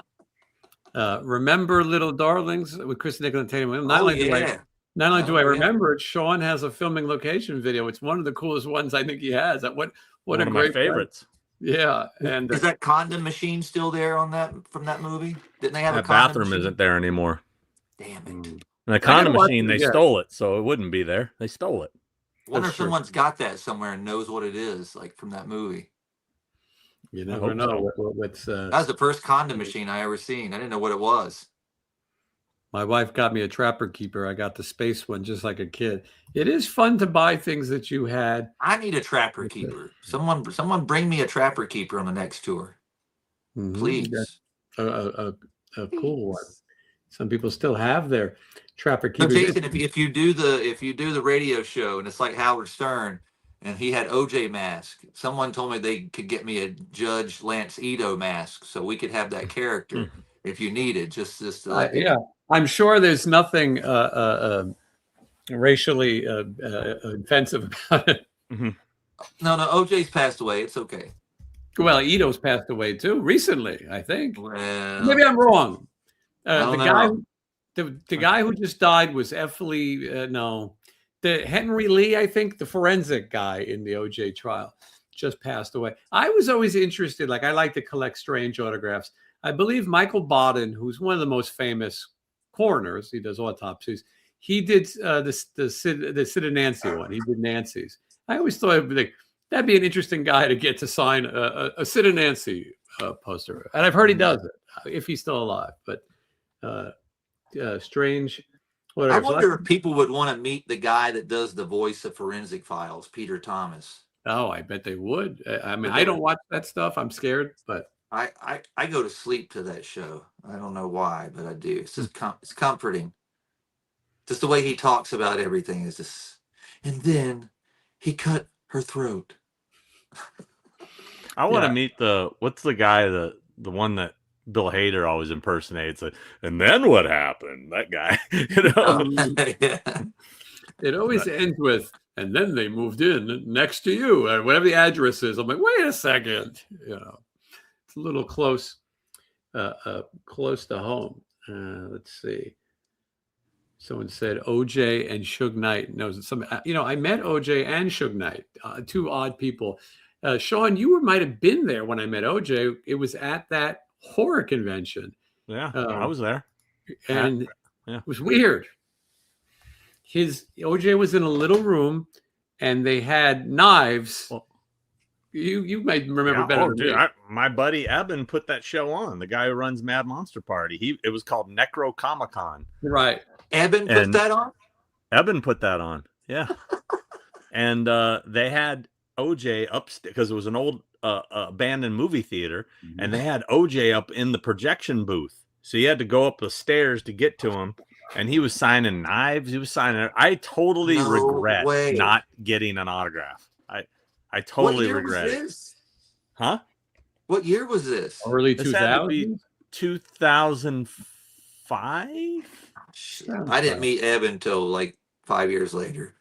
Remember Little Darlings with Chris Nicholas and Tatum Williams? Not only do I Oh, yeah. remember it, Sean has a filming location video. It's one of the coolest ones I think he has. What One a of great my favorites. Yeah, and Is that condom machine still there on that from that movie? Didn't they have a That condom bathroom machine? isn't there anymore. Damn it! And the gotta condom watch machine, it they again. stole it, so it wouldn't be there. They stole it. Wonder if That's true. someone's got that somewhere and knows what it is, like from that movie. you I never hope know so. what's. That was the first condom machine I ever seen. I didn't know what it was. My wife got me a Trapper Keeper. I got the space one just like a kid. It is fun to buy things that you had. I need a trapper keeper. Someone bring me a trapper keeper on the next tour, Mhm. please. That's a cool one. Some people still have their Trapper No, Keepers. Jason, if you do the radio show and it's like Howard Stern and he had OJ mask, someone told me they could get me a Judge Lance Ito mask so we could have that character if you needed. Just to like, Yeah, I'm sure there's nothing racially offensive about it. No, OJ's passed away. It's okay. Well, Ito's passed away too recently, I think. Well, Maybe I'm wrong. I The don't guy, know. the guy who just died was F. Lee. The Henry Lee, I think, the forensic guy in the OJ trial, just passed away. I was always interested. Like I like to collect strange autographs. I believe Michael Baden, who's one of the most famous coroners, he does autopsies. He did the Sid and Nancy one. He did Nancy's. I always thought that'd be an interesting guy to get to sign a Sid and Nancy poster. And I've heard he does it if he's still alive. But strange. I Whatever. wonder if people would want to meet the guy that does the voice of Forensic Files, Peter Thomas. Oh, I bet they would. I mean, I don't watch that stuff. I'm scared, but I go to sleep to that show. I don't know why, but I do. It's just it's comforting. Just the way he talks about everything is just. And then he cut her throat. I want to Yeah. meet what's the guy the one that Bill Hader always impersonates. And then what happened? That guy. Yeah. it always ends with, and then they moved in next to you, or whatever the address is. I'm like, wait a second. It's a little close to home. Let's see. Someone said OJ and Suge Knight knows some. I met OJ and Suge Knight, two odd people. Sean, you might have been there when I met OJ. It was at that horror convention, Yeah, I was there. and Yeah. it was weird. OJ was in a little room, and they had knives. Well, you might remember Yeah, better than dude, me. my buddy Eben put that show on. The guy who runs Mad Monster Party. It was called Necro Comic Con. Right. Eben put And- that on? Eben put that on. Yeah. And they had OJ upstairs because it was an old abandoned movie theater, and they had OJ up in the projection booth. So you had to go up the stairs to get to him, and he was signing knives. He was signing. I totally No regret way. not getting an autograph. I totally What year regret was it. this? Huh? What year was this? Early This had to be 2000s. 2005. I didn't meet Eben until like 5 years later.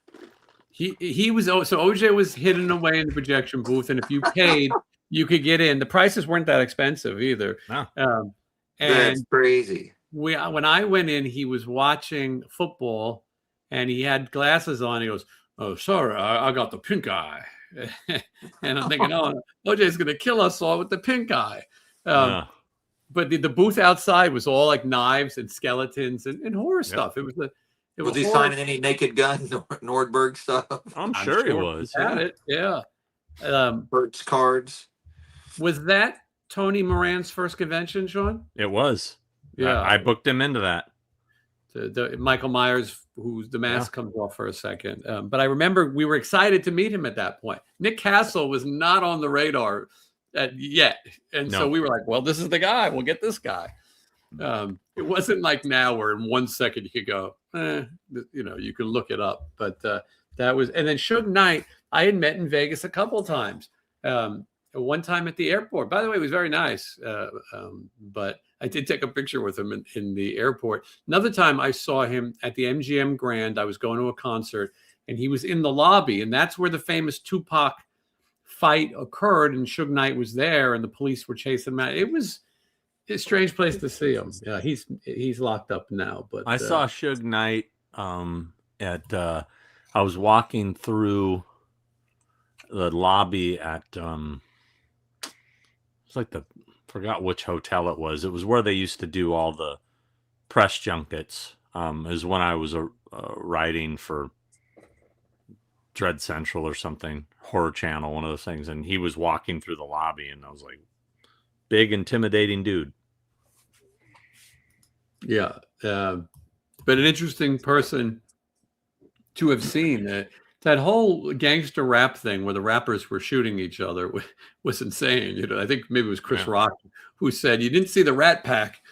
He was so OJ was hidden away in the projection booth, and if you paid, you could get in. The prices weren't that expensive either. No. And That's crazy. when I went in, he was watching football, and he had glasses on. He goes, "Oh, sorry, I got the pink eye," and I'm thinking, "Oh, OJ's going to kill us all with the pink eye." Yeah. But the booth outside was all like knives and skeletons and horror stuff. It was Was he horror. signing any Naked Gun Nordberg stuff? I'm sure he was. Had it, yeah. Bert's cards? Was that Tony Moran's first convention, Sean? It was. Yeah. I booked him into that. the Michael Myers, who's the mask comes off for a second. But I remember we were excited to meet him at that point. Nick Castle was not on the radar yet. And so we were like, well, this is the guy. We'll get this guy. It wasn't like now where in 1 second you could go, you can look it up. But that was, and then Suge Knight, I had met in Vegas a couple of times. One time at the airport. By the way, it was very nice. But I did take a picture with him in the airport. Another time I saw him at the MGM Grand. I was going to a concert and he was in the lobby. And that's where the famous Tupac fight occurred. And Suge Knight was there and the police were chasing him out. It was a strange place to see him. Yeah, he's locked up now. But I saw Suge Knight I was walking through the lobby at it's like forgot which hotel it was. It was where they used to do all the press junkets. Is when I was writing for Dread Central or something, Horror Channel, one of those things. And he was walking through the lobby, and I was like, big, intimidating dude. Yeah, but an interesting person to have seen. That whole gangster rap thing where the rappers were shooting each other was insane. I think maybe it was Chris Rock who said you didn't see the Rat Pack,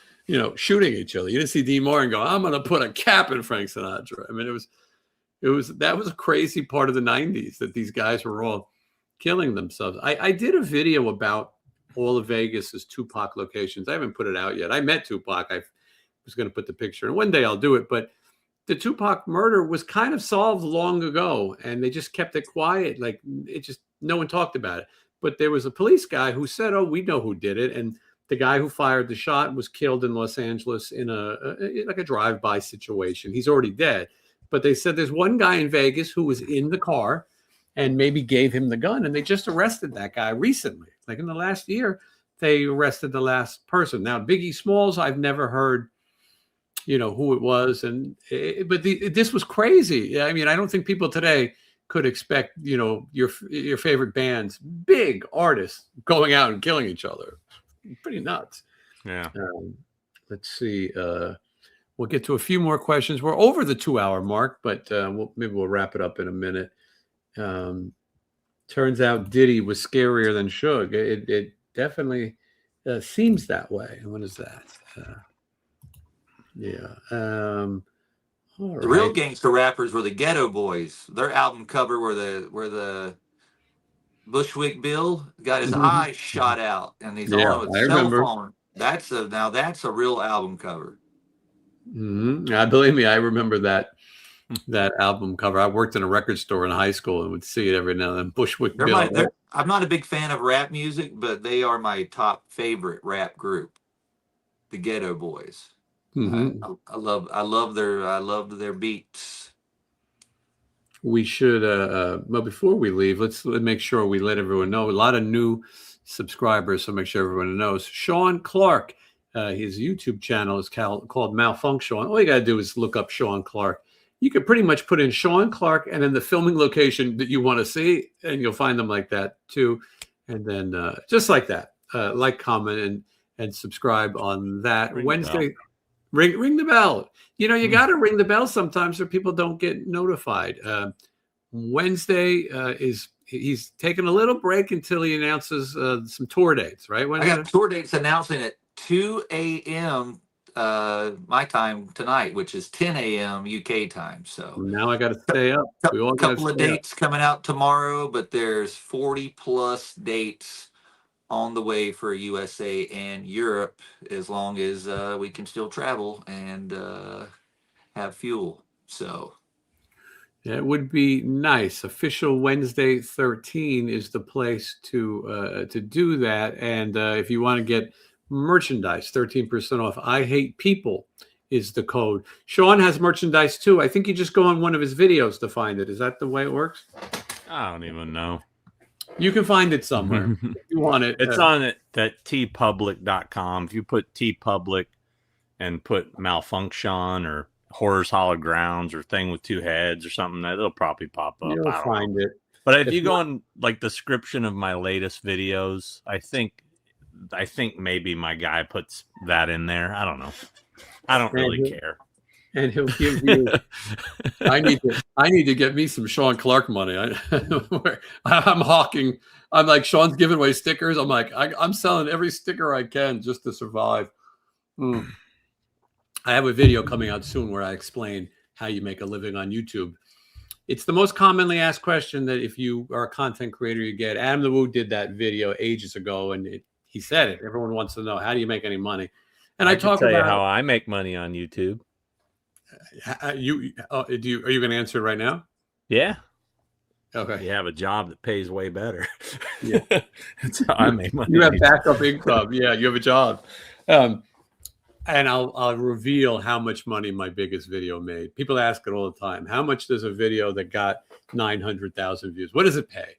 shooting each other. You didn't see D. Martin go, I'm going to put a cap in Frank Sinatra. I mean, that was a crazy part of the 90s that these guys were all killing themselves. I did a video about all of Vegas's Tupac locations. I haven't put it out yet. I met Tupac. I was going to put the picture, and one day I'll do it, but the Tupac murder was kind of solved long ago, and they just kept it quiet. Like no one talked about it. But there was a police guy who said, "Oh, we know who did it." And the guy who fired the shot was killed in Los Angeles in a drive-by situation. He's already dead. But they said there's one guy in Vegas who was in the car and maybe gave him the gun, and they just arrested that guy recently. Like in the last year, they arrested the last person. Now, Biggie Smalls, I've never heard who it was. But this was crazy. I mean, I don't think people today could expect, your favorite bands, big artists going out and killing each other. Pretty nuts. Yeah. Let's see. We'll get to a few more questions. We're over the 2-hour mark, but maybe we'll wrap it up in a minute. Turns out Diddy was scarier than Suge. It definitely seems that way. What is that? Yeah. The real gangster rappers were the Ghetto Boys. Their album cover where the Bushwick Bill got his eyes shot out, and he's on his cell phone. That's a real album cover. I believe me, I remember that album cover. I worked in a record store in high school and would see it every now and then. Bushwick Bill. I'm not a big fan of rap music, but they are my top favorite rap group, the Ghetto Boys. I love their beats. We should well, before we leave, let's make sure we let everyone know. A lot of new subscribers, so make sure everyone knows. Sean Clark, his YouTube channel is called Malfunction. All you got to do is look up Sean Clark. You can pretty much put in Sean Clark and then the filming location that you want to see, and you'll find them like that too. And then just like that, like, comment, and subscribe on that. Wednesday. Ring the bell. You got to ring the bell sometimes so people don't get notified. Wednesday he's taking a little break until he announces some tour dates, right? I got tour dates announcing at 2 a.m. My time tonight, which is 10 a.m. UK time. So now I got to stay up. A couple of dates coming out tomorrow, but there's 40 plus dates on the way for USA and Europe, as long as we can still travel and have fuel. So it would be nice. Official Wednesday 13 is the place to do that. And if you want to get merchandise, 13% off. I Hate People is the code. Sean has merchandise too. I think you just go on one of his videos to find it. Is that the way it works? I don't even know. You can find it somewhere if you want it. It's on that tpublic.com. If you put tpublic and put Malfunction or Horrors Hollow Grounds or Thing with Two Heads or something, it'll probably pop up. You'll find it. But if you go on like description of my latest videos, I think maybe my guy puts that in there. I don't know. I don't really care. and he'll give you. I need to get me some Sean Clark money. I'm hawking. I'm like, Sean's giving away stickers. I'm like, I'm selling every sticker I can just to survive. Mm. I have a video coming out soon where I explain how you make a living on YouTube. It's the most commonly asked question that if you are a content creator, you get. Adam the Woo did that video ages ago, and he said it. Everyone wants to know, how do you make any money? And I can talk tell you about how I make money on YouTube. are you going to answer it right now? Yeah. Okay. You have a job that pays way better. Yeah. That's how I make money. You have backup income. Yeah, you have a job. And I'll reveal how much money my biggest video made. People ask it all the time. How much does a video that got 900,000 views? What does it pay?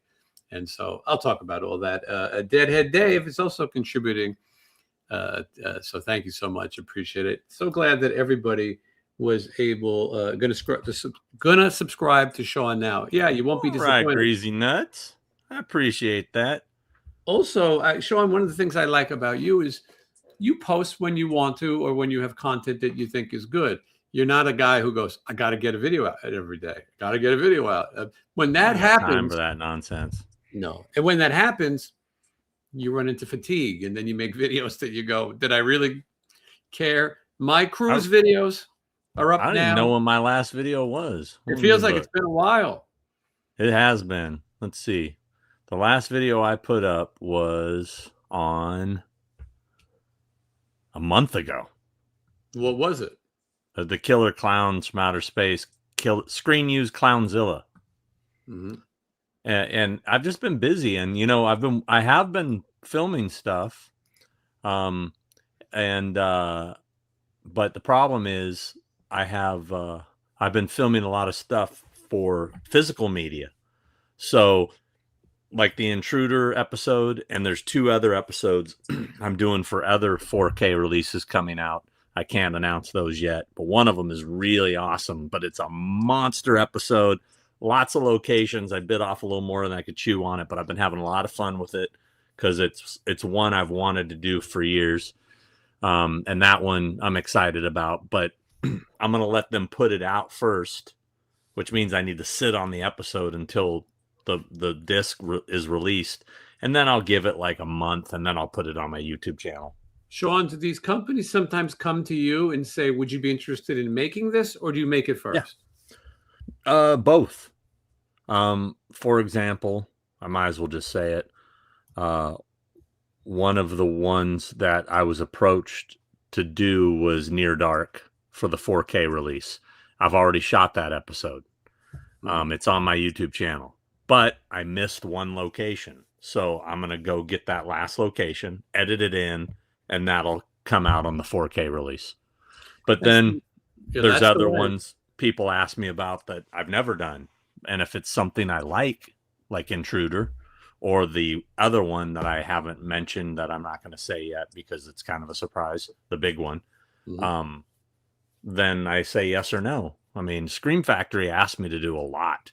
And so I'll talk about all that. Deadhead Dave is also contributing. So thank you so much. Appreciate it. So glad that everybody was able gonna subscribe to Sean now. Yeah, you won't be disappointed. Right, Greasy Nuts. I appreciate that. Also, Sean, one of the things I like about you is you post when you want to or when you have content that you think is good. You're not a guy who goes, I got to get a video out every day. Got to get a video out. When that happens, time for that nonsense. No. And when that happens, you run into fatigue, and then you make videos that you go, did I really care? My cruise videos are up now. I don't even know when my last video was. It feels like it's been a while. It has been. Let's see. The last video I put up was on a month ago. What was it? The Killer Clowns from Outer Space. Screen Use Clownzilla. Mm-hmm. And I've just been busy, and I have been filming stuff, but the problem is I've been filming a lot of stuff for physical media. So like the Intruder episode, and there's 2 other episodes I'm doing for other 4K releases coming out. I can't announce those yet, but one of them is really awesome, but it's a monster episode. Lots of locations. I bit off a little more than I could chew on it, but I've been having a lot of fun with it because it's one I've wanted to do for years. And that one I'm excited about, but I'm going to let them put it out first, which means I need to sit on the episode until the disc is released. And then I'll give it like a month, and then I'll put it on my YouTube channel. Sean, do these companies sometimes come to you and say, would you be interested in making this, or do you make it first? Yeah. Both. For example, I might as well just say it. One of the ones that I was approached to do was Near Dark for the 4K release. I've already shot that episode. It's on my YouTube channel, but I missed one location. So I'm going to go get that last location, edit it in, and that'll come out on the 4K release. But then there's other ones people ask me about that I've never done. And if it's something I like Intruder, or the other one that I haven't mentioned that I'm not going to say yet because it's kind of a surprise, the big one, then I say yes or no. I mean, Scream Factory asked me to do a lot,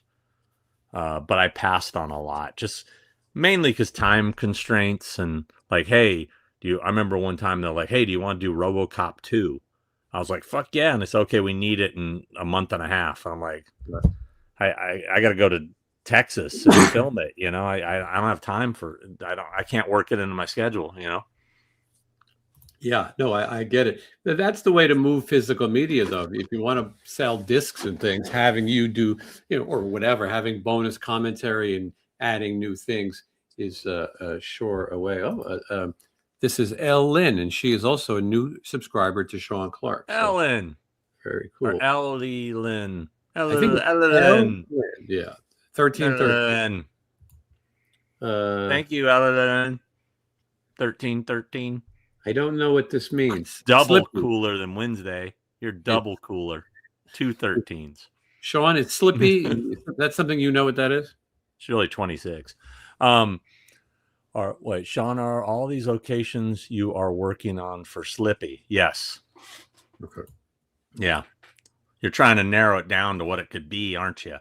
but I passed on a lot, just mainly because time constraints and like, hey, I remember one time they're like, hey, do you want to do RoboCop 2? I was like, fuck yeah. And it's okay. We need it in a month and a half. I'm like, I got to go to Texas and film it. I don't have time I can't work it into my schedule, Yeah, no, I get it. That's the way to move physical media, though. If you want to sell discs and things, having you do, or whatever, having bonus commentary and adding new things is sure a way. This is Elle Lynn, and she is also a new subscriber to Sean Clark. So Ellen. Very cool. Or Ellie Lynn. I think Ellen. Yeah. 1313. Thank you, Ellen. 1313. I don't know what this means. Double Slippy. Cooler than Wednesday. You're double cooler. 2 13s. Sean, it's Slippy. That's something you know what that is? She's really 26. Sean, are all these locations you are working on for Slippy? Yes. Okay. Yeah. You're trying to narrow it down to what it could be, aren't you?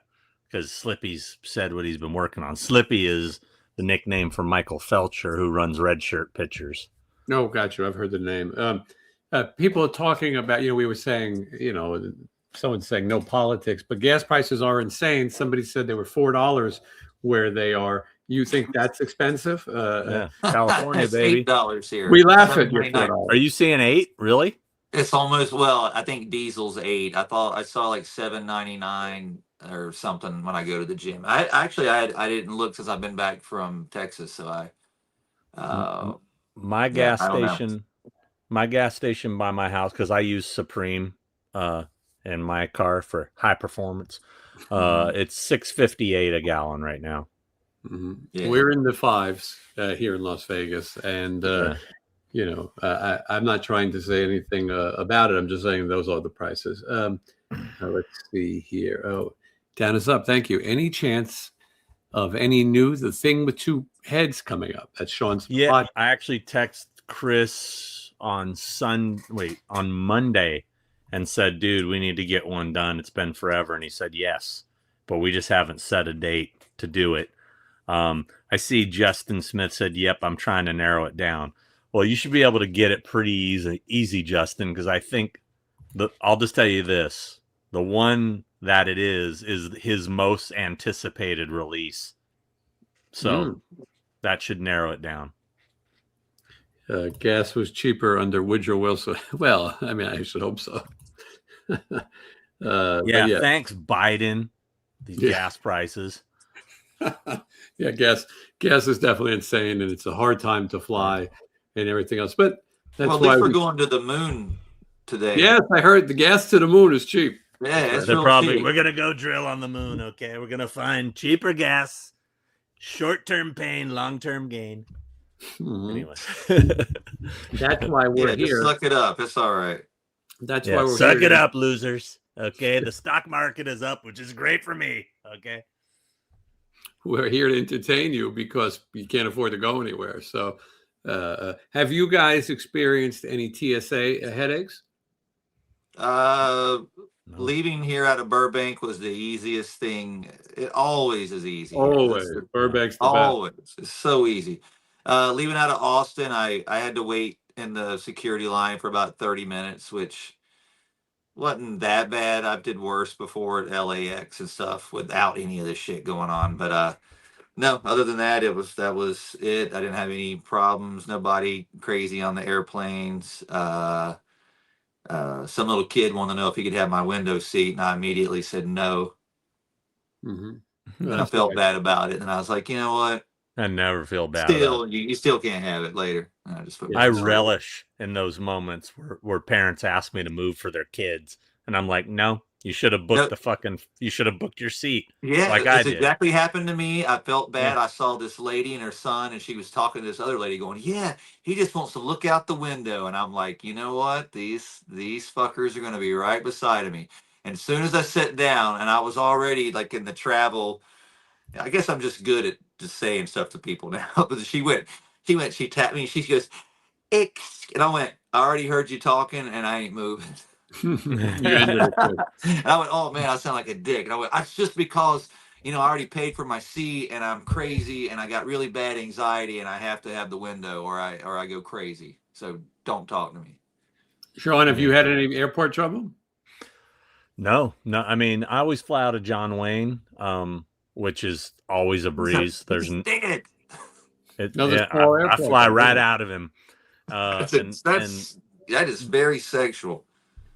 Because Slippy's said what he's been working on. Slippy is the nickname for Michael Felcher, who runs Red Shirt Pictures. No, got you. I've heard the name. People are talking about, we were saying, someone's saying no politics, but gas prices are insane. Somebody said they were $4 where they are. You think that's expensive? Yeah, California, It's baby. $8 here. We laugh at your $7.99. $4. Are you seeing 8? Really? It's almost, well, I think diesel's 8. I saw like $7.99 or something when I go to the gym. I didn't look since I've been back from Texas, so My yeah, gas I don't know. station, my gas station by my house, because I use Supreme in my car for high performance. It's $6.58 a gallon right now. Yeah. We're in the fives here in Las Vegas, and I'm not trying to say anything about it. I'm just saying those are the prices. Let's see here. Oh, down is up. Thank you. Any chance of any new The Thing with Two Heads coming up? That's Sean's Yeah, I actually text Chris on Monday and said, dude, we need to get one done. It's been forever. And he said, yes, but we just haven't set a date to do it. I see Justin Smith said, yep, I'm trying to narrow it down. Well, you should be able to get it pretty easy, Justin, because I think I'll just tell you this. The one that it is his most anticipated release. So that should narrow it down. Gas was cheaper under Woodrow Wilson. Well, I mean, I should hope so. Yeah, thanks, Biden. These gas prices. Yeah, gas is definitely insane, and it's a hard time to fly and everything else. But that's Well, at least we're going to the moon today. Yes, I heard the gas to the moon is cheap. Yeah, it's They're real probably cheap. we're gonna go drill on the moon. Okay, we're gonna find cheaper gas, short-term pain, long-term gain. Anyway, that's why we're just here. suck it up. It's all right. That's why we're suck here. it up, losers. Okay, the stock market is up, which is great for me. Okay, We're here to entertain you because you can't afford to go anywhere. So, have you guys experienced any TSA headaches? No. Leaving here out of Burbank was the easiest thing. It always is easy. Always. Burbank's the always. It's so easy. Leaving out of Austin, I had to wait in the security line for about 30 minutes, which wasn't that bad. I did worse before at LAX and stuff without any of this shit going on. But no, other than that, that was it. I didn't have any problems. Nobody crazy on the airplanes. Some little kid wanted to know if he could have my window seat, and I immediately said no. And I felt bad about it, and I was like, you know what? I never feel bad. Still, you still can't have it later. I relish in those moments where parents ask me to move for their kids, and I'm like, no, you should have booked you should have booked your seat. Yeah, like I did. Exactly happened to me. I felt bad. I saw this lady and her son, and she was talking to this other lady going, yeah, he just wants to look out the window. And I'm like, you know what? These fuckers are going to be right beside of me. And as soon as I sat down, and I was already like in the travel, I guess I'm just good at just saying stuff to people now. But she tapped me, she goes, and I went, I already heard you talking, and I ain't moving. And I went, oh man, I sound like a dick. And I went, it's just because, I already paid for my seat, and I'm crazy, and I got really bad anxiety, and I have to have the window, or I go crazy. So don't talk to me. Sean, have you had any airport trouble? No. I mean, I always fly out of John Wayne, which is always a breeze. There's I fly right out of him. That is very sexual.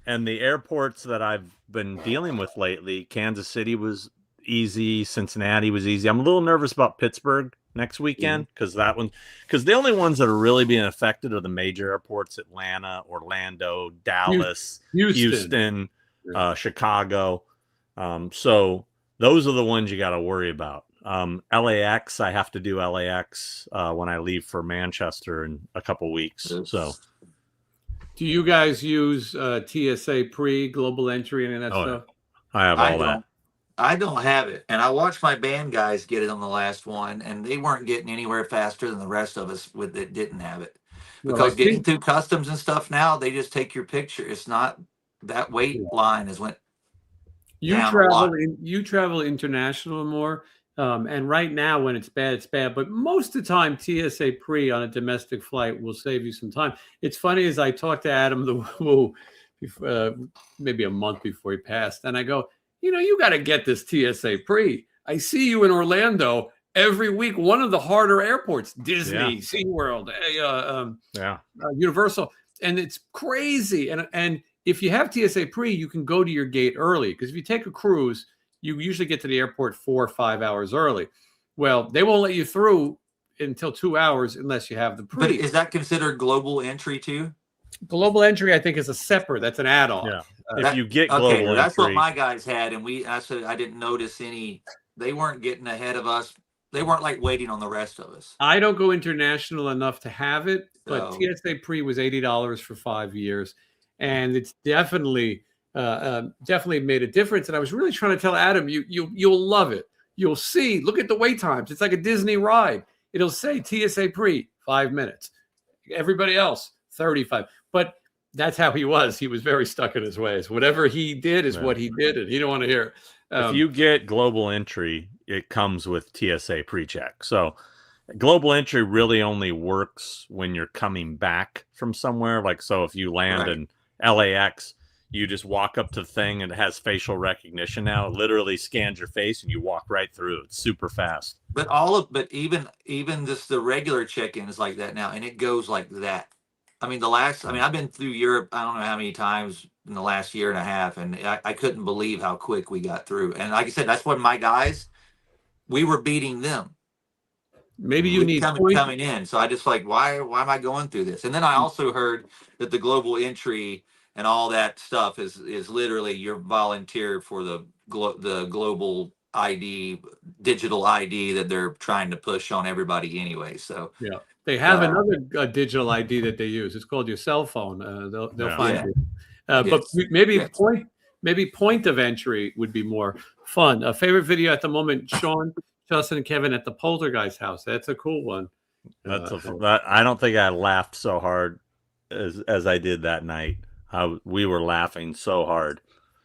And the airports that I've been dealing with lately, Kansas City was easy. Cincinnati was easy. I'm a little nervous about Pittsburgh next weekend because the only ones that are really being affected are the major airports: Atlanta, Orlando, Dallas, Houston, Chicago. So those are the ones you got to worry about. LAX, I have to do LAX when I leave for Manchester in a couple weeks. So. Do you guys use TSA global entry and that stuff? I have all that. I don't have it. And I watched my band guys get it on the last one, and they weren't getting anywhere faster than the rest of us that didn't have it. Because getting through customs and stuff now, they just take your picture. It's not that wait line is went you travel international more. And right now, when it's bad, it's bad. But most of the time, TSA pre on a domestic flight will save you some time. It's funny as I talked to Adam the Woo maybe a month before he passed, and I go, you got to get this TSA pre. I see you in Orlando every week, one of the harder airports, Disney, SeaWorld, Universal, and it's crazy. And if you have TSA pre, you can go to your gate early, because if you take a cruise, you usually get to the airport 4 or 5 hours early. Well, they won't let you through until 2 hours unless you have the pre. But is that considered global entry too? Global entry, I think, is a separate. That's an add-on. Yeah. If you get global okay, that's what entry, my guys had, and I said I didn't notice any. They weren't getting ahead of us. They weren't like waiting on the rest of us. I don't go international enough to have it, but So- TSA pre was $80 for 5 years, and it's definitely made a difference. And I was really trying to tell Adam, you'll love it. You'll see. Look at the wait times. It's like a Disney ride. It'll say TSA pre 5 minutes. Everybody else 35. But that's how he was. He was very stuck in his ways. Whatever he did is what he did, and he don't want to hear it. if you get global entry, it comes with TSA pre-check. So global entry really only works when you're coming back from somewhere. Like, so if you land in LAX, you just walk up to the thing and it has facial recognition now. It literally scans your face and you walk right through. It's super fast. But even just the regular check-in is like that now, and it goes like that. I mean, I've been through Europe, I don't know how many times in the last year and a half, and I couldn't believe how quick we got through. And like I said, that's when my guys, we were beating them. Maybe you need coming in. So I just like, why am I going through this? And then I also heard that the global entry and all that stuff is literally you're volunteer for the global ID, digital ID that they're trying to push on everybody anyway. So yeah. They have another digital ID that they use. It's called your cell phone. They'll find you. But maybe point of entry would be more fun. A favorite video at the moment, Sean, Justin, and Kevin at the Poltergeist house. That's a cool one. I don't think I laughed so hard as I did that night. We were laughing so hard,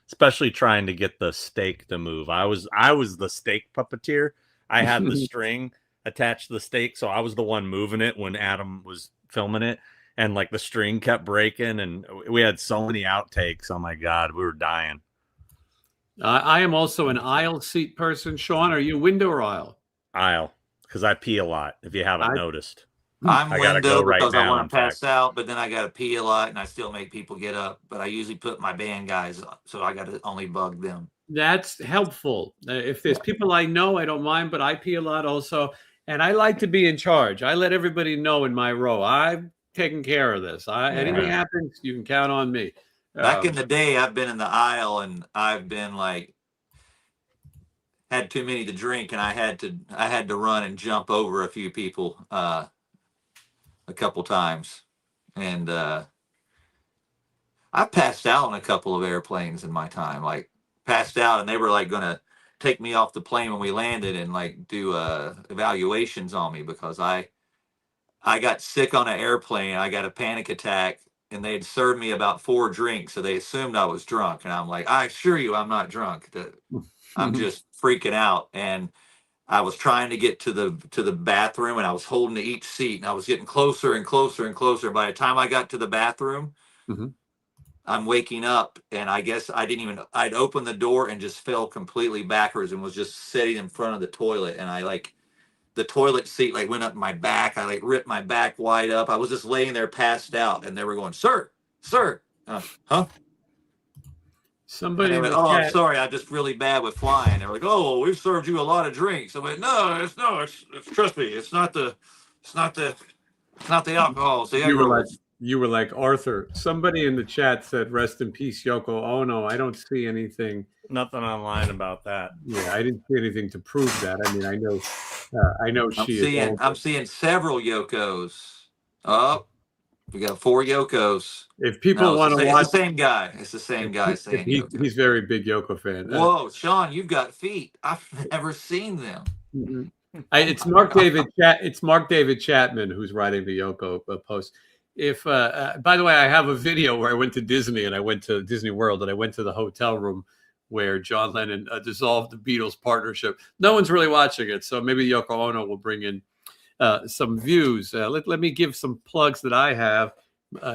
especially trying to get the stake to move. I was the stake puppeteer. I had the string attached to the stake, so I was the one moving it when Adam was filming it, and like the string kept breaking, and we had so many outtakes. Oh my god, we were dying. I am also an aisle seat person. Sean, are you window or aisle? Aisle, because I pee a lot. If you haven't noticed, I'm window because I want to in pass out, but then I got to pee a lot, and I still make people get up. But I usually put my band guys up, so I got to only bug them. That's helpful. If there's people I know, I don't mind, but I pee a lot also. And I like to be in charge. I let everybody know in my row. I'm taking care of this. Anything happens, you can count on me. Back in the day, I've been in the aisle and I've been like had too many to drink, and I had to run and jump over a few people a couple times, and I passed out on a couple of airplanes in my time. Like passed out, and they were like going to take me off the plane when we landed and like do evaluations on me because I got sick on an airplane. I got a panic attack, and they had served me about 4 drinks, so they assumed I was drunk. And I'm like, I assure you, I'm not drunk. I'm just freaking out. And I was trying to get to the bathroom, and I was holding to each seat, and I was getting closer and closer and closer. By the time I got to the bathroom, I'm waking up, and I guess I'd opened the door and just fell completely backwards and was just sitting in front of the toilet. And the toilet seat went up my back. I ripped my back wide up. I was just laying there passed out, and they were going, sir. Huh? Somebody went, I'm sorry, I'm just really bad with flying. They were like, oh, well, we've served you a lot of drinks. I went, it's trust me, it's not the alcohol. It's the alcohol. You were like Arthur. Somebody in the chat said, "Rest in peace, Yoko Ono." I don't see anything. Nothing online about that. Yeah, I didn't see anything to prove that. I mean, I know I'm seeing several Yokos. Oh, we got 4 Yokos. If people want to watch, it's the same guy. It's the same guy saying he's very big Yoko fan. Whoa, Sean, you've got feet. I've never seen them. It's Mark David. It's Mark David Chapman who's writing the Yoko post. If by the way, I have a video where I went to Disney and I went to Disney World and I went to the hotel room where John Lennon dissolved the Beatles partnership. No one's really watching it, so maybe Yoko Ono will bring in some views. Let me give some plugs that I have.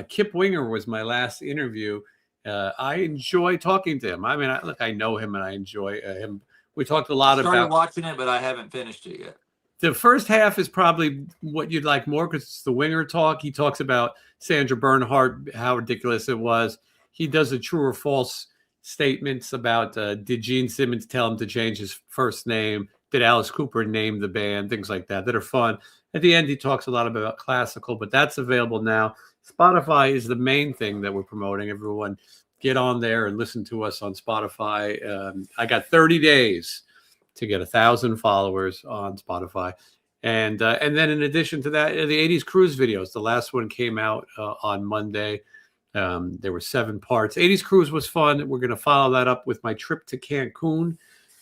Kip Winger was my last interview. I enjoy talking to him. I mean, I know him and I enjoy him. We talked a lot Started about watching it, but I haven't finished it yet. the first half is probably what you'd like more because it's the Winger talk. He talks about Sandra Bernhardt, how ridiculous it was. He does the true or false statements about did Gene Simmons tell him to change his first name? Did Alice Cooper name the band? Things like that are fun. At the end, he talks a lot about classical, but that's available now. Spotify is the main thing that we're promoting. Everyone get on there and listen to us on Spotify. I got 30 days to get 1,000 followers on Spotify. And then in addition to that, the 80s Cruise videos. The last one came out on Monday. There were 7 parts. 80s Cruise was fun. We're going to follow that up with my trip to Cancun,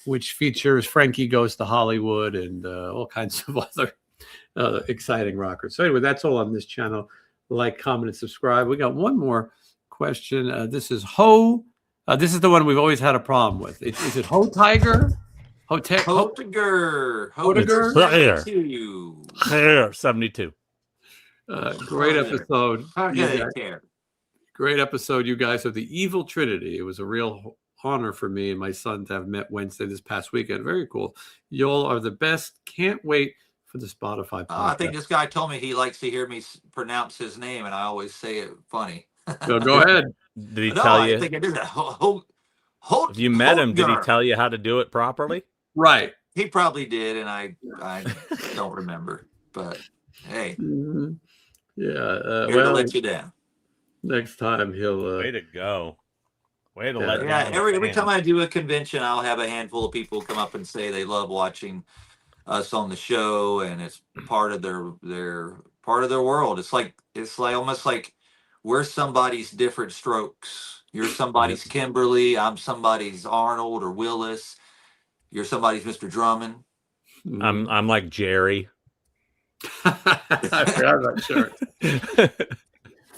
which features Frankie Goes to Hollywood and all kinds of other exciting rockers. So anyway, that's all on this channel. Like, comment, and subscribe. We got one more question. This is Ho. This is the one we've always had a problem with. Is it Ho Tiger? Hotiger. Here, 72. Great episode. How can they care? Great episode. You guys are the evil trinity. It was a real honor for me and my son to have met Wednesday this past weekend. Very cool. Y'all are the best. Can't wait for the Spotify podcast. I think this guy told me he likes to hear me pronounce his name, and I always say it funny. Go ahead. Did he tell you? I think I did that. If you met him, did he tell you how to do it properly? Right. He probably did, and I don't remember. But hey, Mhm. Yeah. here to let you down. Next time he'll. Way to go. Way to Yeah. let Yeah, down every the time fans. I do a convention, I'll have a handful of people come up and say they love watching us on the show, and it's part of their world. It's like almost like we're somebody's different strokes. You're somebody's Kimberly. I'm somebody's Arnold or Willis. You're somebody's Mr. Drummond. I'm like Jerry. I forgot about shirt.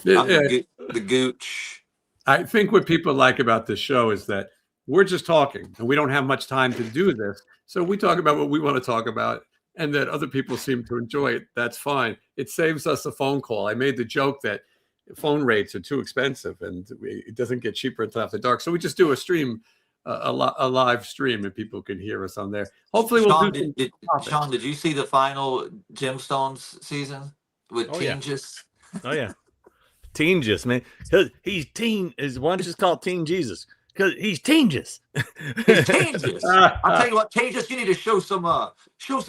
I'm the Gooch. I think what people like about this show is that we're just talking and we don't have much time to do this. So we talk about what we want to talk about and that other people seem to enjoy it. That's fine. It saves us a phone call. I made the joke that phone rates are too expensive and it doesn't get cheaper until after dark. So we just do a stream, a live stream, and people can hear us on there. Hopefully we'll do Sean, did you see the final Gemstones season with Oh, yeah. Teen Just? Oh yeah, Teen Jesus, man. He's teen. His one just called Teen Jesus because he's Teen Jesus. He's Teen Just. I'll tell you what, Teen Just, you need to show some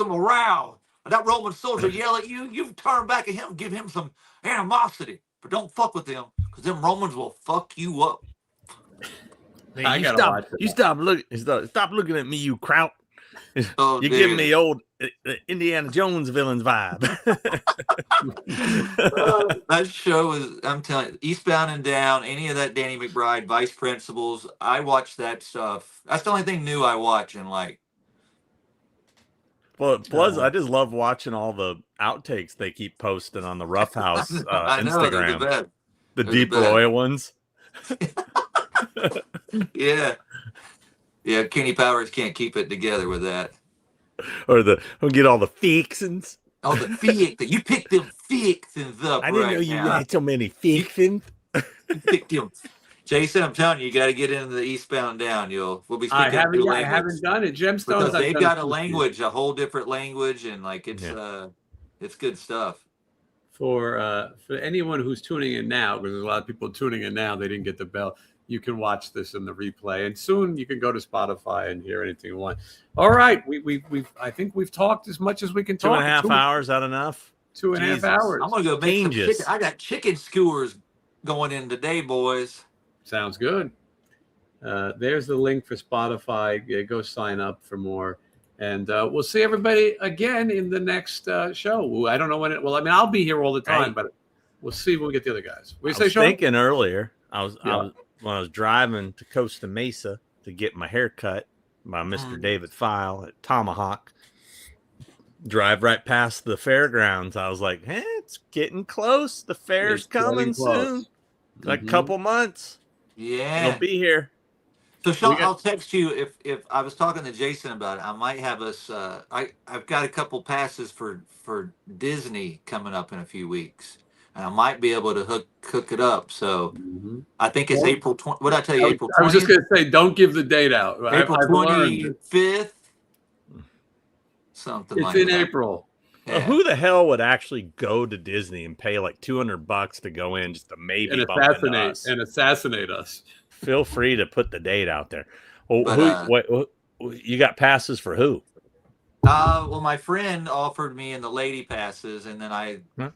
morale. That Roman soldier yell at you, you turn back at him, give him some animosity, but don't fuck with them because them Romans will fuck you up. Man, I you gotta stop, watch it. you stop looking at me, you kraut. Oh, You dude. give me old Indiana Jones villains vibe. That show is, I'm telling you, Eastbound and Down, any of that Danny McBride, Vice Principals, I watch that stuff. That's the only thing new I watch and like. Well, plus, I just love watching all the outtakes they keep posting on the Rough House I know, they're Instagram. the best. The They're Deep the best. Roy ones. Yeah. Yeah, Kenny Powers can't keep it together with that. Or we'll get all the fixins. Oh, the fixins. You picked them fixins up. I didn't right know you now. had so many fixins. You picked them. Jason, I'm telling you, you got to get into the Eastbound Down. We'll be speaking I new language. haven't done it. Gemstones. Because I've they've done got it a language, a whole different language, and like it's good stuff. For anyone who's tuning in now, because there's a lot of people tuning in now, they didn't get the bell. You can watch this in the replay, and soon you can go to Spotify and hear anything you want. All right, I think we've talked as much as we can talk. 2.5 hours, that enough? 2.5 Jesus. hours. I'm gonna go make some Changes. chicken. I got chicken skewers going in today, boys. Sounds good. There's the link for Spotify. Go sign up for more. And we'll see everybody again in the next show. I don't know when Well, I mean, I'll be here all the time, Right. but we'll see when we get the other guys. What do you I say, was Sean? thinking earlier, Yeah. when I was driving to Costa Mesa to get my hair cut by Mr. David File at Tomahawk, drive right past the fairgrounds. I was like, hey, it's getting close. The fair's It's getting coming close. soon. Like a Mhm. couple months. Yeah. It'll be here. So Sean, got- I'll text you if I was talking to Jason about it. I might have us. I've got a couple passes for Disney coming up in a few weeks, and I might be able to hook it up. So Mhm. I think it's Well, April 20. What did I tell you? April I was just 20th. going to say, don't give the date out. April I've learned 25th. Something it's like in that. April. Yeah. Who the hell would actually go to Disney and pay like $200 to go in just to maybe And bump into us? assassinate us. Feel free to put the date out there. Well, But, you got passes for who? Well, my friend offered me in the lady passes, and then I Huh?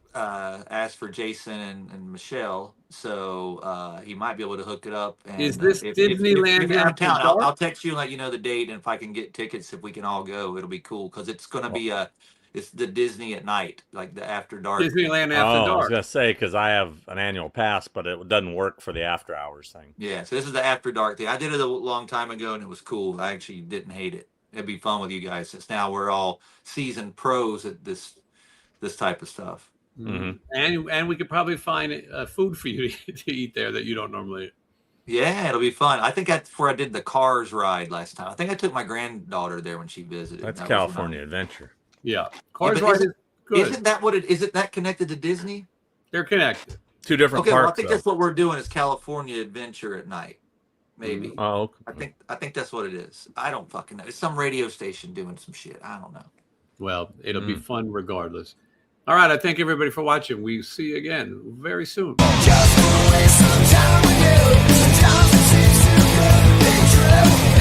asked for Jason and Michelle, so he might be able to hook it up. And Is this if Disneyland you're in after town, dark? I'll text you and let you know the date, and if I can get tickets, if we can all go, it'll be cool because it's going to be it's the Disney at night, like the after dark. Disneyland After I was Dark. gonna say because I have an annual pass, but it doesn't work for the after hours thing. Yeah, so this is the after dark thing. I did it a long time ago, and it was cool. I actually didn't hate it. It'd be fun with you guys since now we're all seasoned pros at this type of stuff. Mhm. And we could probably find food for you to eat there that you don't normally eat. Yeah, it'll be fun. I think that's where I did the Cars ride last time. I think I took my granddaughter there when she visited. That's That was when I- California Adventure. Yeah. Cars but Ride is good. Isn't that what it is? It that connected to Disney? They're connected. Two different Okay, well, I parks. think though. that's what we're doing is California Adventure at night. Maybe. Oh, I think that's what it is. I don't fucking know. It's some radio station doing some shit. I don't know. Well, it'll be fun regardless. All right. I thank everybody for watching. We see you again very soon. Just wanna waste some time with you. Sometimes it seems too good to be true.